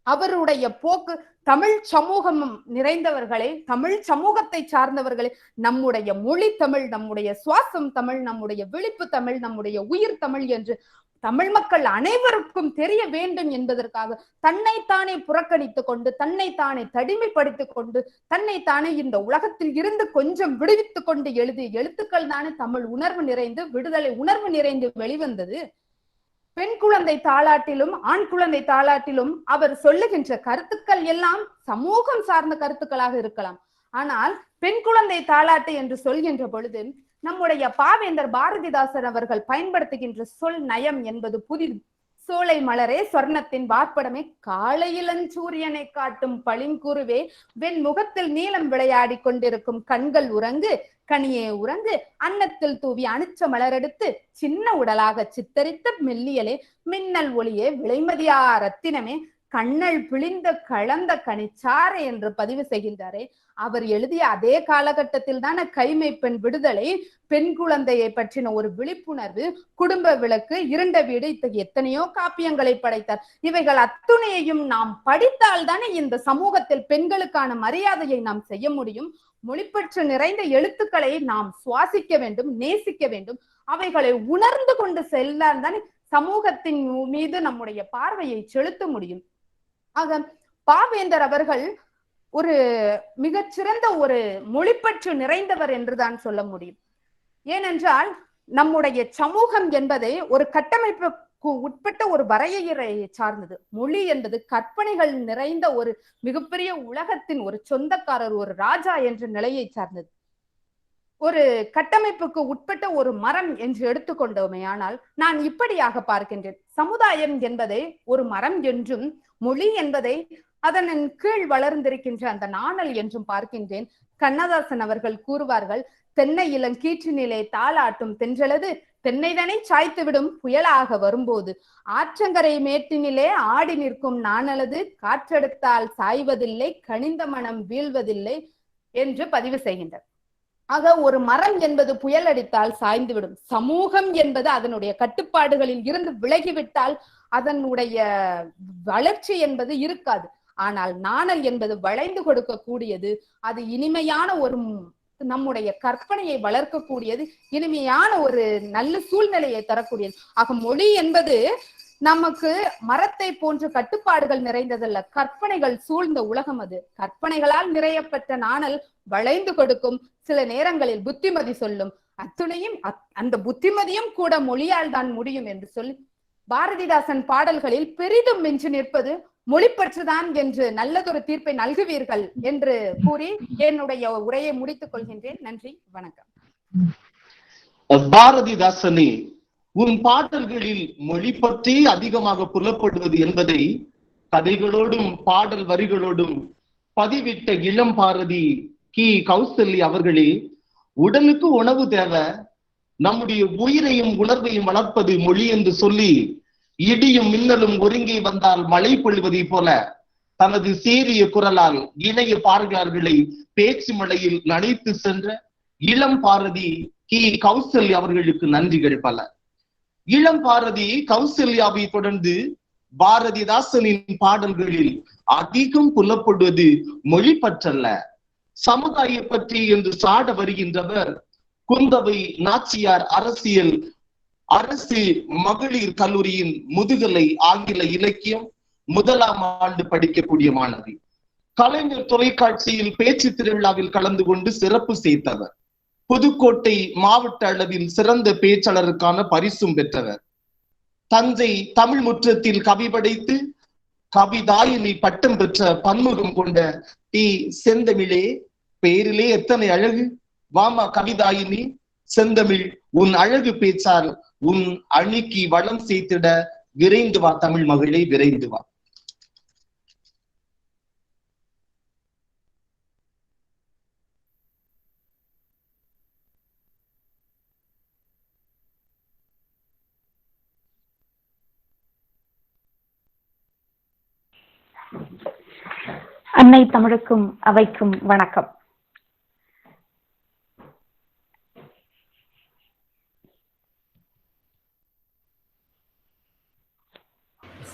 Speaker 6: அவருடைய போக்கு தமிழ் சமூகம் நிறைந்தவர்களே, தமிழ் சமூகத்தை சார்ந்தவர்களே, நம்முடைய மொழி தமிழ், நம்முடைய சுவாசம் தமிழ், நம்முடைய விழிப்பு தமிழ், நம்முடைய உயிர் தமிழ் என்று தமிழ் மக்கள் அனைவருக்கும் தெரிய வேண்டும் என்பதற்காக தன்னைத்தானே புறக்கணித்துக் கொண்டு, தன்னைத்தானே தனிமைப்படுத்திக் கொண்டு, தன்னைத்தானே இந்த உலகத்தில் இருந்து கொஞ்சம் விடுவித்துக் கொண்டு எழுதிய எழுத்துக்கள் தானே தமிழ் உணர்வு நிறைந்து, விடுதலை உணர்வு நிறைந்து வெளிவந்தது. பெண் குழந்தை தாலாட்டிலும் ஆண் குழந்தை தாலாட்டிலும் அவர் சொல்லுகின்ற கருத்துக்கள் எல்லாம் சமூகம் சார்ந்த கருத்துக்களாக இருக்கலாம். ஆனால் பெண் குழந்தை தாலாட்டு என்று சொல்கின்ற பொழுது நம்முடைய பாவேந்தர் பாரதிதாசன் அவர்கள் பயன்படுத்துகின்ற சொல் நயம் என்பது புதிது. சோலை மலரே, சொர்ணத்தின் வார்ப்படமே, காலையிலஞ்சூரியனை காட்டும் பளிங்குருவே, வெண்முகத்தில் நீலம் விளையாடி கொண்டிருக்கும் கண்கள் உறங்கு, கனியே உறங்கு, அன்னத்தில் தூவி அணிச்ச மலரெடுத்து சின்ன உடலாக சித்தரித்த மெல்லியலே, மின்னல் ஒளியே, விலைமதியா ரத்தினமே, கண்ணல் பிழிந்த கலந்த கனிச்சாறு என்று பதிவு செய்கின்றாரே. அவர் எழுதிய அதே காலகட்டத்தில் தான கைமை பெண் விடுதலை, பெண் குழந்தையை பற்றின ஒரு விழிப்புணர்வு, குடும்ப விளக்கு, இருண்ட வீடு, இத்தகைய எத்தனையோ காப்பியங்களை படைத்தார். இவைகள் அத்துணையையும் நாம் படித்தால் தானே இந்த சமூகத்தில் பெண்களுக்கான மரியாதையை நாம் செய்ய முடியும். மொழிப்பற்று நிறைந்த எழுத்துக்களை நாம் சுவாசிக்க வேண்டும், நேசிக்க வேண்டும். அவைகளை உணர்ந்து கொண்டு செல்லால் தானே சமூகத்தின் மீது நம்முடைய பார்வையை செலுத்த முடியும். ஆக பாவேந்தர் அவர்கள் ஒரு மிகச்சிறந்த ஒரு மொழிப்பற்று நிறைந்தவர் என்றுதான் சொல்ல முடியும். ஏனென்றால் நம்முடைய சமூகம் என்பதை ஒரு கட்டமைப்புக்கு உட்பட்ட ஒரு வரையறையை சார்ந்தது. மொழி என்பது கற்பனைகள் நிறைந்த ஒரு மிகப்பெரிய உலகத்தின் ஒரு சொந்தக்காரர், ஒரு ராஜா என்ற நிலையை சார்ந்தது. ஒரு கட்டமைப்புக்கு உட்பட்ட ஒரு மரம் என்று எடுத்துக்கொண்டோமே ஆனால் நான் இப்படியாக பார்க்கின்றேன். சமுதாயம் என்பதை ஒரு மரம் என்றும், மொழி என்பதை அதன் கீழ் வளர்ந்திருக்கின்ற அந்த நாணல் என்றும் பார்க்கின்றேன். கண்ணதாசன் அவர்கள் கூறுவார்கள், தென்னை இளங்கீற்றினிலே தாளாட்டும் தென்றலது தென்னைதனை சாய்த்துவிடும் புயலாக வரும்போது, ஆற்றங்கரை மேட்டினிலே ஆடி நிற்கும் நாணலது காற்றெடுத்தால் சாய்வதில்லை, கனிந்த மனம் வீழ்வதில்லை என்று பதிவு செய்கின்றார். ஆக ஒரு மரம் என்பது புயல் அடித்தால் சாய்ந்துவிடும். சமூகம் என்பது அதனுடைய கட்டுப்பாடுகளில் இருந்து விலகிவிட்டால் அதனுடைய வளர்ச்சி என்பது இருக்காது. ஆனால் நாணல் என்பது வளைந்து கொடுக்கக்கூடியது, அது இனிமையான ஒரு நம்முடைய கற்பனையை வளர்க்கக்கூடியது, இனிமையான ஒரு நல்ல சூழ்நிலையை தரக்கூடியது. ஆக மொழி என்பது நமக்கு மரத்தை போன்ற கட்டுப்பாடுகள் நிறைந்ததல்ல, கற்பனைகள் சூழ்ந்த உலகம் அது. கற்பனைகளால் நிறையப்பட்ட நாணல் வளைந்து கொடுக்கும், சில நேரங்களில் புத்திமதி சொல்லும். அத்துணையும் அந்த புத்திமதியும் கூட மொழியால் தான் முடியும் என்று சொல்லி பாரதிதாசன் பாடல்களில் பெரிதும் மிஞ்சி நிற்பது மொழிப்பற்றுதான் என்று நல்லதொரு தீர்ப்பை நல்குவீர்கள் என்று கூறி என்னுடைய உரையை முடித்துக் கொள்கின்றேன். நன்றி, வணக்கம்.
Speaker 3: பாரதிதாசனே, உன் பாடல்களில் மொழி பற்றி அதிகமாக புலப்படுவது என்பதை கதைகளோடும் பாடல் வரிகளோடும் பதிவிட்ட இளம் பாரதி கி கௌசல்யா அவர்களே, உடலுக்கு உணவு தேவை, நம்முடைய உயிரையும் உணர்வையும் வளர்ப்பது மொழி என்று சொல்லி, இடியும் மின்னலும் ஒருங்கி வந்தால் மழை பொழிவதை போல தனது சீரிய குரலால் இணைய பார்வையாளர்களை பேச்சு மழையில் நனைத்து சென்ற இளம் பாரதி கி கௌசல்யா அவர்களுக்கு நன்றிகள் பல. இளம் பாரதி கௌசல்யாவை தொடர்ந்து பாரதிதாசனின் பாடல்களில் அதிகம் புலப்படுவது மொழி பற்றல்ல, சமுதாய பற்றி என்று சாட வருகின்றவர் குந்தவை நாச்சியார் அரசு மகளிர் கல்லூரியின் முதுகலை ஆங்கில இலக்கியம் 1ஆம் ஆண்டு படிக்கக்கூடிய மாணவி. கலைஞர் தொலைக்காட்சியில் பேச்சு திருவிழாவில் கலந்து கொண்டு சிறப்பு சேர்த்தவர். புதுக்கோட்டை மாவட்ட அளவில் சிறந்த பேச்சாளருக்கான பரிசும் பெற்றவர். தஞ்சை தமிழ் முற்றத்தில் கவி படைத்து கவிதாயினி பட்டம் பெற்ற பன்முகம் கொண்ட டி செந்தமிழே, பேரிலே எத்தனை அழகு, வாமா கவிதாயினி, செந்தமிழ் உன் அழகு பேச்சால் உன் அணிக்கு வளம் சேர்த்திட விரைந்து வா தமிழ் மகளே, விரைந்து வா.
Speaker 7: அன்னை தமிழுக்கும் அவைக்கும் வணக்கம்.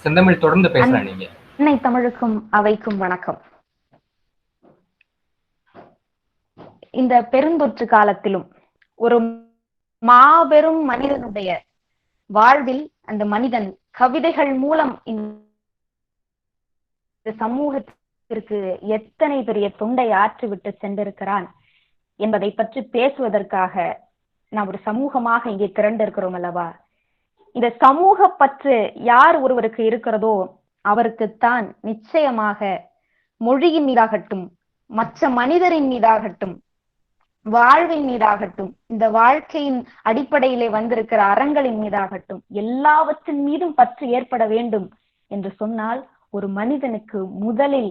Speaker 2: செந்தமிழ் தொடர்ந்து பேசலாம் நீங்க.
Speaker 7: அன்னை தமிழுக்கும் அவைக்கும் வணக்கம். இந்த பெருந்தொற்று காலத்திலும் ஒரு மாபெரும் மனிதனுடைய வாழ்வில் அந்த மனிதன் கவிதைகள் மூலம் இந்த சமூகத்திற்கு எத்தனை பெரிய தொண்டை ஆற்றிவிட்டு சென்றிருக்கிறான் என்பதை பற்றி பேசுவதற்காக நாம் ஒரு சமூகமாக இங்கே திரண்டிருக்கிறோம் அல்லவா. இந்த சமூக பற்று யார் ஒருவருக்கு இருக்கிறதோ அவருக்குத்தான் நிச்சயமாக மொழியின் மீதாகட்டும், மற்ற மனிதரின் மீதாகட்டும், வாழ்வின் மீதாகட்டும், இந்த வாழ்க்கையின் அடிப்படையிலே வந்திருக்கிற அறங்களின் மீதாகட்டும், எல்லாவற்றின் மீதும் பற்று ஏற்பட வேண்டும் என்று சொன்னால் ஒரு மனிதனுக்கு முதலில்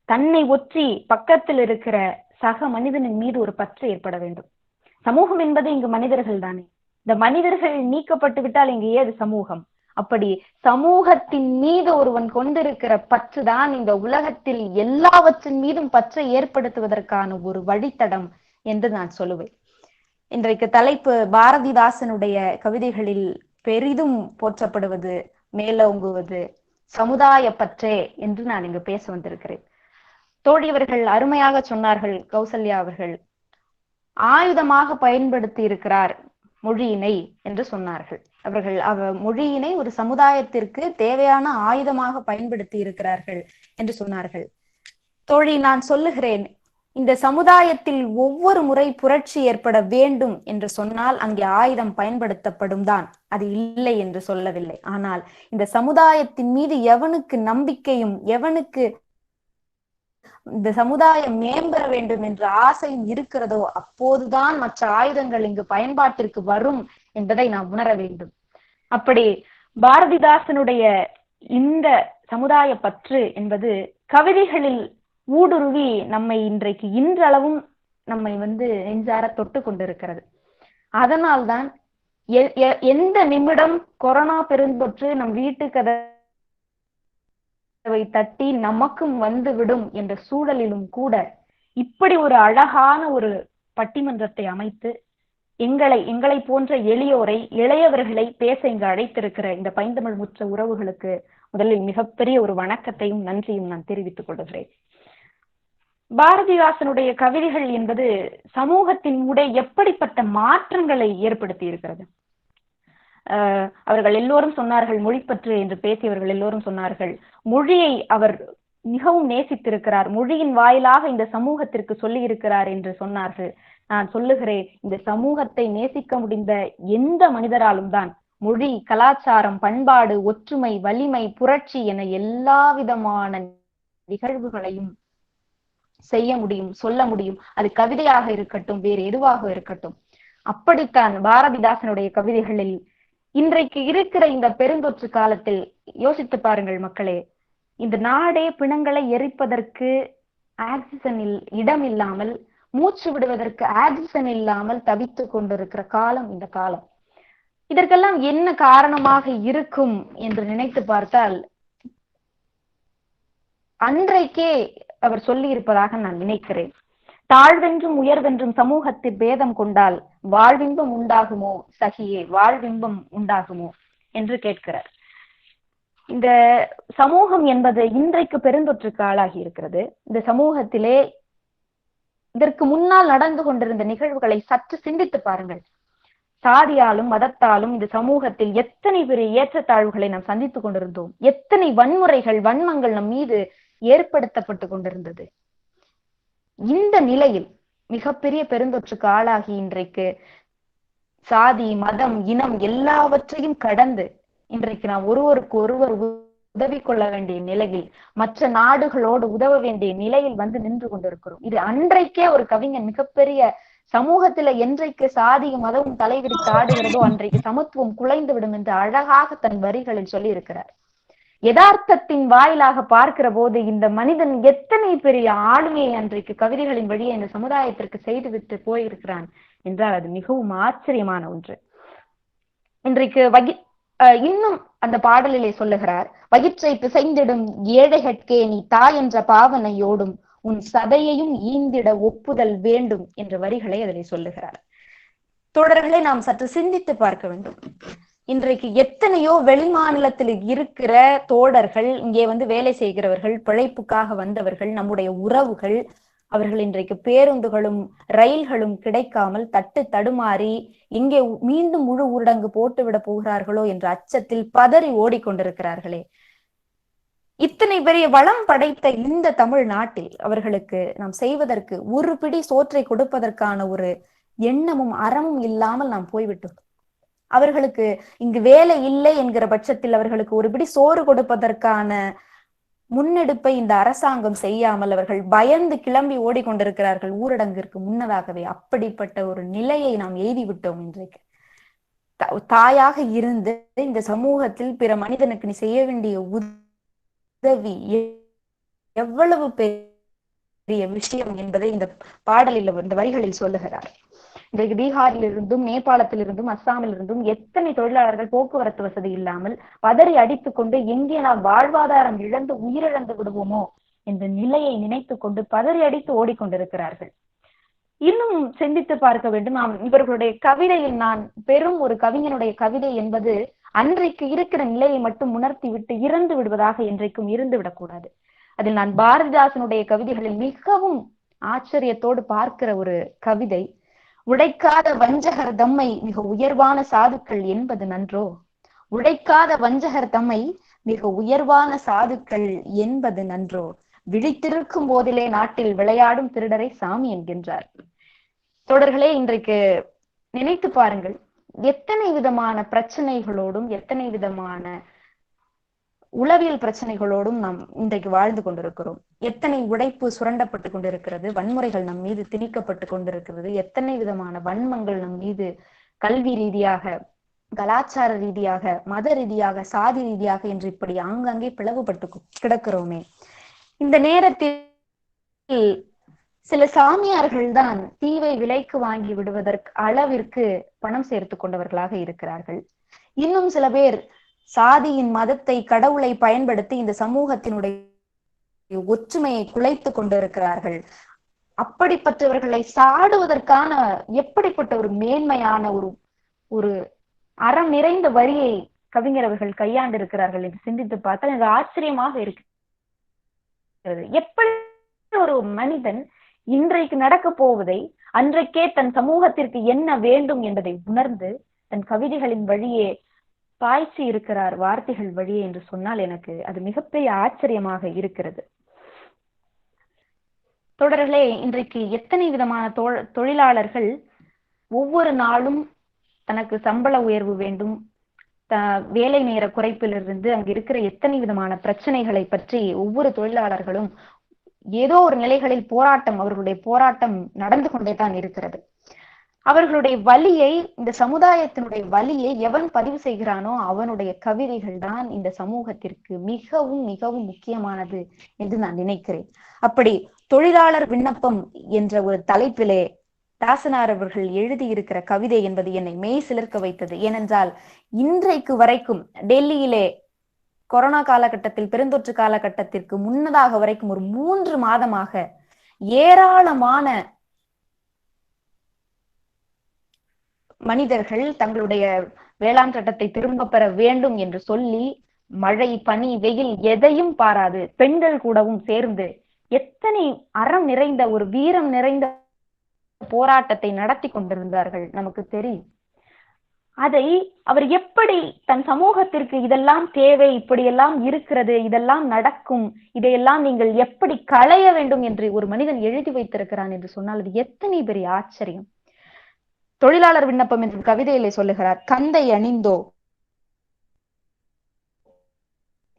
Speaker 7: தன்னை ஒற்றி பக்கத்தில் இருக்கிற சக மனிதனின் மீது ஒரு பற்று ஏற்பட வேண்டும். சமூகம் என்பது இங்கு மனிதர்கள் தானே. இந்த மனிதர்கள் நீக்கப்பட்டு விட்டால் இங்கு ஏது சமூகம்? அப்படி சமூகத்தின் மீது ஒருவன் கொண்டிருக்கிற பற்று தான் இந்த உலகத்தில் எல்லாவற்றின் மீதும் பற்றை ஏற்படுத்துவதற்கான ஒரு வழித்தடம் என்று நான் சொல்லுவேன். இன்றைக்கு தலைப்பு பாரதிதாசனுடைய கவிதைகளில் பெரிதும் போற்றப்படுவது, மேலோங்குவது சமுதாய பற்றே என்று நான் இங்கு பேச வந்திருக்கிறேன். தோழியவர்கள் அருமையாக சொன்னார்கள். கௌசல்யா அவர்கள் ஆயுதமாக பயன்படுத்தி இருக்கிறார் மொழியினை என்று சொன்னார்கள். அவர்கள் மொழியினை ஒரு சமுதாயத்திற்கு தேவையான ஆயுதமாக பயன்படுத்தி இருக்கிறார்கள் என்று சொன்னார்கள். தோழி, நான் சொல்லுகிறேன், இந்த சமுதாயத்தில் ஒவ்வொரு முறை புரட்சி ஏற்பட வேண்டும் என்று சொன்னால் அங்கே ஆயுதம் பயன்படுத்தப்படும் தான், அது இல்லை என்று சொல்லவில்லை. ஆனால் இந்த சமுதாயத்தின் மீது எவனுக்கு நம்பிக்கையும் எவனுக்கு இந்த சமுதாயம் மேம்பெற வேண்டும் என்ற ஆசையும் இருக்கிறதோ அப்போதுதான் மற்ற ஆயுதங்கள் இங்கு பயன்பாட்டிற்கு வரும் என்பதை நாம் உணர வேண்டும். அப்படி பாரதிதாசனுடைய இந்த சமுதாய பற்று என்பது கவிதைகளில் ஊடுருவி நம்மை இன்றைக்கு இன்றளவும் நம்மை நெஞ்சார தொட்டு கொண்டிருக்கிறது. அதனால்தான் எந்த நிமிடம் கொரோனா பெருந்தொற்று நம் வீட்டு கதவை தட்டி நமக்கும் வந்து விடும் என்ற சூழலிலும் கூட இப்படி ஒரு அழகான ஒரு பட்டிமன்றத்தை அமைத்து எங்களை போன்ற எளியோரை, இளையவர்களை பேச இங்கு அழைத்திருக்கிற இந்த பைந்தமிழ் முற்ற உறவுகளுக்கு முதலில் மிகப்பெரிய ஒரு வணக்கத்தையும் நன்றியும் நான் தெரிவித்துக் கொள்கிறேன். பாரதிதாசனுடைய கவிதைகள் என்பது சமூகத்தின் உடைய எப்படிப்பட்ட மாற்றங்களை ஏற்படுத்தி இருக்கிறது. அவர்கள் எல்லோரும் சொன்னார்கள், மொழிப்பற்று என்று பேசியவர்கள் எல்லோரும் சொன்னார்கள், மொழியை அவர் மிகவும் நேசித்திருக்கிறார், மொழியின் வாயிலாக இந்த சமூகத்திற்கு சொல்லி இருக்கிறார் என்று சொன்னார்கள். நான் சொல்லுகிறேன், இந்த சமூகத்தை நேசிக்க முடிந்த எந்த மனிதராலும் தான் மொழி, கலாச்சாரம், பண்பாடு, ஒற்றுமை, வலிமை, புரட்சி என எல்லா விதமான நிகழ்வுகளையும் செய்ய முடியும், சொல்ல முடியும். அது கவிதையாக இருக்கட்டும், வேறு எதுவாக இருக்கட்டும். அப்படித்தான் பாரதிதாசனுடைய கவிதைகளில் இன்றைக்கு இருக்கிற இந்த பெருந்தொற்று காலத்தில் யோசித்து பாருங்கள் மக்களே. இந்த நாடே பிணங்களை எரிப்பதற்கு ஆக்சிஜன் இடம் இல்லாமல், மூச்சு விடுவதற்கு ஆக்சிஜன் இல்லாமல் தவித்துக் கொண்டிருக்கிற காலம் இந்த காலம். இதற்கெல்லாம் என்ன காரணமாக இருக்கும் என்று நினைத்து பார்த்தால் அன்றைக்கே அவர் சொல்லி இருப்பதாக நான் நினைக்கிறேன். தாழ்வென்றும் உயர்வென்றும் சமூகத்தில் பேதம் கொண்டால் வாழ்வின்பம் உண்டாகுமோ சகியே, வாழ்வின்பம் உண்டாகுமோ என்று கேட்கிறார். இந்த சமூகம் என்பது இன்றைக்கு பெருந்தொற்றுக்கு ஆளாகி இருக்கிறது. இந்த சமூகத்திலே இதற்கு முன்னால் நடந்து கொண்டிருந்த நிகழ்வுகளை சற்று சிந்தித்து பாருங்கள். சாதியாலும் மதத்தாலும் இந்த சமூகத்தில் எத்தனை பெரிய ஏற்றத்தாழ்வுகளை நாம் சந்தித்துக் கொண்டிருந்தோம். எத்தனை வன்முறைகள், வன்மங்கள் நம் மீது ஏற்படுத்தப்பட்டு கொண்டிருந்தது. இந்த நிலையில் மிகப்பெரிய பெருந்தொற்றுக்கு ஆளாகி இன்றைக்கு சாதி, மதம், இனம் எல்லாவற்றையும் கடந்து இன்றைக்கு நாம் ஒருவருக்கு ஒருவர் உதவி கொள்ள வேண்டிய நிலையில், மற்ற நாடுகளோடு உதவ வேண்டிய நிலையில் நின்று கொண்டிருக்கிறோம். இது அன்றைக்கே ஒரு கவிஞன் மிகப்பெரிய சமூகத்துல என்றைக்கு சாதியும் மதமும் தலைவிரித்து ஆடுகிறதோ அன்றைக்கு சமத்துவம் குலைந்து விடும் என்று அழகாக தன் வரிகளில் சொல்லி இருக்கிறார். யதார்த்தத்தின் வாயிலாக பார்க்கிற போது இந்த மனிதன் எத்தனை பெரிய ஆளுமையை அன்றைக்கு கவிதைகளின் வழியே இந்த சமுதாயத்திற்கு செய்துவிட்டு போயிருக்கிறான் என்றால் அது மிகவும் ஆச்சரியமான ஒன்று. இன்றைக்கு இன்னும் அந்த பாடலிலே சொல்லுகிறார், வயிற்றை பிசைந்திடும் ஏழைகட்கே நீ தாய் என்ற பாவனையோடும் உன் சதையையும் ஈந்திட ஒப்புதல் வேண்டும் என்ற வரிகளை அதிலே சொல்லுகிறார். தோழர்களை நாம் சற்று சிந்தித்து பார்க்க வேண்டும். இன்றைக்கு எத்தனையோ வெளிமாநிலத்தில் இருக்கிற தோழர்கள், இங்கே வேலை செய்கிறவர்கள், பிழைப்புக்காக வந்தவர்கள், நம்முடைய உறவுகள், அவர்கள் இன்றைக்கு பேருந்துகளும் ரயில்களும் கிடைக்காமல் தட்டு தடுமாறி எங்கே மீண்டும் முழு ஊரடங்கு போட்டுவிட போகிறார்களோ என்ற அச்சத்தில் பதறி ஓடிக்கொண்டிருக்கிறார்களே. இத்தனை பெரிய வளம் படைத்த இந்த தமிழ்நாட்டில் அவர்களுக்கு நாம் செய்வதற்கு ஒரு பிடி சோற்றை கொடுப்பதற்கான ஒரு எண்ணமும் அறமும் இல்லாமல் நாம் போய்விட்டோம். அவர்களுக்கு இங்கு வேலை இல்லை என்கிற பட்சத்தில் அவர்களுக்கு ஒரு பிடி சோறு கொடுப்பதற்கான முன்னெடுப்பை இந்த அரசாங்கம் செய்யாமல் அவர்கள் பயந்து கிளம்பி ஓடிக்கொண்டிருக்கிறார்கள் ஊரடங்கிற்கு முன்னதாகவே. அப்படிப்பட்ட ஒரு நிலையை நாம் எய்தி விட்டோம். இன்றைக்கு தாயாக இருந்து இந்த சமூகத்தில் பிற மனிதனுக்கு நீ செய்ய வேண்டிய உதவி எவ்வளவு பெரிய விஷயம் என்பதை இந்த பாடலில், இந்த வரிகளில் சொல்லுகிறார். இன்றைக்கு பீகாரிலிருந்தும் நேபாளத்திலிருந்தும் அஸ்ஸாமிலிருந்தும் எத்தனை தொழிலாளர்கள் போக்குவரத்து வசதி இல்லாமல் பதறி அடித்துக் கொண்டு எங்கே நாம் வாழ்வாதாரம் இழந்து உயிரிழந்து விடுவோமோ என்ற நிலையை நினைத்து கொண்டு பதறி அடித்து ஓடிக்கொண்டிருக்கிறார்கள். இன்னும் சிந்தித்து பார்க்க வேண்டும். இவர்களுடைய கவிதையில் நான் பெரும் ஒரு கவிஞனுடைய கவிதை என்பது அன்றைக்கு இருக்கிற நிலையை மட்டும் உணர்த்தி விட்டு இறந்து விடுவதாக என்றைக்கும் இருந்து விடக்கூடாது. அதில் நான் பாரதிதாசனுடைய கவிதைகளில் மிகவும் ஆச்சரியத்தோடு பார்க்கிற ஒரு கவிதை, உடைக்காத வஞ்சகர் தம்மை மிக உயர்வான சாதுக்கள் என்பது நன்றோ, உடைக்காத வஞ்சகர் தம்மை மிக உயர்வான சாதுக்கள் என்பது நன்றோ, விழித்திருக்கும் போதிலே நாட்டில் விளையாடும் திருடரை சாமி என்கின்றார். தொடர்களே, இன்றைக்கு நினைத்து பாருங்கள், எத்தனை விதமான பிரச்சனைகளோடும் எத்தனை விதமான உளவியல் பிரச்சனைகளோடும் நாம் இன்றைக்கு வாழ்ந்து கொண்டிருக்கிறோம். எத்தனை உடைப்பு சுரண்டப்பட்டு கொண்டிருக்கிறது, வன்முறைகள் நம் மீது திணிக்கப்பட்டு கொண்டிருக்கிறது, எத்தனை விதமான வன்மங்கள் நம் மீது கல்வி ரீதியாக, கலாச்சார ரீதியாக, மத ரீதியாக, சாதி ரீதியாக என்று இப்படி ஆங்காங்கே பிளவுபட்டு கிடக்கிறோமே. இந்த நேரத்தில் சில சாமியார்கள் தான் தீவை விலைக்கு வாங்கி விடுவதற்கு அளவிற்கு பணம் சேர்த்து கொண்டவர்களாக இருக்கிறார்கள். இன்னும் சில பேர் சாதியின், மதத்தை, கடவுளை பயன்படுத்தி இந்த சமூகத்தினுடைய ஒற்றுமையை குலைத்து கொண்டிருக்கிறார்கள். அப்படிப்பட்டவர்களை சாடுவதற்கான எப்படிப்பட்ட ஒரு மேன்மையான ஒரு அறம் நிறைந்த வரியை கவிஞர் அவர்கள் கையாண்டு இருக்கிறார்கள் என்று சிந்தித்து பார்த்தால் எனக்கு ஆச்சரியமாக இருக்கிறது. எப்படி ஒரு மனிதன் இன்றைக்கு நடக்க போவதை அன்றைக்கே தன் சமூகத்திற்கு என்ன வேண்டும் என்பதை உணர்ந்து தன் கவிதைகளின் வழியே பாய்ச்சி இருக்கிறார், வார்த்தைகள் வழியே என்று சொன்னால் எனக்கு அது மிகப்பெரிய ஆச்சரியமாக இருக்கிறது. தொடர்களே, இன்றைக்கு எத்தனை விதமான தொழிலாளர்கள் ஒவ்வொரு நாளும் தனக்கு சம்பள உயர்வு வேண்டும், வேலை நேர குறைப்பிலிருந்து அங்கு இருக்கிற எத்தனை விதமான பிரச்சனைகளை பற்றி ஒவ்வொரு தொழிலாளர்களும் ஏதோ ஒரு நிலைகளில் போராட்டம், அவர்களுடைய போராட்டம் நடந்து கொண்டே தான் இருக்கிறது. அவர்களுடைய வலியை, இந்த சமுதாயத்தினுடைய வலியை எவன் பதிவு செய்கிறானோ அவனுடைய கவிதைகள் தான் இந்த சமூகத்திற்கு மிகவும் மிகவும் முக்கியமானது என்று நான் நினைக்கிறேன். அப்படி தொழிலாளர் விண்ணப்பம் என்ற ஒரு தலைப்பிலே தாசனார் அவர்கள் எழுதியிருக்கிற கவிதை என்பது என்னை மெய் சிலிர்க்க வைத்தது. ஏனென்றால் இன்றைக்கு வரைக்கும் டெல்லியிலே கொரோனா காலகட்டத்தில், பெருந்தொற்று காலகட்டத்திற்கு முன்னதாக வரைக்கும் ஒரு 3 மாதமாக ஏராளமான மனிதர்கள் தங்களுடைய வேளாண் சட்டத்தை திரும்ப பெற வேண்டும் என்று சொல்லி மழை, பனி, வெயில் எதையும் பாராது பெண்கள் கூடவும் சேர்ந்து எத்தனை அறம் நிறைந்த ஒரு வீரம் நிறைந்த போராட்டத்தை நடத்தி கொண்டிருந்தார்கள் நமக்கு தெரியும். அதை அவர் எப்படி தன் சமூகத்திற்கு இதெல்லாம் தேவை, இப்படியெல்லாம் இருக்கிறது, இதெல்லாம் நடக்கும், இதையெல்லாம் நீங்கள் எப்படி களைய வேண்டும் என்று ஒரு மனிதன் எழுதி வைத்திருக்கிறான் என்று சொன்னால் அது எத்தனை பெரிய ஆச்சரியம். தொழிலாளர் விண்ணப்பம் என்ற கவிதையிலே சொல்லுகிறார், கந்தை அணிந்தோ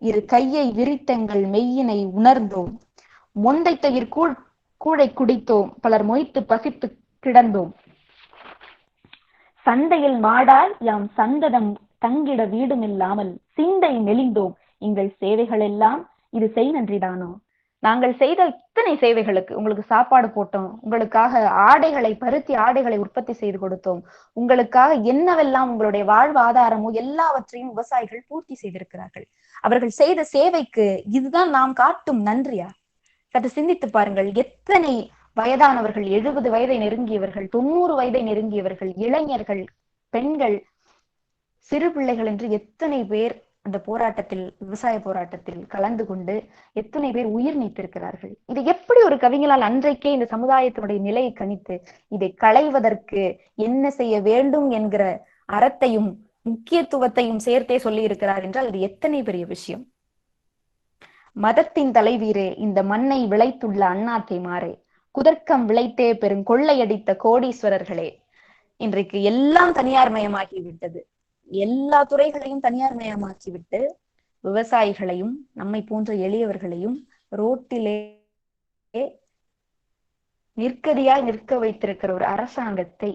Speaker 7: இரு கையை விரித்தங்கள் மெய்யினை உணர்ந்தோம், மொந்தை தயிர் கூழை குடித்தோம், பலர் மொய்த்து பசித்து கிடந்தோம், சந்தையில் மாடால் யாம் சந்ததம் தங்கிட வீடும் இல்லாமல் சிந்தை மெலிந்தோம், எங்கள் சேவைகள் எல்லாம் இது செய் நன்றிதானோ. நாங்கள் செய்த இத்தனை சேவைகளுக்கு, உங்களுக்கு சாப்பாடு போட்டோம், உங்களுக்காக ஆடைகளை, பருத்தி ஆடைகளை உற்பத்தி செய்து கொடுத்தோம், உங்களுக்காக என்னவெல்லாம் உங்களுடைய வாழ்வாதாரமோ எல்லாவற்றையும் விவசாயிகள் பூர்த்தி செய்திருக்கிறார்கள். அவர்கள் செய்த சேவைக்கு இதுதான் நாம் காட்டும் நன்றியா? சற்று சிந்தித்து பாருங்கள். எத்தனை வயதானவர்கள், 70 வயதை நெருங்கியவர்கள், 90 வயதை நெருங்கியவர்கள், இளைஞர்கள், பெண்கள், சிறு பிள்ளைகள் என்று எத்தனை பேர் அந்த போராட்டத்தில், விவசாய போராட்டத்தில் கலந்து கொண்டு எத்தனை பேர் உயிர் நீத்திருக்கிறார்கள். இதை எப்படி ஒரு கவிஞரால் அன்றைக்கே இந்த சமுதாயத்தினுடைய நிலையை கணித்து இதை களைவதற்கு என்ன செய்ய வேண்டும் என்கிற அறத்தையும் முக்கியத்துவத்தையும் சேர்த்தே சொல்லி இருக்கிறார் என்றால் இது எத்தனை பெரிய விஷயம். மதத்தின் தலைவீரே, இந்த மண்ணை விளைத்துள்ள அண்ணாத்தை மாறே, குதர்க்கம் விளைத்தே பெரும் கொள்ளையடித்த கோடீஸ்வரர்களே. இன்றைக்கு எல்லாம் தனியார் மயமாகிவிட்டது. எல்லா துறைகளையும் தனியார் மயமாக்கிவிட்டு விவசாயிகளையும் நம்மை போன்ற எளியவர்களையும் ரோட்டிலே நிற்கதியாய் நிற்க வைத்திருக்கிற ஒரு அரசாங்கத்தை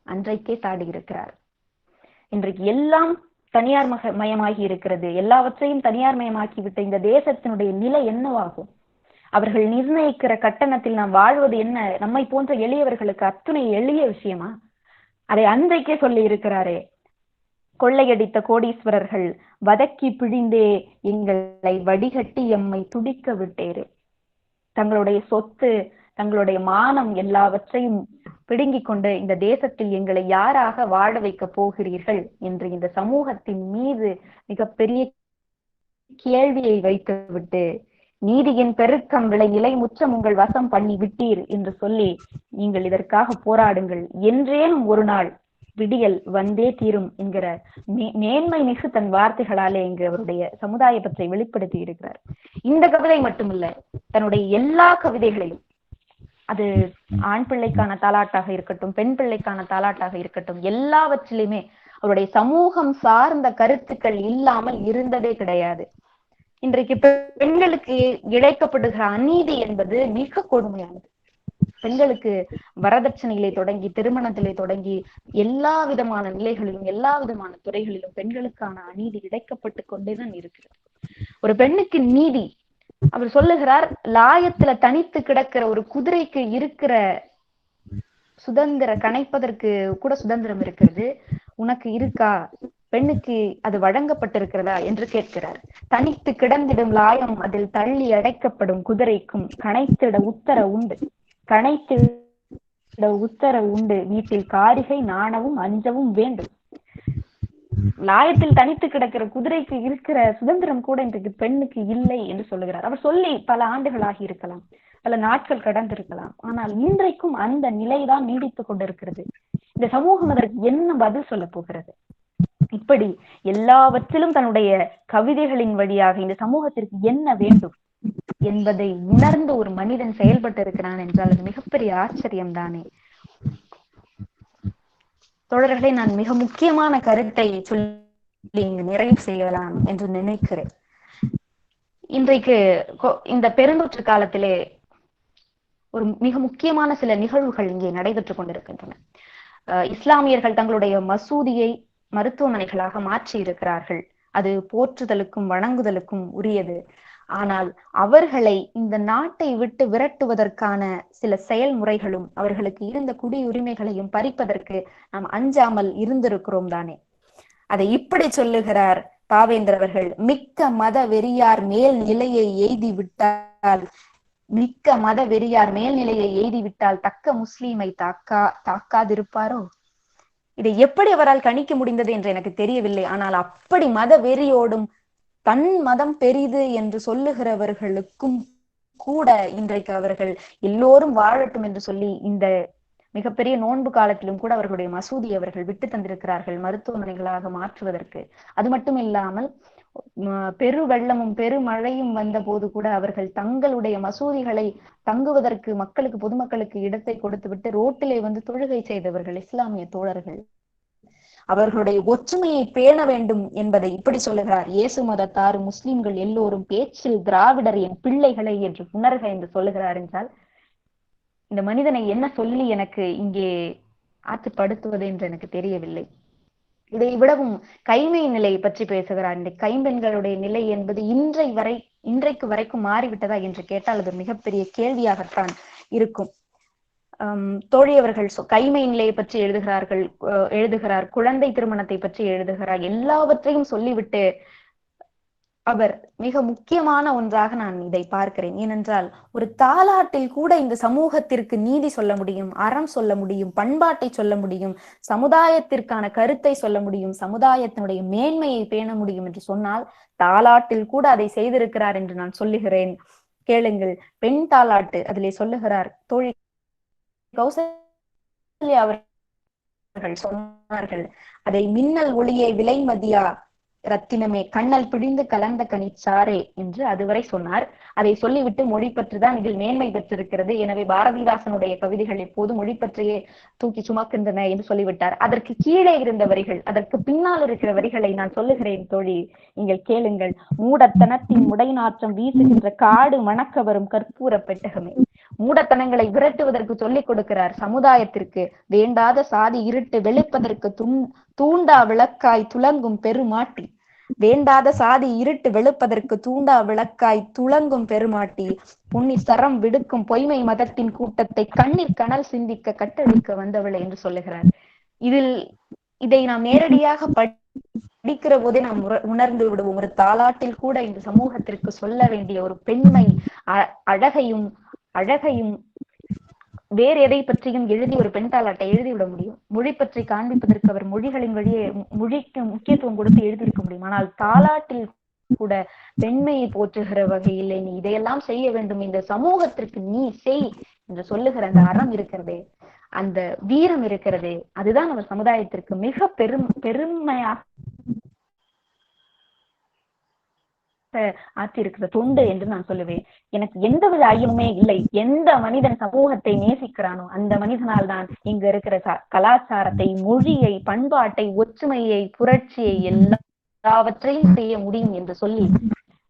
Speaker 7: அன்றைக்கே சாடியிருக்கிறார். இன்றைக்கு எல்லாம் தனியார் மயமாகி இருக்கிறது. எல்லாவற்றையும் தனியார் மயமாக்கி விட்ட இந்த தேசத்தினுடைய நிலை என்னவாகும்? அவர்கள் நிர்ணயிக்கிற கட்டணத்தில் நாம் வாழ்வது என்ன? நம்மை போன்ற எளியவர்களுக்கு அத்துணை எளிய விஷயமா? அதை அன்றைக்கே சொல்லி இருக்கிறாரே, கொள்ளையடித்த கோடீஸ்வரர்கள் வதக்கி பிழிந்தே எங்களை வடிகட்டி எம்மை துடிக்க விட்டேரே. தங்களுடைய சொத்து, தங்களுடைய மானம் எல்லாவற்றையும் பிடுங்கிக் கொண்டு இந்த தேசத்தில் எங்களை யாராக வாழ வைக்க போகிறீர்கள் என்று இந்த சமூகத்தின் மீது மிகப்பெரிய கேள்வியை வைத்துவிட்டு, நீதியின் பெருக்கம் விளை நிலை முற்றம் உங்கள் வசம் பண்ணி விட்டீர் என்று சொல்லி நீங்கள் இதற்காக போராடுங்கள், என்றேனும் ஒரு நாள் விடியல் வந்தே தீரும் என்கிற மேன்மை மிகு தன் வார்த்தைகளாலே இங்கு அவருடைய சமுதாய பற்றை வெளிப்படுத்தி இருக்கிறார். இந்த கவிதை மட்டுமல்ல, தன்னுடைய எல்லா கவிதைகளிலும், அது ஆண் பிள்ளைக்கான தாலாட்டாக இருக்கட்டும், பெண் பிள்ளைக்கான தாலாட்டாக இருக்கட்டும், எல்லாவற்றிலுமே அவருடைய சமூகம் சார்ந்த கருத்துக்கள் இல்லாமல் இருந்ததே கிடையாது. இன்றைக்கு பெண்களுக்கு இழைக்கப்படுகிற அநீதி என்பது மிக கொடுமையானது. பெண்களுக்கு வரதட்சணையிலே தொடங்கி, திருமணத்திலே தொடங்கி, எல்லா விதமான நிலைகளிலும், எல்லா விதமான துறைகளிலும் பெண்களுக்கான அநீதி இழைக்கப்பட்டு கொண்டேதான் இருக்கிறது. ஒரு பெண்ணுக்கு நீதி, அவர் சொல்லுகிறார், லாயத்துல தனித்து கிடக்கிற ஒரு குதிரைக்கு இருக்கிற சுதந்திரம், கணைப்பதற்கு கூட சுதந்திரம் இருக்கிறது, உனக்கு இருக்கா? பெண்ணுக்கு அது வழங்கப்பட்டிருக்கிறதா என்று கேட்கிறார். தனித்து கிடந்திடும் லாயம் அதில் தள்ளி அடைக்கப்படும் குதிரைக்கும் கணைத்திட உத்தர உண்டு, கணைத்திட உத்தர உண்டு, வீட்டில் காரிகை நாணவும் அஞ்சவும் வேண்டும். லாயத்தில் தனித்து கிடக்கிற குதிரைக்கு இருக்கிற சுதந்திரம் கூட இன்றைக்கு பெண்ணுக்கு இல்லை என்று சொல்லுகிறார். அவர் சொல்லி பல ஆண்டுகளாகி இருக்கலாம், பல நாட்கள் கடந்திருக்கலாம், ஆனால் இன்றைக்கும் அந்த நிலைதான் நீடித்துக் கொண்டிருக்கிறது. இந்த சமூகம் அதற்கு என்ன பதில் சொல்ல போகிறது? இப்படி எல்லாவற்றிலும் தன்னுடைய கவிதைகளின் வழியாக இந்த சமூகத்திற்கு என்ன வேண்டும் என்பதை உணர்ந்து ஒரு மனிதன் செயல்பட்டு இருக்கிறான் என்றால் அது மிகப்பெரிய ஆச்சரியம் தானே. தோழர்களை, நான் மிக முக்கியமான கருத்தை சொல்லி இங்கு நிறைவு செய்யலாம் என்று நினைக்கிறேன். இன்றைக்கு இந்த பெருந்தொற்று காலத்திலே ஒரு மிக முக்கியமான சில நிகழ்வுகள் இங்கே நடைபெற்றுக் கொண்டிருக்கின்றன. இஸ்லாமியர்கள் தங்களுடைய மசூதியை மருத்துவமனைகளாக மாற்றி இருக்கிறார்கள். அது போற்றுதலுக்கும் வணங்குதலுக்கும் உரியது. ஆனால் அவர்களை இந்த நாட்டை விட்டு விரட்டுவதற்கான சில செயல்முறைகளும் அவர்களுக்கு இருந்த குடியுரிமைகளையும் பறிப்பதற்கு நாம் அஞ்சாமல் இருந்திருக்கிறோம் தானே. அதை இப்படி சொல்லுகிறார் பாவேந்தர் அவர்கள், மிக்க மத வெறியார் மேல் நிலையை எய்தி விட்டால், மிக்க மத வெறியார் மேல்நிலையை எய்தி விட்டால் தக்க முஸ்லீமை தாக்காதிருப்பாரோ? இதை எப்படி அவரால் கணிக்க முடிந்தது என்று எனக்கு தெரியவில்லை. ஆனால் அப்படி மத வெறியோடும் தன் மதம் பெரிது என்று சொல்லுகிறவர்களுக்கும் கூட இன்றைக்கு அவர்கள் எல்லோரும் வாழட்டும் என்று சொல்லி இந்த மிகப்பெரிய நோன்பு காலத்திலும் கூட அவர்களுடைய மசூதி அவர்கள் விட்டு தந்திருக்கிறார்கள் மருத்துவமனைகளாக மாற்றுவதற்கு. அது மட்டும் இல்லாமல் பெரு வெள்ளமும் பெருமழையும் வந்த போது கூட அவர்கள் தங்களுடைய மசூதிகளை தங்குவதற்கு மக்களுக்கு, பொதுமக்களுக்கு இடத்தை கொடுத்துவிட்டு ரோட்டிலே வந்து தொழுகை செய்தவர்கள் இஸ்லாமிய தோழர்கள். அவர்களுடைய ஒற்றுமையை பேண வேண்டும் என்பதை இப்படி சொல்லுகிறார், இயேசு மதத்தார் முஸ்லிம்கள் எல்லோரும் பேச்சில் திராவிடர் என் பிள்ளைகளை என்று உணர்க என்று சொல்லுகிறார் என்றால் இந்த மனிதனை என்ன சொல்லி எனக்கு இங்கே ஆற்றுப்படுத்துவது என்று எனக்கு தெரியவில்லை. இதை விடவும் கைமை நிலை பற்றி பேசுகிறார். இந்த கைம்பெண்களுடைய நிலை என்பது இன்றை வரை இன்றைக்கு வரைக்கும் மாறிவிட்டதா என்று கேட்டால் அது மிகப்பெரிய கேள்வியாகத்தான் இருக்கும். தோழி அவர்கள் கைமை நிலையை பற்றி எழுதுகிறார், குழந்தை திருமணத்தை பற்றி எழுதுகிறார். எல்லாவற்றையும் சொல்லிவிட்டு அவர் மிக முக்கியமான ஒன்றாக நான் இதை பார்க்கிறேன். ஏனென்றால் ஒரு தாலாட்டில் கூட இந்த சமூகத்திற்கு நீதி சொல்ல முடியும், அறம் சொல்ல முடியும், பண்பாட்டை சொல்ல முடியும், சமுதாயத்திற்கான கருத்தை சொல்ல முடியும், சமுதாயத்தினுடைய மேன்மையை பேண முடியும் என்று சொன்னால் தாலாட்டில் கூட அதை செய்திருக்கிறார் என்று நான் சொல்லுகிறேன். கேளுங்கள், பெண் தாலாட்டு. அதிலே சொல்லுகிறார், தோழி கௌசல்யா அவர்கள் சொன்னார்கள், அதை மின்னல் ஒளியை விலை மதியா ரத்தினமே கண்ணல் பிடிந்து கலந்த கனிச்சாரே என்று அதுவரை சொன்னார். அதை சொல்லிவிட்டு மொழி பற்றுதான் இதில் மேன்மை பெற்றிருக்கிறது, எனவே பாரதிதாசனுடைய கவிதைகள் எப்போது மொழி பற்றியே தூக்கி சுமக்கின்றன என்று சொல்லிவிட்டார். அதற்கு கீழே இருந்த வரிகள், அதற்கு பின்னால் இருக்கிற வரிகளை நான் சொல்லுகிறேன் தோழி, நீங்கள் கேளுங்கள். மூடத்தனத்தின் முடைநாற்றம் வீசுகின்ற காடு மணக்க வரும் கற்பூர பெட்டகமே. மூடத்தனங்களை விரட்டுவதற்கு சொல்லிக் கொடுக்கிறார் சமுதாயத்திற்கு. வேண்டாத சாதி இருட்டு வெளுப்பதற்கு தூண்டா விளக்காய் துலங்கும் பெருமாட்டி. வேண்டாத சாதி இருட்டு வெளுப்பதற்கு தூண்டா விளக்காய் துலங்கும் பெருமாட்டி. புண்ணி சரம் விடுக்கும் பொய்மை மதத்தின் கூட்டத்தை கண்ணீர் கனல் சிந்திக்க கட்டளிக்க வந்தவளை என்று சொல்லுகிறார். இதை நாம் நேரடியாக படிக்கிற போதே நாம் உணர்ந்து விடுவோம். ஒரு தாலாட்டில் கூட இந்த சமூகத்திற்கு சொல்ல வேண்டிய ஒரு பெண்மை அழகையும் வேறு எதை பற்றியும் எழுதி ஒரு பெண் தாலாட்டை எழுதிவிட முடியும். மொழி பற்றி காண்பிப்பதற்கு அவர் மொழிகளின் வழியே மொழிக்கு முக்கியத்துவம் கொடுத்து எழுதியிருக்க முடியும். ஆனால் தாலாட்டில் கூட பெண்மையை போற்றுகிற வகையில் நீ இதையெல்லாம் செய்ய வேண்டும், இந்த சமூகத்திற்கு நீ செய் என்று சொல்லுகிற அந்த அறம் இருக்கிறதே, அந்த வீரம் இருக்கிறதே, அதுதான் அவர் சமுதாயத்திற்கு மிக பெருமையாக ஆற்றியிருக்கிற தொண்டு என்று நான் சொல்லுவேன். எனக்கு எந்தவித ஐயமுமே இல்லை. எந்த மனிதன் சமூகத்தை நேசிக்கிறானோ அந்த மனிதனால் தான் இங்க இருக்கிற கலாச்சாரத்தை, மொழியை, பண்பாட்டை, ஒற்றுமையை, புரட்சியை எல்லாவற்றையும் செய்ய முடியும் என்று சொல்லி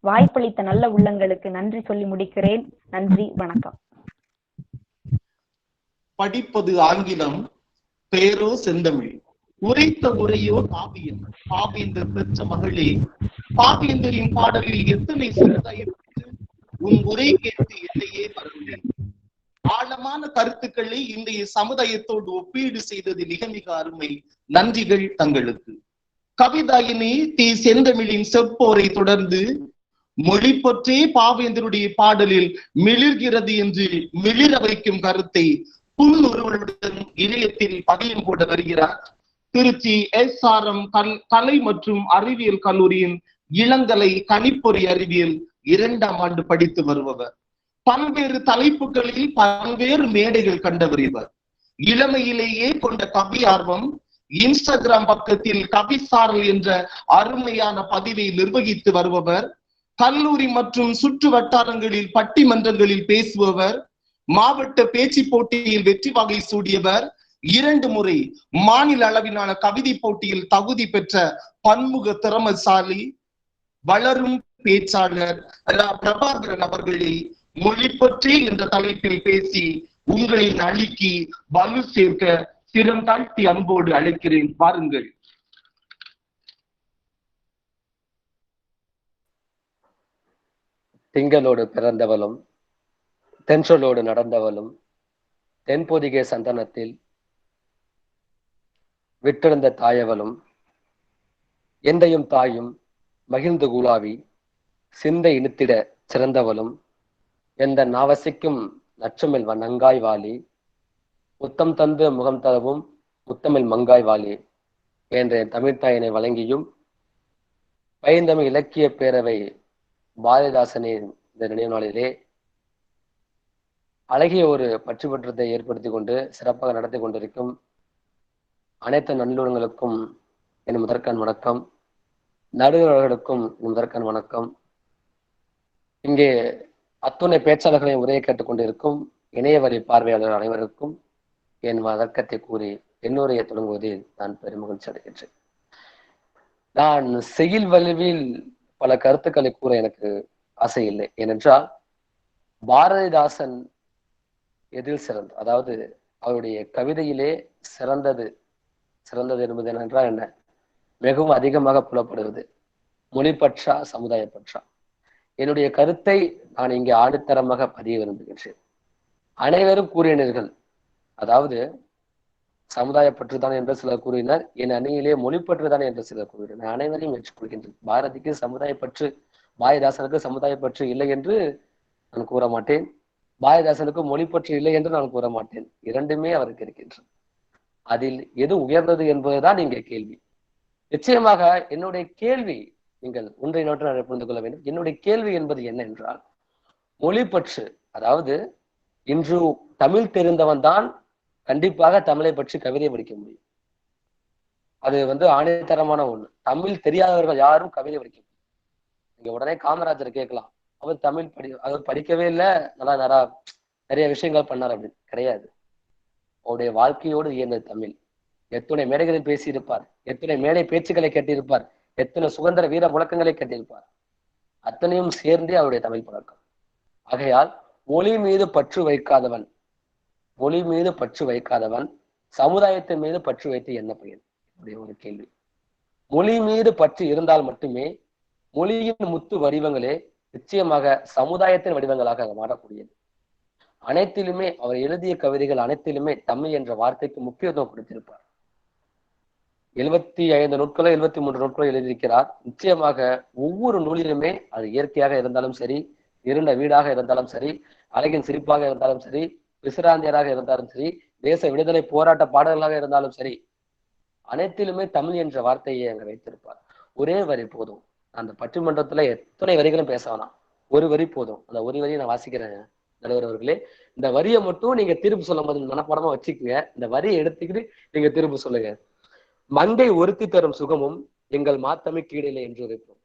Speaker 7: வாய்ப்பளித்த நல்ல உள்ளங்களுக்கு நன்றி சொல்லி முடிக்கிறேன். நன்றி, வணக்கம்.
Speaker 3: படிப்பது ஆங்கிலம், பேரோ செந்தமிழ், உரைத்த உரையோ காவியம். பாவேந்தர் பெற்ற மகளே, பாவேந்தரின் பாடலில் எத்தனை சிறந்தாயிற்று, உன் உரை கேட்டு என்னையே மறந்தேன். ஆழமான கருத்துக்களை இன்றைய சமுதாயத்தோடு ஒப்பீடு செய்தது மிக மிக அருமை. நன்றிகள் தங்களுக்கு. கவிதாயினி தி செந்தமிழின் செப்போரை தொடர்ந்து மொழி பற்றே பாவேந்தருடைய பாடலில் மிளிர்கிறது என்று மிளிர வைக்கும் கருத்தை புன்னுருவலுடன் இணையத்தில் பதியம் போட வருகிறார் திருச்சி SRM கலை மற்றும் அறிவியல் கல்லூரியின் இளங்கலை கணிப்பொறி அறிவியல் 2ஆம் ஆண்டு படித்து வருபவர். பல்வேறு தலைப்புகளில் பல்வேறு மேடைகள் கண்டவர் இவர். இளமையிலேயே கொண்ட கவி ஆர்வம், இன்ஸ்டாகிராம் பக்கத்தில் கவிசாரல் என்ற அருமையான பதிவை நிர்வகித்து வருபவர். கல்லூரி மற்றும் சுற்று வட்டாரங்களில் பட்டிமன்றங்களில் பேசுபவர். மாவட்ட பேச்சு போட்டியில் வெற்றி வகை சூடியவர். 2 முறை மாநில அளவிலான கவிதை போட்டியில் தகுதி பெற்ற பன்முக திறமசாலி, வளரும் பேச்சாளர் பிரபாகரன் அவர்களை மொழி பற்றி என்ற தலைப்பில் பேசி உங்களின் அழிக்கு வலு சேர்க்க சிரம் தாழ்த்தி அன்போடு அழைக்கிறேன். வாருங்கள்.
Speaker 8: திங்களோடு பிறந்தவளும் தென்றலோடு நடந்தவளும் தென்பொதிகை சந்தனத்தில் விட்டிருந்த தாயவளும் எந்தையும் தாயும் மகிழ்ந்து கூலாவி சிந்தை இழுத்திட சிறந்தவளும் எந்த நாவசிக்கும் நற்றமிழ் நங்காய் வாலி முத்தம் தந்து முகம் தரவும் முத்தமிழ் மங்காய் வாலி என்ற தமிழ்த்தாயினை வழங்கியும் பைந்தமிழ் இலக்கிய பேரவை பாரதிதாசனின் இந்த நினைவு நாளிலே அழகிய ஒரு பற்றுப்பற்றத்தை ஏற்படுத்தி கொண்டு சிறப்பாக நடத்தி கொண்டிருக்கும் அனைத்து நல்லுறங்களுக்கும் என் முதற்கண் வணக்கம். நடுவர்களுக்கும் முதற்கண் வணக்கம். இங்கே அத்துணை பேச்சாளர்களின் உரையை கேட்டுக்கொண்டிருக்கும் இணையவழி பார்வையாளர் அனைவருக்கும் என் வணக்கத்தை கூறி என்னுரையை தொடங்குவதில் நான் பெருமகிழ்ச்சி அடைகின்றேன். நான் செய்யுள் வலுவில் பல கருத்துக்களை கூற எனக்கு ஆசை இல்லை. ஏனென்றால் பாரதிதாசன் எதில் சிறந்த, அதாவது அவருடைய கவிதையிலே சிறந்தது என்பது என்னென்றால் என்ன, மிகவும் அதிகமாக புலப்படுவது மொழி பற்றா, சமுதாய பற்றா. என்னுடைய கருத்தை நான் இங்கே ஆணித்தரமாக பதிய விரும்புகின்றேன். அனைவரும் கூறினீர்கள், அதாவது சமுதாய பற்றுதான் என்று சிலர் கூறினர், என் அணியிலே மொழி பற்றுதான் என்று சிலர் கூறினர். அனைவரையும் ஏற்றுக்கொள்கின்றேன். பாரதிக்கு சமுதாய பற்று, பாரதிதாசனுக்கு சமுதாய பற்று இல்லை என்று நான் கூற மாட்டேன். பாரதிதாசனுக்கு மொழி பற்று இல்லை என்று நான் கூற மாட்டேன். இரண்டுமே அவருக்கு இருக்கின்றன. அதில் எது உயர்ந்தது என்பதுதான் இங்கே கேள்வி. நிச்சயமாக என்னுடைய கேள்வி, நீங்கள் ஒன்றை நோட்டு நான் புரிந்து கொள்ள வேண்டும். என்னுடைய கேள்வி என்பது என்ன என்றால், மொழி பற்று, அதாவது இன்று தமிழ் தெரிந்தவன் தான் கண்டிப்பாக தமிழை பற்றி கவிதை படிக்க முடியும். அது ஆணித்தரமான ஒண்ணு. தமிழ் தெரியாதவர்கள் யாரும் கவிதை படிக்க முடியும். நீங்க உடனே காமராஜர் கேட்கலாம், அவர் படிக்கவே இல்லை, நிறைய விஷயங்கள் பண்ணார் அப்படின்னு. கிடையாது. அவருடைய வாழ்க்கையோடு இயந்த தமிழ். எத்தனை மேடைகளில் பேசியிருப்பார், எத்தனை மேடை பேச்சுக்களை கேட்டிருப்பார், எத்தனை சுதந்திர வீர முழக்கங்களை கேட்டிருப்பார். அத்தனையும் சேர்ந்தே அவருடைய தமிழ் பழக்கம். ஆகையால் மொழி மீது பற்று வைக்காதவன் சமுதாயத்தின் மீது பற்று வைத்து என்ன பயன்? இப்படி ஒரு கேள்வி. மொழி மீது பற்று இருந்தால் மட்டுமே மொழியின் முத்து வடிவங்களே நிச்சயமாக சமுதாயத்தின் வடிவங்களாக மாறக்கூடியது. அனைத்திலுமே அவர் எழுதிய கவிதைகள் அனைத்திலுமே தமிழ் என்ற வார்த்தைக்கு முக்கியத்துவம் கொடுத்திருப்பார். 75 நூட்களோ 73 நூட்களோ எழுதியிருக்கிறார். நிச்சயமாக ஒவ்வொரு நூலிலுமே, அது இயற்கையாக இருந்தாலும் சரி, இருண்ட வீடாக இருந்தாலும் சரி, அழகின் சிரிப்பாக இருந்தாலும் சரி, விசிராந்தியராக இருந்தாலும் சரி, தேச விடுதலை போராட்ட பாடல்களாக இருந்தாலும் சரி, அனைத்திலுமே தமிழ் என்ற வார்த்தையை அங்க வைத்திருப்பார். ஒரே வரி போதும். அந்த பட்டிமன்றத்துல எத்தனை வரிகளும் பேச வேணாம், ஒரு வரி போதும். அந்த ஒரு வரியை நான் வாசிக்கிறேன் நடுவர் அவர்களே. இந்த வரியை மட்டும் நீங்க தீர்ப்பு சொல்லும் போது மனப்பாடமா வச்சுக்கோங்க. இந்த வரியை எடுத்துக்கிட்டு நீங்க தீர்ப்பு சொல்லுங்க. மங்கை ஒருத்தி தரும் சுகமும் எங்கள் மாத்தமை கீழில்லை என்று வைப்போம்.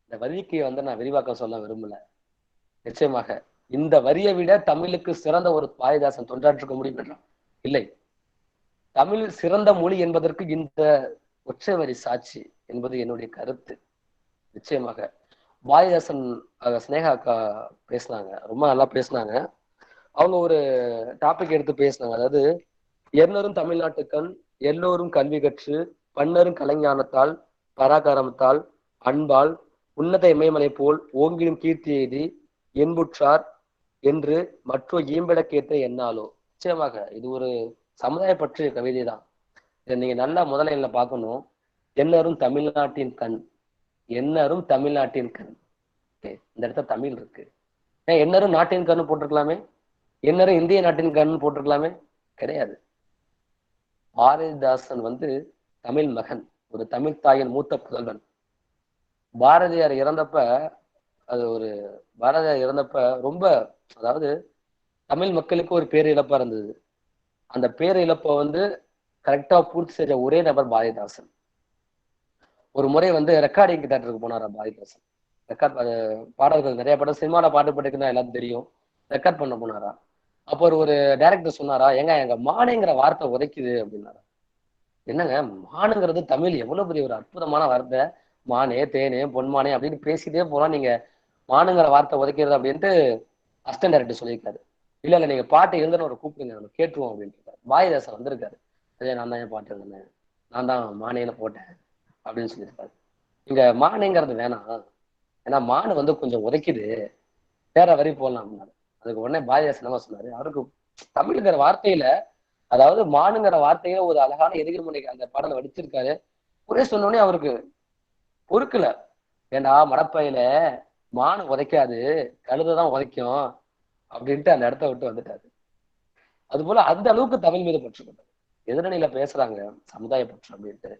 Speaker 8: இந்த வரிக்கு நான் விரிவாக்கம் சொல்ல விரும்பல. நிச்சயமாக இந்த வரியை விட தமிழுக்கு சிறந்த ஒரு பாரதிதாசன் தொண்டாற்றிருக்க முடியும் என்றால் இல்லை. தமிழ் சிறந்த மொழி என்பதற்கு இந்த ஒற்றை வரி சாட்சி என்பது என்னுடைய கருத்து. நிச்சயமாக பாரதிதாசன் ஸ்னேகா அக்கா பேசினாங்க, ரொம்ப நல்லா பேசினாங்க. அவங்க ஒரு டாபிக் எடுத்து பேசினாங்க. அதாவது, எண்ணரும் தமிழ்நாட்டுக்கண் எல்லோரும் கல்வி கற்று பன்னரும் கலைஞானத்தால் பராகரமத்தால் அன்பால் உன்னத இமயமலை போல் ஓங்கிடும் கீர்த்தி எய்தி என்புற்றார் என்று மற்றொரு ஈம்பிடக்கேற்ற எண்ணாலோ. நிச்சயமாக இது ஒரு சமுதாய பற்றிய கவிதை தான். இதை நீங்க நல்லா முதல்ல பார்க்கணும். எண்ணரும் தமிழ்நாட்டின் கண், எண்ணரும் தமிழ்நாட்டின் கண். இந்த இடத்துல தமிழ் இருக்கு. எண்ணரும் நாட்டின் கண்ணு போட்டிருக்கலாமே, எண்ணரும் இந்திய நாட்டின் கண்ணு போட்டிருக்கலாமே. கிடையாது. பாரதிதாசன் தமிழ் மகன், ஒரு தமிழ் தாயின் மூத்த புதல்வன். பாரதியார் இறந்தப்ப ரொம்ப, அதாவது தமிழ் மக்களுக்கு ஒரு பேர் இழப்பா இருந்தது. அந்த பேர் இழப்பை கரெக்டா பூர்த்தி செஞ்ச ஒரே நபர் பாரதிதாசன். ஒரு முறை ரெக்கார்டிங் தேட்டருக்கு போனாரா பாரதிதாசன். பாடல்கள் நிறைய பாடல் சினிமாவில் பாட்டு பாட்டுக்குன்னா எல்லாரும் தெரியும். ரெக்கார்ட் பண்ண போனாரா. அப்போ ஒரு டைரக்டர் சொன்னாரா, எங்க மானுங்கிற வார்த்தை உதைக்குது அப்படின்னாரா. என்னங்க, மானுங்கிறது தமிழ் எவ்வளவு பெரிய ஒரு அற்புதமான வார்த்தை. மானே தேனே பொன்மானே அப்படின்னு பேசிட்டே போலாம், நீங்க மானுங்கிற வார்த்தை உதைக்கிறது அப்படின்ட்டு அசிஸ்டன்ட் டைரக்டர் சொல்லியிருக்காரு. இல்ல நீங்க பாட்டு எழுதுன்னு ஒரு கூப்பிடுங்க, நம்ம கேட்டுருவோம் அப்படின்ட்டு. பாரதிதாசன் வந்திருக்காரு. அதே நான் தான் என் பாட்டு எழுதுனேன், நான் தான் மானேன்னு போட்டேன் அப்படின்னு சொல்லியிருக்காரு. இங்க மானுங்கிறது வேணாம், ஏன்னா மானு கொஞ்சம் உதைக்குது, வேற வரி போடலாம் அப்படின்னாரு. அதுக்கு உடனே பாரதிதாசன் என்ன சொன்னாரு, அவருக்கு தமிழ்ங்கிற வார்த்தையில, அதாவது மானுங்கிற வார்த்தையில ஒரு அழகான எதிர்முனைக்கு அந்த பாடலை வடிச்சிருக்காரு. ஒரே சொன்னோடனே அவருக்கு பொறுக்கல. ஏண்டா மடப்பையில மானு உதைக்காது, கழுதைதான் உதைக்கும் அப்படின்ட்டு அந்த இடத்த விட்டு வந்துட்டாரு. அது போல அந்த அளவுக்கு தமிழ் மீது பற்றுக்கொண்டார். எதிரணியில பேசுறாங்க சமுதாய பற்று அப்படின்ட்டு,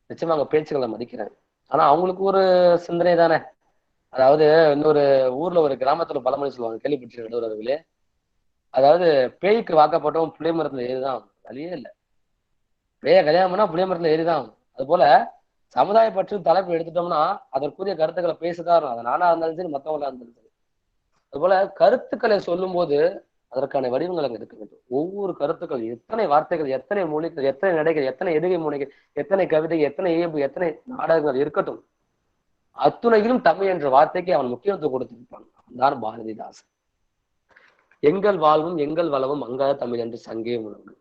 Speaker 8: நிச்சயமா அவங்க பேச்சுக்களை மதிக்கிறேன். ஆனா அவங்களுக்கு ஒரு சிந்தனை தானே. அதாவது இன்னொரு ஊர்ல ஒரு கிராமத்துல பழமொழி சொல்லுவாங்க, கேள்விப்பட்டிருக்கே. அதாவது பேய்க்கு வாக்கப்பட்டவன் புளிய மரத்துல ஏறிதான், வழியே இல்லை. பேய கல்யாணம் பண்ணா புளிய மரத்துல ஏறிதான். அது போல சமுதாய பற்று தலைப்பு எடுத்துட்டோம்னா அதற்குரிய கருத்துக்களை பேசுதான். அது நானா இருந்தாலும் சரி, மற்றவங்களா இருந்தாலும் சரி. அது போல கருத்துக்களை சொல்லும் போது அதற்கான வடிவங்கள் அங்க இருக்க வேண்டும். ஒவ்வொரு கருத்துக்கள், எத்தனை வார்த்தைகள், எத்தனை மொழிகள், எத்தனை நடைகள், எத்தனை எதுகை முனைகள், எத்தனை கவிதை, எத்தனை இயல்பு, எத்தனை நாடகங்கள் இருக்கட்டும், அத்துணையிலும் தமிழ் என்ற வார்த்தைக்கு அவன் முக்கியத்துவம் கொடுத்திருப்பான். தான் பாரதிதாசன். எங்கள் வாழ்வும் எங்கள் வளமும் மங்காத தமிழ் என்று சங்கே முழங்கு.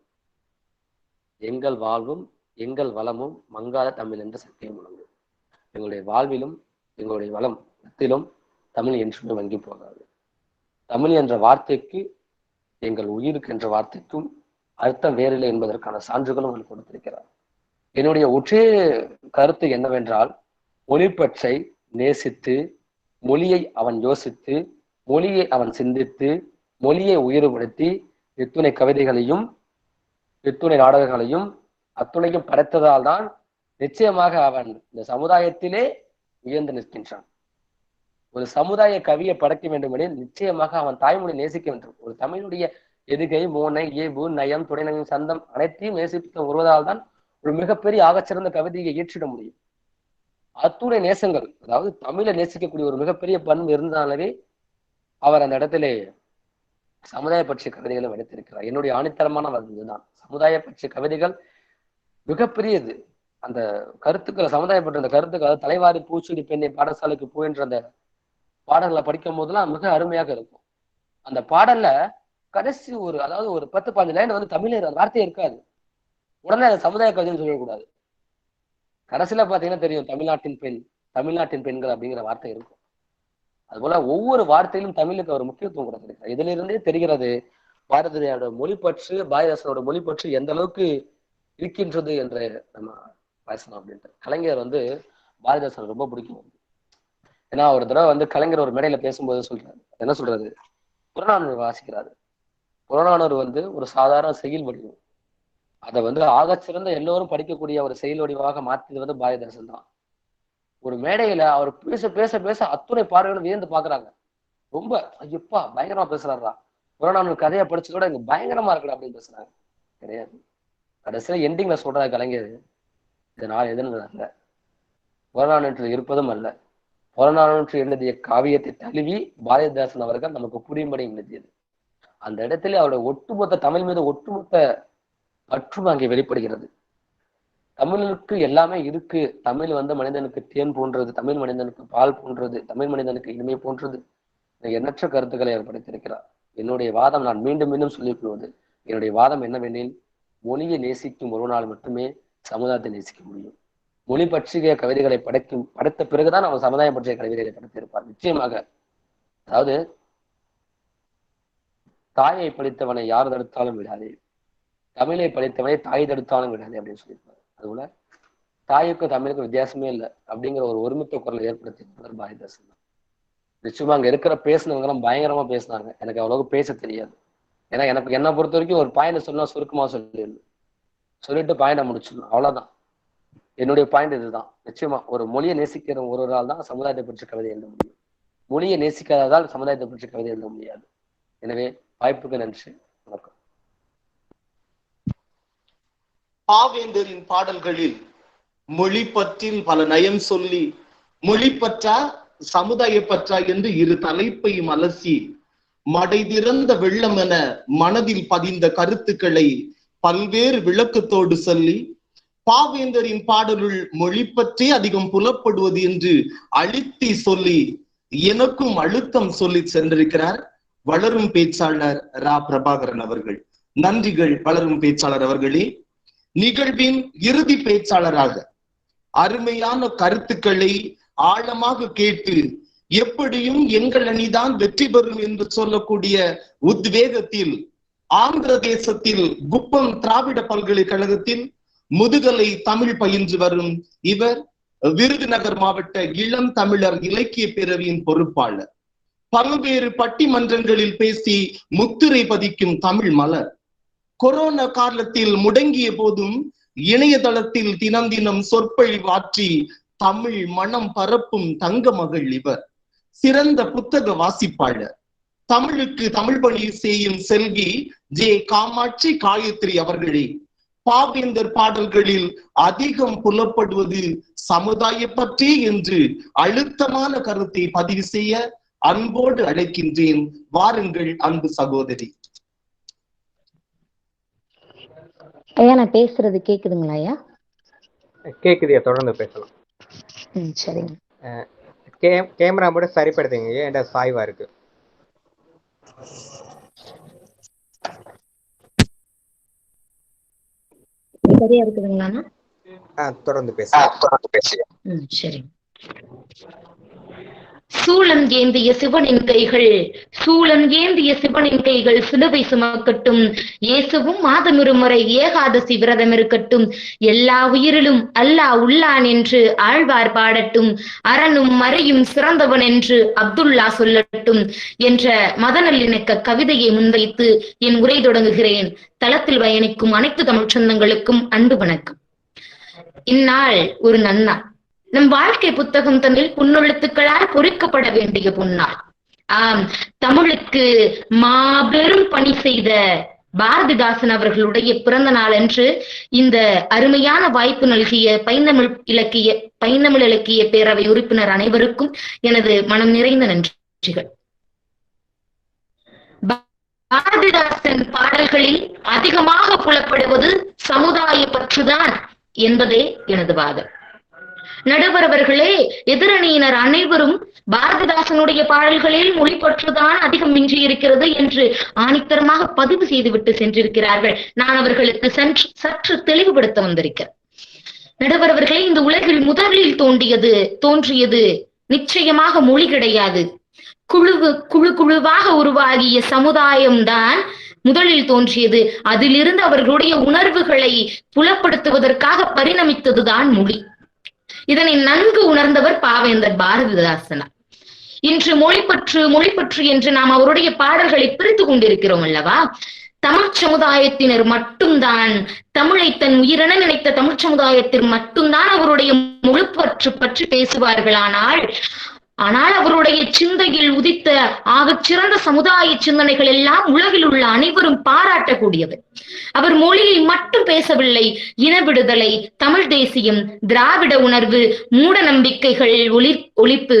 Speaker 8: எங்கள் வாழ்வும் எங்கள் வளமும் மங்காத தமிழ் என்று சங்கே முழங்கு. எங்களுடைய வாழ்விலும் எங்களுடைய வளம் மத்தியிலும் தமிழ் என்றுமே வங்கி போகாது. தமிழ் என்ற வார்த்தைக்கு, எங்கள் உயிருக்கு என்ற வார்த்தைக்கும் அர்த்தம் வேறில்லை என்பதற்கான சான்றுகளும் அவன் கொடுத்திருக்கிறார். என்னுடைய ஒற்றே கருத்து என்னவென்றால், மொழிப்பற்றை நேசித்து, மொழியை அவன் யோசித்து, மொழியை அவன் சிந்தித்து, மொழியை உயிர்படுத்தி, இத்துணை கவிதைகளையும் இத்துணை நாடகங்களையும் அத்துணையும் படைத்ததால் தான் நிச்சயமாக அவன் இந்த சமுதாயத்திலே உயர்ந்து நிற்கின்றான். ஒரு சமுதாய கவியை படைக்க வேண்டுமெனில் நிச்சயமாக அவன் தாய்மொழி நேசிக்க வேண்டும். ஒரு தமிழுடைய எதுகை, மோனை, இயல்பு, நயம், துணைநயம், சந்தம் அனைத்தையும் நேசித்து வருவதால் தான் ஒரு மிகப்பெரிய ஆகச்சிறந்த கவிதையை இயற்றிட முடியும். அத்துணை நேசங்கள், அதாவது தமிழை நேசிக்கக்கூடிய ஒரு மிகப்பெரிய பண்பு இருந்தாலே அவர் அந்த இடத்திலே சமுதாய பற்றிய கவிதைகளை வடித்திருக்கிறார். என்னுடைய ஆணித்தரமான இதுதான். சமுதாய பற்றிய கவிதைகள் மிகப்பெரியது. அந்த கருத்துக்களை, சமுதாயப்பட்ட அந்த கருத்துக்கள், தலைவாரி பூச்சூடி பெண்ணை பாடசாலைக்கு போயின்ற அந்த பாடல்களை படிக்கும் போதெல்லாம் மிக அருமையாக இருக்கும். அந்த பாடல்ல கடைசி அதாவது ஒரு 10-15 லைன் வந்து தமிழ் வார்த்தையே இருக்காது. உடனே அதை சமுதாய கவிதைன்னு சொல்லக்கூடாது. கடைசியில பாத்தீங்கன்னா தெரியும், தமிழ்நாட்டின் பெண்கள் அப்படிங்கிற வார்த்தை இருக்கும். அதுபோல ஒவ்வொரு வார்த்தையிலும் தமிழுக்கு அவர் முக்கியத்துவம் கொடுத்திருக்கிறார். இதுல இருந்தே தெரிகிறது பாரதியாரோட மொழிப்பற்று, பாரதிதாசனோட மொழிப்பற்று எந்த அளவுக்கு இருக்கின்றது என்று நம்ம பேசணும். அப்படின்ட்டு கலைஞர் வந்து பாரதிதாசன் ரொம்ப பிடிக்கும். ஏன்னா ஒரு தடவை வந்து கலைஞர் ஒரு மேடையில பேசும்போது சொல்றாரு, என்ன சொல்றாரு, புறநானூறு வாசிக்கிறாரு. புறநானூறு வந்து ஒரு சாதாரண செயல் வடிவம். அதை வந்து ஆகச்சிறந்த எல்லோரும் படிக்கக்கூடிய ஒரு செயல் வடிவாக மாற்றியது வந்து பாரதிதாசன் தான். ஒரு மேடையில அவர் பேச பேச பேச அத்துணை பார்வைகளும் வியந்து பாக்குறாங்க. ரொம்ப ஐயப்பா பயங்கரமா பேசுறாரா, புறநானூறு கதையை படிச்சு கூட இங்க பயங்கரமா இருக்கல அப்படின்னு பேசுறாங்க. கிடையாது. கடைசியில எண்டிங்ல சொல்றாரு கலைஞர், இதனால் எதுன்னு அல்ல, புறநானூற்றில் இருப்பதும் அல்ல, புறநானூற்று எழுதிய காவியத்தை தழுவி பாரதிதாசன் அவர்கள் நமக்கு புரியும்படி எழுதியது. அந்த இடத்துல அவருடைய ஒட்டுமொத்த தமிழ் மீது ஒட்டுமொத்த பற்றும் அங்கே வெளிப்படுகிறது. தமிழுக்கு எல்லாமே இருக்கு. தமிழ் வந்து மனிதனுக்கு தேன் போன்றது, தமிழ் மனிதனுக்கு பால் போன்றது, தமிழ் மனிதனுக்கு இனிமை போன்றது, எண்ணற்ற கருத்துக்களை அவர் படைத்திருக்கிறார். என்னுடைய வாதம், நான் மீண்டும் மீண்டும் சொல்லிக் கொள்வது, என்னுடைய வாதம் என்னவெனில், மொழியை நேசிக்கும் ஒரு நாள் மட்டுமே சமுதாயத்தை நேசிக்க முடியும். மொழி பற்றிய கவிதைகளை படைத்த பிறகுதான் அவர் சமுதாயம் பற்றிய கவிதைகளை படைத்திருப்பார் நிச்சயமாக. அதாவது தாயை படித்தவனை யார் தடுத்தாலும் விடாதே, தமிழை படித்தவனை தாய் தடுத்தாலும் விடாதே அப்படின்னு சொல்லியிருப்பார். அதுபோல தாய்க்கும் தமிழுக்கும் வித்தியாசமே இல்லை அப்படிங்கிற ஒரு ஒருமித்த குரலை ஏற்படுத்தியிருப்பார் பாரதிதாசன். நிச்சயமா அங்க இருக்கிற பேசினவங்க எல்லாம் பயங்கரமா பேசினாங்க. எனக்கு அவ்வளவுக்கு பேச தெரியாது. ஏன்னா என்னை பொறுத்த வரைக்கும் ஒரு பாயிண்ட் சொன்னா சுருக்கமா சொல்லிட்டு பாயிண்ட முடிச்சிடணும், அவ்வளவுதான். என்னுடைய பாயிண்ட் இதுதான். நிச்சயமா ஒரு மொழியை நேசிக்கிற ஒருவரால் தான் சமுதாயத்தை பற்றி கவிதை எழுத முடியும். மொழியை நேசிக்காததால் சமுதாயத்தை பற்றி கவிதை எழுத முடியாது. எனவே வாய்ப்புக்கு நன்றி, வணக்கம்.
Speaker 3: பாவேந்தரின் பாடல்களில் மொழி பற்றில் பல நயம் சொல்லி, மொழி பற்றா சமுதாய பற்றா என்று இரு தலைப்பையும் அலசி, மடை திறந்த வெள்ளம் என மனதில் பதிந்த கருத்துக்களை பல்வேறு விளக்கத்தோடு சொல்லி, பாவேந்தரின் பாடலுள் மொழி பற்றி அதிகம் புலப்படுவது என்று அழுத்தி சொல்லி எனக்கும் அழுத்தம் சொல்லி சென்றிருக்கிறார் வளரும் பேச்சாளர் ரா பிரபாகரன் அவர்கள். நன்றிகள் வளரும் பேச்சாளர் அவர்களே. நிகழ்வின் இறுதி பேச்சாளராக அருமையான கருத்துக்களை ஆழமாக கேட்டு எப்படியும் எங்கள் அணிதான் வெற்றி பெறும் என்று சொல்லக்கூடிய உத்வேகத்தில் ஆந்திர தேசத்தில் குப்பம் திராவிட பல்கலைக்கழகத்தில் முதுகலை தமிழ் பயின்று வரும் இவர் விருதுநகர் மாவட்ட இளம் தமிழர் இலக்கிய பேரவையின் பொறுப்பாளர். பல்வேறு பட்டிமன்றங்களில் பேசி முத்திரை பதிக்கும் தமிழ் மலர். கொரோனா காலத்தில் முடங்கிய போதும் இணையதளத்தில் தினம் தினம் சொற்பொழிவாற்றி தமிழ் மனம் பரப்பும் தங்க மகள் இவர். சிறந்த புத்தக வாசிப்பாளர். தமிழுக்கு தமிழ் பணி செய்யும் செல்வி ஜே காமாட்சி காயத்ரி அவர்களே. பாவேந்தர் பாடல்களில் அதிகம் புலப்படுவது சமுதாய பற்றி என்று அழுத்தமான கருத்தை பதிவு செய்ய அன்போடு அழைக்கின்றேன். வாருங்கள் அன்பு சகோதரி.
Speaker 9: ஐயா, நான் பேசுறது கேக்குதுங்களா ஐயா?
Speaker 2: கேக்குது, தொடர்ந்து பேசலாம்.
Speaker 9: சரிங்க.
Speaker 2: கேமரா மட்டும் சரிப்படுத்துங்க, ஏன்டா சாய்வா இருக்கு.
Speaker 9: சரியா இருக்குதுங்களா?
Speaker 2: தொடர்ந்து பேசுங்க.
Speaker 9: சரிங்க.
Speaker 10: சூளம் ஏந்திய சிவனின் கைகள் சிலுவை சுமக்கட்டும். இயேசுவும் மாதமிருமுறை ஏகாதசி விரதம் இருக்கட்டும். எல்லா உயிரிலும் அல்லாஹ் உள்ளான் என்று ஆழ்வார் பாடட்டும். அரணும் மறையும் சிறந்தவன் என்று அப்துல்லா சொல்லட்டும் என்ற மதநல்லிணக்க கவிதையை முன்வைத்து என் உரை தொடங்குகிறேன். தளத்தில் பயணிக்கும் அனைத்து தமிழ் சொந்தங்களுக்கும் அன்பு வணக்கம். இந்நாள் ஒரு நன்னாள். நம் வாழ்க்கை புத்தகம் தன்னில் புன்னெழுத்துக்களால் பொறிக்கப்பட வேண்டிய பொன்னாள். ஆம், தமிழுக்கு மாபெரும் பணி செய்த பாரதிதாசன் அவர்களுடைய பிறந்த நாள் அன்று இந்த அருமையான வாய்ப்பு நல்கிய பைந்தமிழ் இலக்கிய பேரவை உறுப்பினர் அனைவருக்கும் எனது மனம் நிறைந்த நன்றிகள். பாரதிதாசன் பாடல்களில் அதிகமாக புலப்படுவது சமுதாய பற்றுதான் என்பதே எனது வாதம். நடுவர் அவர்களே, எதிரணியினர் அனைவரும் பாரதிதாசனுடைய பாடல்களில் மொழிப்பற்றுதான் அதிகம் மிஞ்சி இருக்கிறது என்று ஆணித்தரமாக பதிவு செய்துவிட்டு சென்றிருக்கிறார்கள். நான் அவர்களுக்கு சற்று தெளிவுபடுத்த வந்திருக்கிறேன். நடுவர் அவர்களே, இந்த உலகில் முதலில் தோன்றியது நிச்சயமாக மொழி கிடையாது. குழுவாக உருவாகிய சமுதாயம்தான் முதலில் தோன்றியது. அதிலிருந்து அவர்களுடைய உணர்வுகளை புலப்படுத்துவதற்காக பரிணமித்ததுதான் மொழி. இதனை நன்கு உணர்ந்தவர் பாவேந்தர் பாரதிதாசனார். இன்று மொழிப்பற்று என்று நாம் அவருடைய பாடல்களை பிரித்து கொண்டிருக்கிறோம் அல்லவா? தமிழ் சமுதாயத்தினர் மட்டும்தான், தமிழை தன் உயிரென நினைத்த தமிழ் சமுதாயத்தில் மட்டும்தான் அவருடைய மொழிப்பற்று பற்றி பேசுவார்கள். ஆனால் அவருடைய சிந்தையில் உதித்த ஆகச் சிறந்த சமுதாய சிந்தனைகள் எல்லாம் உலகில் உள்ள அனைவரும் பாராட்டக்கூடியவை. அவர் மொழியை மட்டும் பேசவில்லை. இன விடுதலை, தமிழ் தேசியம், திராவிட உணர்வு, மூட நம்பிக்கைகள் ஒழிப்பு,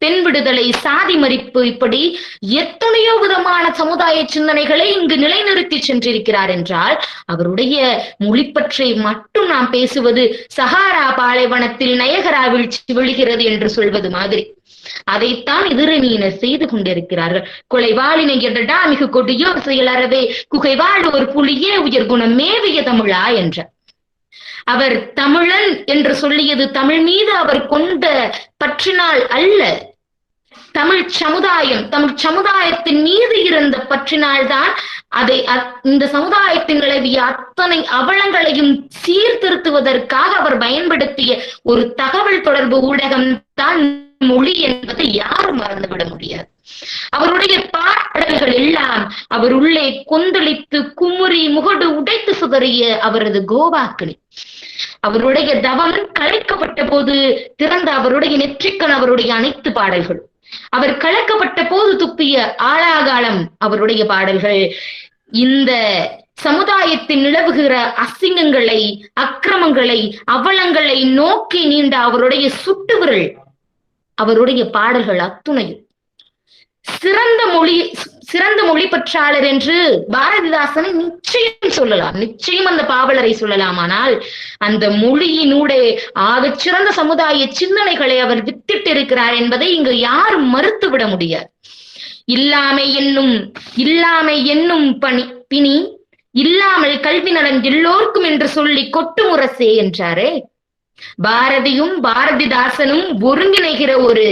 Speaker 10: பெண் விடுதலை, சாதி மறிப்பு, இப்படி எத்தனையோ விதமான சமுதாய சிந்தனைகளை இங்கு நிலைநிறுத்தி சென்றிருக்கிறார் என்றால் அவருடைய மொழிப்பற்றை மட்டும் நாம் பேசுவது சஹாரா பாலைவனத்தில் நயகரா வீழ்ச்சி விழுகிறது என்று சொல்வது மாதிரி. அதைத்தான் எதிரணியினர் செய்து கொண்டிருக்கிறார்கள். கொலைவாளினை எடடா மிகு கொடியோ செயலறவே குகைவாழ் ஒரு புலியே உயர் குணம் மேவிய தமிழா என்ற அவர் தமிழன் என்று சொல்லியது தமிழ் மீது அவர் கொண்ட பற்றினால் அல்ல, தமிழ் சமுதாயத்தின் மீது இருந்த பற்றினால்தான் இந்த சமுதாயத்தின் நிலவிய அத்தனை அவலங்களையும் சீர்திருத்துவதற்காக அவர் பயன்படுத்திய ஒரு தகவல் தொடர்பு ஊடகம் தான் மொழி என்பதை யாரும் மறந்துவிட முடியாது. அவருடைய பாடல்கள் எல்லாம் அவர் உள்ளே கொந்தளித்து குமுறி முகடு உடைத்து சுதறிய அவரது கோவாக்கினி. அவருடைய தவம் கலைக்கப்பட்ட போது திறந்த அவருடைய நெற்றிக்கண் அவருடைய அனைத்து பாடல்கள். அவர் கலக்கப்பட்ட போது துப்பிய ஆழாகாலம் அவருடைய பாடல்கள். இந்த சமுதாயத்தில் நிலவுகிற அசிங்கங்களை, அக்கிரமங்களை, அவலங்களை நோக்கி நீண்ட அவருடைய சுட்டுவிரல் அவருடைய பாடல்கள் அத்துணையும். சிறந்த மொழி பற்றாளர் என்று பாரதிதாசனை நிச்சயம் சொல்லலாம், நிச்சயம் அந்த பாவலரை சொல்லலாம். ஆனால் அந்த மொழியினூடே ஆகச் சிறந்த சமுதாய சிந்தனைகளை அவர் வித்திட்டிருக்கிறார் என்பதை இங்கு யாரும் மறுத்துவிட முடியாது. இல்லாமை என்னும் பிணி இல்லாமல் கல்வி நலன் எல்லோருக்கும் என்று சொல்லி கொட்டு முரசே என்றாரே. பாரதியும் பாரதிதாசனும் ஒருங்கிணைகிற ஒரு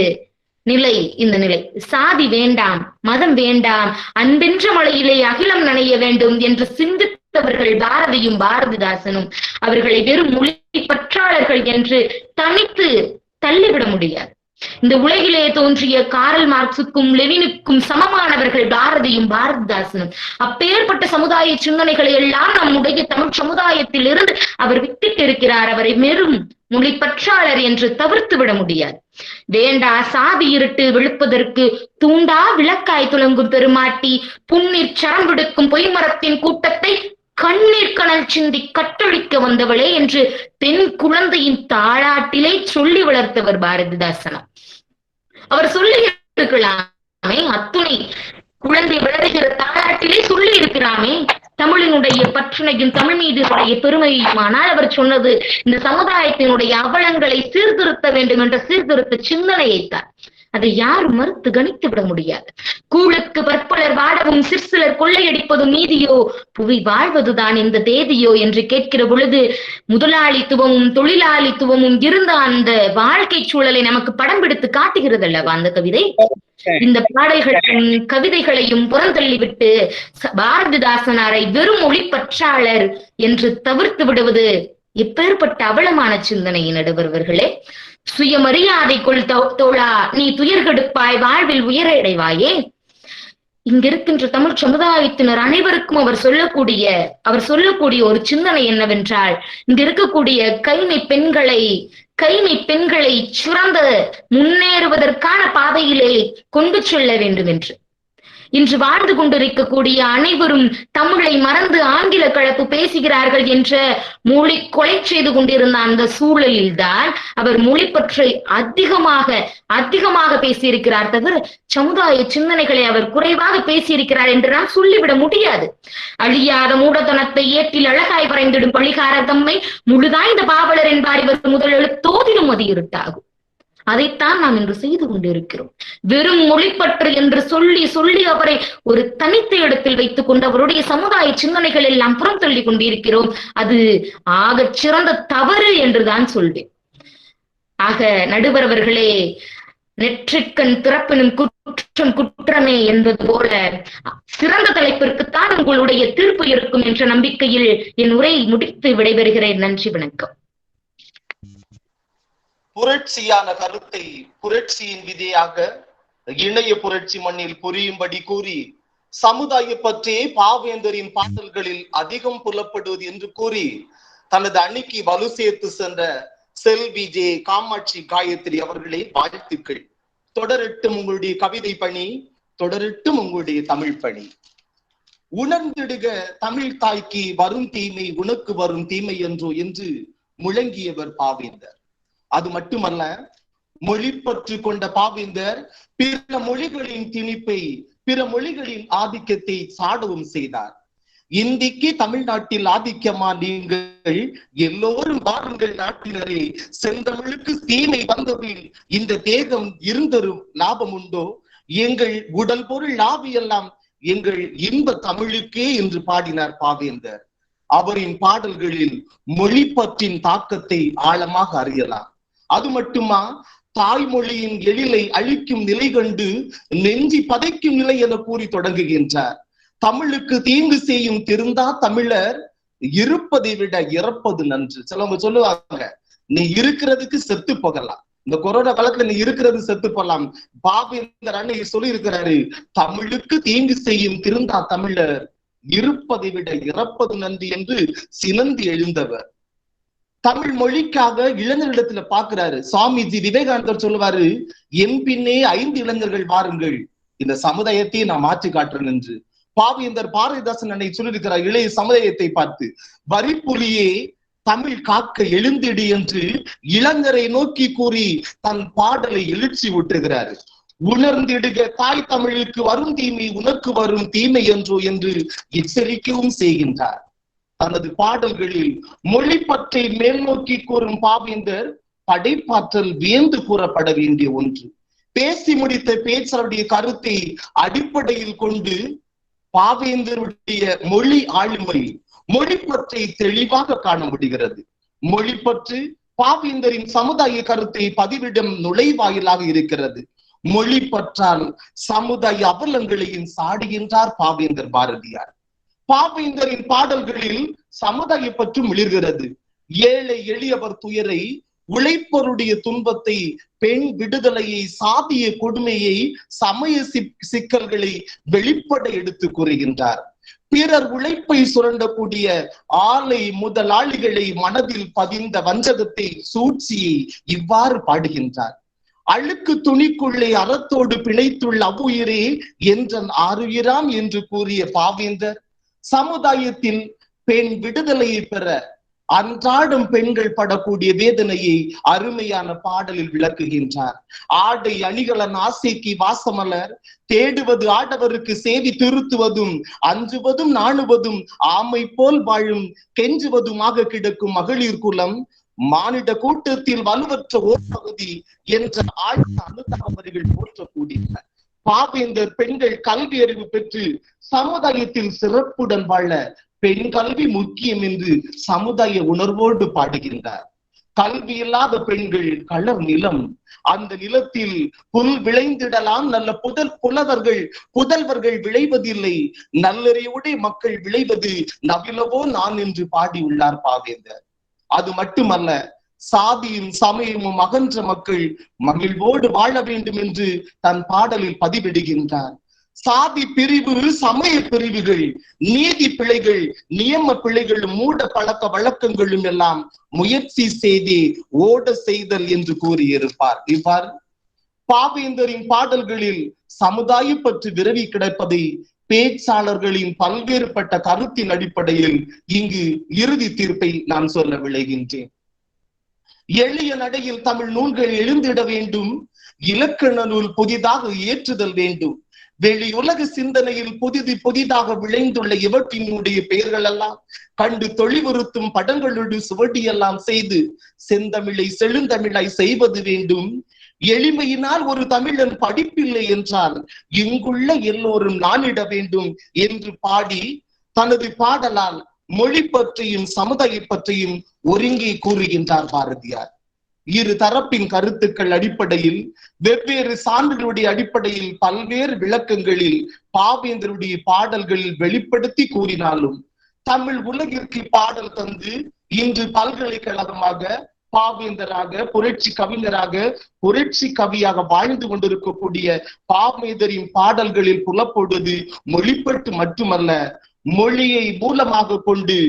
Speaker 10: நிலை இந்த நிலை. சாதி வேண்டாம், மதம் வேண்டாம், அன்பென்ற மலையிலே அகிலம் நனைய வேண்டும் என்று சிந்தித்தவர்கள் பாரதியும் பாரதிதாசனும். அவர்களை வெறும் மொழி பற்றாளர்கள் என்று தனித்து தள்ளிவிட முடியாது. இந்த உலகிலே தோன்றிய காரல் மார்க்சுக்கும் லெனினுக்கும் சமமானவர்கள் பாரதியும் பாரதிதாசனும். அப்பேற்பட்ட சமுதாய சிந்தனைகளை எல்லாம் நம்முடைய தமிழ் சமுதாயத்தில் இருந்து அவர் விட்டுட்டு இருக்கிறார். அவரை வெறும் மொழி பற்றாளர் என்று தவிர்த்து விட முடியாது. வேண்டா சாதி இருட்டு விழுப்பதற்கு தூண்டா விளக்காய் துலங்கும் பெருமாட்டி புன்னீர் சரம் விடுக்கும் பொய்மரத்தின் கூட்டத்தை கண்ணீர் கணல் சிந்தி கட்டொழிக்க வந்தவளே என்று பெண் குழந்தையின் தாளாட்டிலே சொல்லி வளர்த்தவர் பாரதிதாசனம். அவர் சொல்லி இருக்கலாமே, அத்துணை குழந்தை வளர்கிற தாளாட்டிலே சொல்லி இருக்கிறாமே தமிழினுடைய பற்றினையும் தமிழ் மீது பெருமையும். ஆனால் அவர் சொன்னது இந்த சமுதாயத்தினுடைய அவலங்களை சீர்திருத்த வேண்டும் என்ற சீர்திருத்த சிந்தனையைத்தான். அதை யாரும் மறுத்து கணித்து விட முடியாது. கூழுக்கு பற்பலர் வாடவும் சிற்சிலர் கொள்ளையடிப்பதும் நீதியோ, புவி வாழ்வதுதான் இந்த தேதியோ என்று கேட்கிற பொழுது முதலாளித்துவமும் தொழிலாளித்துவமும் இருந்த அந்த வாழ்க்கை சூழலை நமக்கு படம் பிடித்து காட்டுகிறது அல்லவா அந்த கவிதை. இந்த பாடல்களையும் கவிதைகளையும் புறந்தள்ளிவிட்டு பாரதிதாசனாரை வெறும் ஒளிப்பற்றாளர் என்று தவிர்த்து விடுவது எப்பேற்பட்ட அவலமான சிந்தனையின் நடுவர்களே. சுயமரியாதை கொள் தோழா, நீ துயர்கெடுப்பாய், வாழ்வில் உயரடைவாயே. இங்க இருக்கின்ற தமிழ் சமுதாயத்தினர் அனைவருக்கும் அவர் சொல்லக்கூடிய ஒரு சிந்தனை என்னவென்றால், இங்க இருக்கக்கூடிய கைமை பெண்களை சிறந்த முன்னேறுவதற்கான பாதையிலே கொண்டு செல்ல வேண்டும் என்று. இன்று வாழ்ந்து கொண்டிருக்கக்கூடிய அனைவரும் தமிழை மறந்து ஆங்கில கலப்பு பேசுகிறார்கள் என்ற மொழி கொலை செய்து கொண்டிருந்த அந்த சூழலில்தான் அவர் மொழி பற்றி அதிகமாக பேசியிருக்கிறார் தவிர சமுதாய சிந்தனைகளை அவர் குறைவாக பேசியிருக்கிறார் என்று நாம் சொல்லிவிட முடியாது. அழியாத மூடத்தனத்தை ஏற்றில் அழகாய் வரைந்திடும் பழிகார தம்மை முழுதாய்ந்த பாவலர் என்பார் இவர் முதல் எழுத்தோதிலும் அது இருட்டாகும். அதைத்தான் நாம் இன்று செய்து கொண்டிருக்கிறோம். வெறும் மொழிப்பற்று என்று சொல்லி அவரை ஒரு தனித்த இடத்தில் வைத்துக் கொண்டு அவருடைய சமுதாய சிந்தனைகள் எல்லாம் புறம் தள்ளி கொண்டிருக்கிறோம். அது ஆக சிறந்த தவறு என்றுதான் சொல்வேன். ஆக நடுவர் அவர்களே, நெற்றிக்கண் திறப்பினும் குற்றம் குற்றமே என்பது போல சிறந்த தலைப்பிற்குத்தான் உங்களுடைய தீர்ப்பு இருக்கும் என்ற நம்பிக்கையில் என் உரையை முடித்து விடைபெறுகிறேன். நன்றி, வணக்கம்.
Speaker 3: புரட்சியான கருத்தை புரட்சியின் விதையாக இணைய புரட்சி மண்ணில் புரியும்படி கூறி சமுதாய பற்றே பாவேந்தரின் பாடல்களில் அதிகம் புலப்படுவது என்று கூறி தனது அணிக்கு வலு சேர்த்து சென்ற செல்வி ஜே காமாட்சி காயத்ரி அவர்களே, வாழ்த்துக்கள். தொடரட்டும் உங்களுடைய கவிதை பணி, தொடரட்டும் உங்களுடைய தமிழ் பணி. உணர்ந்திடுக தமிழ் தாய்க்கு வரும் தீமை உனக்கு வரும் தீமை என்றோ என்று முழங்கியவர் பாவேந்தர். அது மட்டுமல்ல, மொழி பற்று கொண்ட பாவேந்தர் பிற மொழிகளின் திணிப்பை, பிற மொழிகளின் ஆதிக்கத்தை சாடவும் செய்தார். இந்திக்கு தமிழ்நாட்டில் ஆதிக்கமா நீங்கள், எல்லோரும் வாருங்கள் நாட்டினரே, செந்தமிழுக்கு தீமை வந்ததில் இந்த தேகம் இருந்தரும் லாபம் உண்டோ, எங்கள் உடல் பொருள் லாபியெல்லாம் எங்கள் இன்ப தமிழுக்கே என்று பாடினார் பாவேந்தர். அவரின் பாடல்களில் மொழி பற்றின் தாக்கத்தை ஆழமாக அறியலாம். அது மட்டுமா, தாய்மொழியின் எழிலை அழிக்கும் நிலை கண்டு நெஞ்சி பதைக்கும் நிலை என கூறி தொடங்குகின்றார். தமிழுக்கு தீங்கு செய்யும் திருந்தா தமிழர் இருப்பதை விட இறப்பது நன்று. சிலவங்க சொல்லுவாங்க, நீ இருக்கிறதுக்கு செத்து போகலாம், இந்த கொரோனா காலத்துல நீ இருக்கிறது செத்து போகலாம். பாவேந்தர் அன்னைக்கு சொல்லி இருக்கிறாரு, தமிழுக்கு தீங்கு செய்யும் திருந்தா தமிழர் இருப்பதை விட இறப்பது நன்று என்று சினந்து எழுந்தவர். தமிழ் மொழிக்காக இளைஞர்களிடத்துல பாக்குறாரு. சுவாமிஜி விவேகானந்தர் சொல்லுவாரு, என் பின்னே 5 இளைஞர்கள் வாருங்கள், இந்த சமுதாயத்தை நான் மாற்றி காட்டுறேன் என்று. பாவேந்தர் பாரதிதாசன் அன்னை சொல்லியிருக்கிறார் இளைய சமுதாயத்தை பார்த்து, வரிப்புலியே தமிழ் காக்க எழுந்திடு என்று இளைஞரை நோக்கி கூறி தன் பாடலை எழுச்சி விட்டுகிறாரு. உணர்ந்திடுக தாய் தமிழுக்கு வரும் தீமை உனக்கு வரும் தீமை என்றோ என்று எச்சரிக்கவும் செய்கின்றார். தனது பாடல்களில் மொழி பற்றி மேல் நோக்கி கூறும் பாவேந்தர் படைப்பாற்றல் வியந்து கூறப்பட வேண்டிய ஒன்று. பேசி முடித்த பேச்சாளருடைய கருத்தை அடிப்படையில் கொண்டு பாவேந்தருடைய மொழி ஆளுமை, மொழி பற்றி தெளிவாக காண முடிகிறது. மொழி பற்று பாவேந்தரின் சமுதாய கருத்தை பதிவிடும் நுழைவாயிலாக இருக்கிறது. மொழி பற்றால் சமுதாய அவலங்களையும் சாடுகின்றார் பாவேந்தர் பாரதியார். பாவேந்தரின் பாடல்களில் சமுதாய பற்று மிளிர்கிறது. ஏழை எளியவர் துயரை, உழைப்பருடைய துன்பத்தை, பெண் விடுதலையை, சாதிய கொடுமையை, சமய சிக்கல்களை வெளிப்பட எடுத்து கூறுகின்றார். பிறர் உழைப்பை சுரண்டக்கூடிய ஆலை முதலாளிகளை மனதில் பதிந்த வஞ்சகத்தை, சூழ்ச்சியை இவ்வாறு பாடுகின்றார். அழுக்கு துணிக்குள்ளே அறத்தோடு பிணைத்துள்ள அவ்வுயிரே என்றன் ஆறுயிராம் என்று கூறிய பாவேந்தர் சமுதாயத்தில் பெண் விடுதலையை பெற அன்றாடம் பெண்கள் படக்கூடிய வேதனையை அருமையான பாடலில் விளக்குகின்றார். ஆடை அணிகலன் ஆசைக்கு வாசமலர் தேடுவது ஆடவருக்கு சேதி திருத்துவதும் அஞ்சுவதும் நாணுவதும் ஆமை போல் வாழும் கெஞ்சுவதுமாக கிடக்கும் மகளிர் குலம் மானிட கூட்டத்தில் வலுவற்ற ஓர் பகுதி என்ற ஆழ்ந்த அனுதாபர்கள் போற்றக்கூடிய பாவேந்தர் பெண்கள் கல்வி அறிவு பெற்று சமுதாயத்தில் சிறப்புடன் வாழ பெண் கல்வி முக்கியம் என்று சமுதாய உணர்வோடு பாடுகின்றார். கல்வி இல்லாத பெண்கள் களர் நிலம், அந்த நிலத்தில் புல் விளைந்திடலாம், நல்ல புதல்வர்கள் விளைவதில்லை, நல்லறிவுடைய மக்கள் விளைவது நவிலவோ நான் என்று பாடியுள்ளார் பாவேந்தர். அது மட்டுமல்ல, சாதியும் சமயமும் அகன்ற மக்கள் மகிழ்வோடு வாழ வேண்டும் என்று தன் பாடலில் பதிவிடுகின்றார். சாதி பிரிவு, சமய பிரிவுகள், நீதி பிழைகள், நியம பிழைகளும் மூட பழக்க வழக்கங்களும் எல்லாம் முயற்சி செய்து ஓட செய்தல் என்று கூறியிருப்பார். இவ்வாறு பாவேந்தரின் பாடல்களில் சமுதாய பற்றி விரவி கிடப்பதை பேச்சாளர்களின் பல்வேறுபட்ட கருத்தின் அடிப்படையில் இங்கு இறுதி தீர்ப்பை நான் சொல்ல விளைகின்றேன். எளிய நடையில் தமிழ் நூல்கள் எழுந்திட வேண்டும், இலக்கண நூல் புதிதாக ஏற்றுதல் வேண்டும். வெளியுலக சிந்தனையில் புதிதாக விளைந்துள்ள இவற்றினுடைய பெயர்கள் எல்லாம் கண்டு தொழிவுறுத்தும் படங்களோடு சுவடியெல்லாம் செய்து செந்தமிழை செழுந்தமிழாய் செய்வது வேண்டும். எளிமையினால் ஒரு தமிழன் படிப்பில்லை என்றால் இங்குள்ள எல்லோரும் நானிட வேண்டும் என்று பாடி தனது பாடலால் மொழி பற்றியும் சமுதாய பற்றியும் ஒருங்கே கூறுகின்றார் பாரதியார். இரு தரப்பின் கருத்துக்கள் அடிப்படையில் வெவ்வேறு சான்றுகளுடைய அடிப்படையில் பல்வேறு விளக்கங்களில் பாவேந்தருடைய பாடல்களில் வெளிப்படுத்தி கூறினாலும் தமிழ் உலகிற்கு பாடல் தந்து இன்று பல்கலைக்கழகமாக பாவேந்தராக புரட்சி கவிஞராக புரட்சி கவியாக வாழ்ந்து கொண்டிருக்கக்கூடிய பாவேந்தரின் பாடல்களில் புலப்படுவது மொழிப்பட்டு மட்டுமல்ல, மொழியை மூலமாக கொண்டு,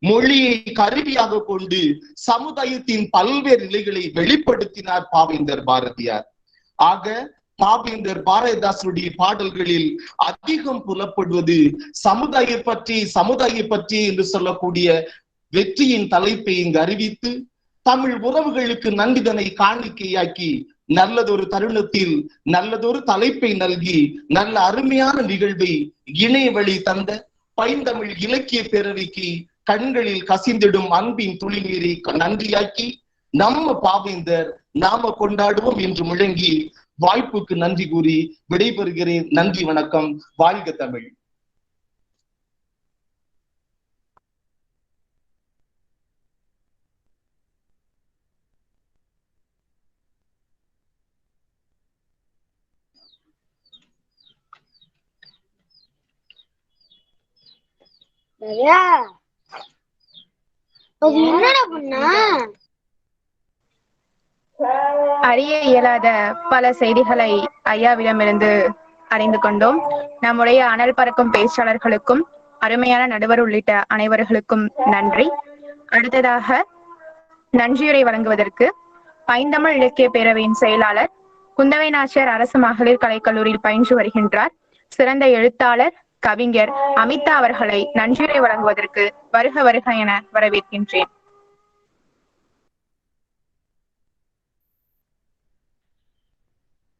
Speaker 3: மொழியை கருவியாக கொண்டு சமுதாயத்தின் பல்வேறு நிலைகளை வெளிப்படுத்தினார் பாவேந்தர் பாரதியார். ஆக பாவேந்தர் பாரதிதாசனுடைய பாடல்களில் அதிகம் புலப்படுவது சமுதாய பற்றி என்று சொல்லக்கூடிய வெற்றியின் தலைப்பை இங்கு அறிவித்து தமிழ் உறவுகளுக்கு நன்றிதனை காணிக்கையாக்கி நல்லதொரு தருணத்தில் நல்லதொரு தலைப்பை நல்கி நல்ல அருமையான நிகழ்வை இணைய வழி தந்த பைந்தமிழ் இலக்கிய பேரவைக்கு கண்களில் கசிந்திடும் அன்பின் துளி நீரை நன்றியாக்கி நம்ம பாவேந்தர் நாம கொண்டாடுவோம் என்று முழங்கி வாய்ப்புக்கு நன்றி கூறி விடைபெறுகிறேன். நன்றி, வணக்கம். வாழ்க தமிழ்.
Speaker 1: அறிய இயலாத பல செய்திகளை ஐயாவிடமிருந்து அறிந்து கொண்டோம். நம்முடைய அனல் பறக்கும் பேச்சாளர்களுக்கும் அருமையான நடுவர் உள்ளிட்ட அனைவர்களுக்கும் நன்றி. அடுத்ததாக நன்றியுரை வழங்குவதற்கு பைந்தமிழ் இலக்கிய பேரவையின் செயலாளர் குந்தவை நாச்சியார் அரசு மகளிர் கலைக்கல்லூரியில் பயின்று வருகின்றார் சிறந்த எழுத்தாளர் கவிஞர் அமிதா அவர்களை நன்றியுரை வழங்குவதற்கு வருக வருக என வரவேற்கின்றேன்.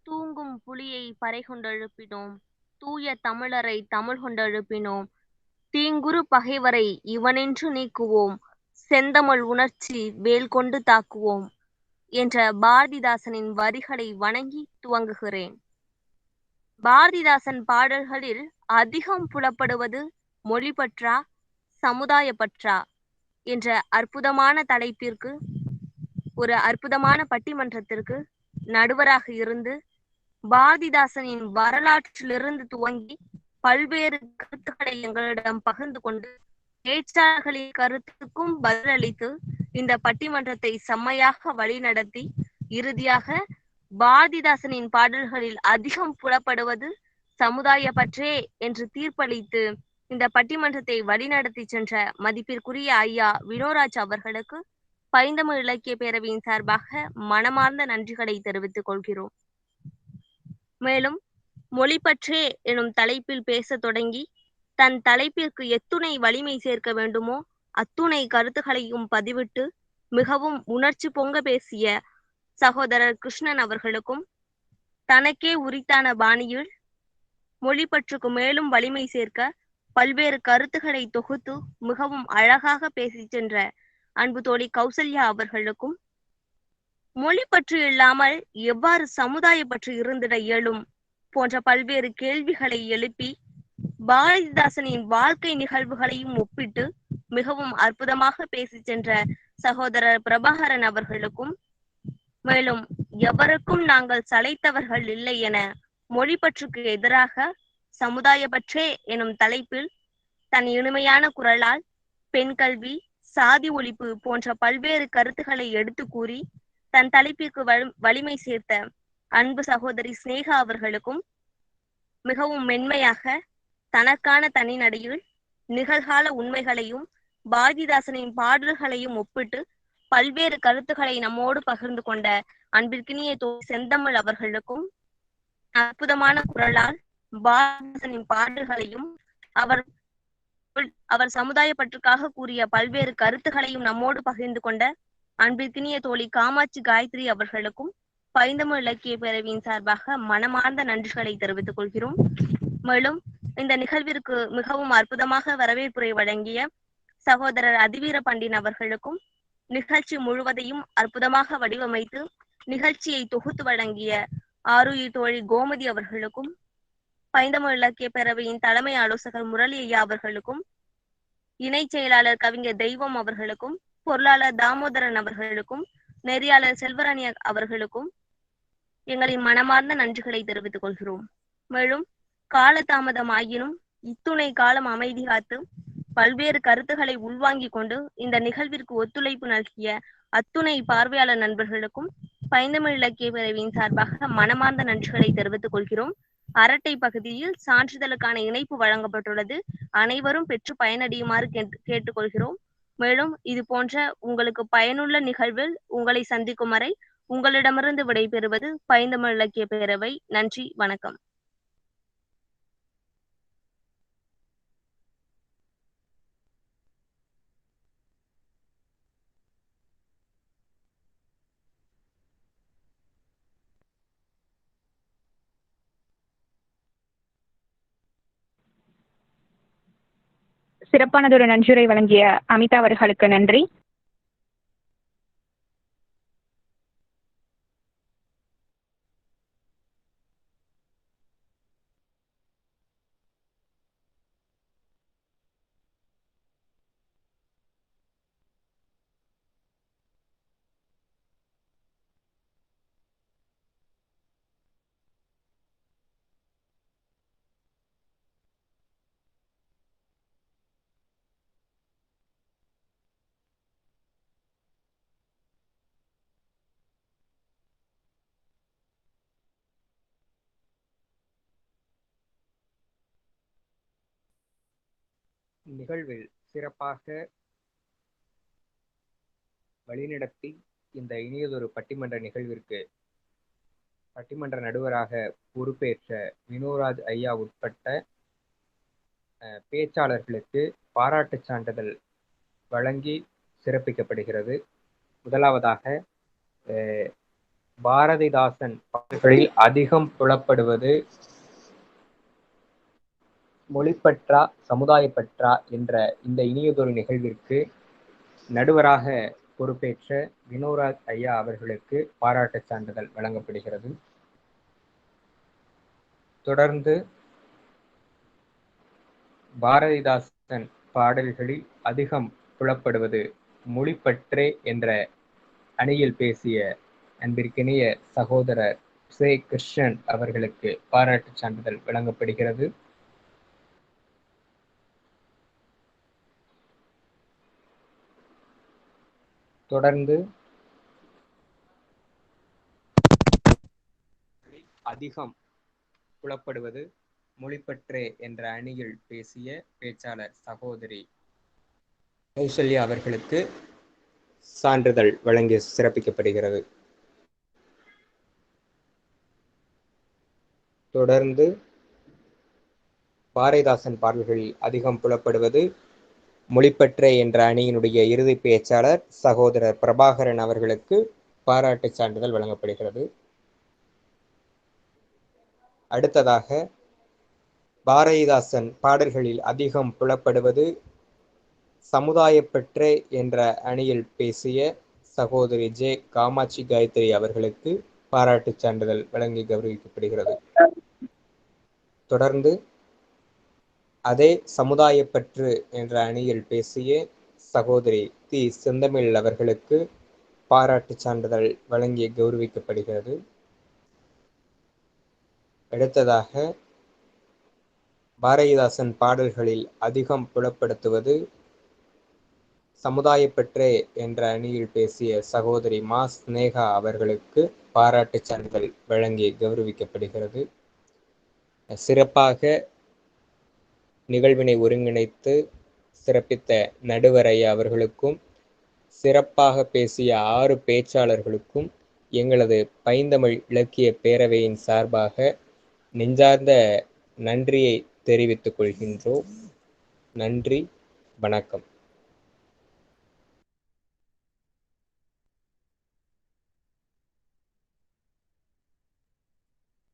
Speaker 11: தூங்கும் புலியை பறை கொண்டெழுப்பினோம், தூய தமிழரை தமிழ் கொண்டெழுப்பினோம், தீங்குறு பகைவரை இவனென்று நீக்குவோம், செந்தமிழ் உணர்ச்சி வேல் கொண்டு தாக்குவோம் என்ற பாரதிதாசனின் வரிகளை வணங்கி துவங்குகிறேன். பாரதிதாசன் பாடல்களில் அதிகம் புலப்படுவது மொழி பற்றா சமுதாய பற்றா என்ற அற்புதமான தலைப்பிற்கு ஒரு அற்புதமான பட்டிமன்றத்திற்கு நடுவராக இருந்து பாரதிதாசனின் வரலாற்றிலிருந்து துவங்கி பல்வேறு கருத்துக்களை எங்களிடம் பகிர்ந்து கொண்டு பேச்சாளர்களின் கருத்துக்கும் பதிலளித்து இந்த பட்டிமன்றத்தை செம்மையாக வழிநடத்தி இறுதியாக பாரதிதாசனின் பாடல்களில் அதிகம் புலப்படுவது சமுதாய பற்றே என்று தீர்ப்பளித்து இந்த பட்டிமன்றத்தை வழிநடத்தி சென்ற மதிப்பிற்குரிய ஐயா வினோராஜ் அவர்களுக்கு பைந்தமிழ் இலக்கிய பேரவையின் சார்பாக மனமார்ந்த நன்றிகளை தெரிவித்துக் கொள்கிறோம். மேலும் மொழி பற்றே எனும் தலைப்பில் பேச தொடங்கி தன் தலைப்பிற்கு எத்துணை வலிமை சேர்க்க வேண்டுமோ அத்துணை கருத்துக்களையும் பதிவிட்டு மிகவும் உணர்ச்சி பொங்க பேசிய சகோதரர் கிருஷ்ணன் அவர்களுக்கும் தனக்கே உரித்தான பாணியில் மொழி பற்றுக்கு மேலும் வலிமை சேர்க்க பல்வேறு கருத்துக்களை தொகுத்து மிகவும் அழகாக பேசி சென்ற அன்பு தோழி கௌசல்யா அவர்களுக்கும், மொழி பற்று இல்லாமல் எவ்வாறு சமுதாய பற்று இருந்திட இயலும் போன்ற பல்வேறு கேள்விகளை எழுப்பி பாரதிதாசனின் வாழ்க்கை நிகழ்வுகளையும் ஒப்பிட்டு மிகவும் அற்புதமாக பேசி சென்ற சகோதரர் பிரபாகரன் அவர்களுக்கும், மேலும் எவருக்கும் நாங்கள் சளைத்தவர்கள் இல்லை என மொழி பற்றுக்கு எதிராக சமுதாய பற்றே எனும் தலைப்பில் தன் இனிமையான குரலால் பெண் கல்வி, சாதி ஒழிப்பு போன்ற பல்வேறு கருத்துக்களை எடுத்து கூறி தன் தலைப்பிற்கு வலிமை சேர்த்த அன்பு சகோதரி சினேகா அவர்களுக்கும், மிகவும் மென்மையாக தனக்கான தனிநடையில் நிகழ்கால உண்மைகளையும் பாரதிதாசனின் பாடல்களையும் ஒப்பிட்டு பல்வேறு கருத்துக்களை நம்மோடு பகிர்ந்து கொண்ட அன்பிற்கினிய தோழி செந்தமிழ் அவர்களுக்கும், அற்புதமான குரலால் பாரதிதாசனின் பாடல்களையும் அவர் சமுதாய பற்றுக்காக கூறிய பல்வேறு கருத்துக்களையும் நம்மோடு பகிர்ந்து கொண்ட அன்பிற்கினிய தோழி காமாட்சி காயத்ரி அவர்களுக்கும் பைந்தமிழ் இலக்கிய பேரவையின் சார்பாக மனமார்ந்த நன்றிகளை தெரிவித்துக் கொள்கிறோம். மேலும் இந்த நிகழ்விற்கு மிகவும் அற்புதமாக வரவேற்புரை வழங்கிய சகோதரர் அதிவீர பண்டின் அவர்களுக்கும், நிகழ்ச்சி முழுவதையும் அற்புதமாக வடிவமைத்து நிகழ்ச்சியை தொகுத்து வழங்கிய ஆருயிர் தோழி கோமதி அவர்களுக்கும், பைந்தமிழ் இலக்கிய பேரவையின் தலைமை ஆலோசகர் முரளி ஐயா அவர்களுக்கும், இணை செயலாளர் கவிஞர் தெய்வம் அவர்களுக்கும், பொருளாளர் தாமோதரன் அவர்களுக்கும், நெறியாளர் செல்வராணி அவர்களுக்கும் எங்களின் மனமார்ந்த நன்றிகளை தெரிவித்துக் கொள்கிறோம். மேலும் காலதாமதம் ஆயினும் இத்துணை காலம் அமைதி காத்து பல்வேறு கருத்துக்களை உள்வாங்கிக் கொண்டு இந்த நிகழ்விற்கு ஒத்துழைப்பு நல்கிய அத்துணை பார்வையாளர் நண்பர்களுக்கும் பைந்தமிழ் இலக்கிய பேரவையின் சார்பாக மனமார்ந்த நன்றிகளை தெரிவித்துக் கொள்கிறோம். அரட்டை பகுதியில் சான்றிதழுக்கான இணைப்பு வழங்கப்பட்டுள்ளது. அனைவரும் பெற்று பயனடையுமாறு கேட்டுக்கொள்கிறோம். மேலும் இது போன்ற உங்களுக்கு பயனுள்ள நிகழ்வில் உங்களை சந்திக்கும் வரை உங்களிடமிருந்து விடைபெறுவது பைந்தமிழ் இலக்கிய பேரவை. நன்றி, வணக்கம்.
Speaker 1: சிறப்பானதொரு நன்றியுரை வழங்கிய அமிதா அவர்களுக்கு நன்றி.
Speaker 2: நிகழ்வில் சிறப்பாக வழிநடத்தி இந்த இனியதொரு பட்டிமன்ற நிகழ்விற்கு பட்டிமன்ற நடுவராக பொறுப்பேற்ற வினோராஜ் ஐயா உட்பட்ட பேச்சாளர்களுக்கு பாராட்டுச் சான்றிதழ் வழங்கி சிறப்பிக்கப்படுகிறது. முதலாவதாக பாரதிதாசன் பாடல்களில் அதிகம் புலப்படுவது மொழிப்பற்றா சமுதாயப்பற்றா என்ற இந்த இனியதொரு நிகழ்விற்கு நடுவராக பொறுப்பேற்ற வினோராஜ் ஐயா அவர்களுக்கு பாராட்டுச் சான்றிதழ் வழங்கப்படுகிறது. தொடர்ந்து பாரதிதாசன் பாடல்களில் அதிகம் புலப்படுவது மொழிப்பற்றே என்ற அணியில் பேசிய அன்பிற்கினிய சகோதரர் சே கிருஷ்ணன் அவர்களுக்கு பாராட்டுச் சான்றிதழ் வழங்கப்படுகிறது. தொடர்ந்து அதிகம் புலப்படுவது மொழிப்பற்றே என்ற அணியில் பேசிய பேச்சாளர் சகோதரி கௌசல்யா அவர்களுக்கு சான்றிதழ் வழங்கி சிறப்பிக்கப்படுகிறது. தொடர்ந்து பாரதிதாசன் பாடல்களில் அதிகம் புலப்படுவது மொழிப்பற்றே என்ற அணியினுடைய இறுதி பேச்சாளர் சகோதரர் பிரபாகரன் அவர்களுக்கு பாராட்டுச் சான்றிதழ் வழங்கப்படுகிறது. அடுத்ததாக பாரதிதாசன் பாடல்களில் அதிகம் புலப்படுவது சமுதாயப்பற்று என்ற அணியில் பேசிய சகோதரி ஜே காமாட்சி காயத்ரி அவர்களுக்கு பாராட்டுச் சான்றிதழ் வழங்கி கௌரவிக்கப்படுகிறது. தொடர்ந்து அதே சமுதாயப்பற்று என்ற அணியில் பேசிய சகோதரி தி செந்தமிழ் அவர்களுக்கு பாராட்டுச் சான்றிதழ் வழங்கி கௌரவிக்கப்படுகிறது. அடுத்ததாக பாரதிதாசன் பாடல்களில் அதிகம் புலப்படுத்துவது சமுதாயப்பற்று என்ற அணியில் பேசிய சகோதரி மா ஸ்னேகா அவர்களுக்கு பாராட்டுச் சான்றிதழ் வழங்கி கௌரவிக்கப்படுகிறது. சிறப்பாக நிகழ்வினை ஒருங்கிணைத்து சிறப்பித்த நடுவர் ஐயா அவர்களுக்கும் சிறப்பாக பேசிய 6 பேச்சாளர்களுக்கும் எங்களது பைந்தமிழ் இலக்கிய பேரவையின் சார்பாக நெஞ்சார்ந்த நன்றியை தெரிவித்துக் கொள்கின்றோம். நன்றி, வணக்கம்.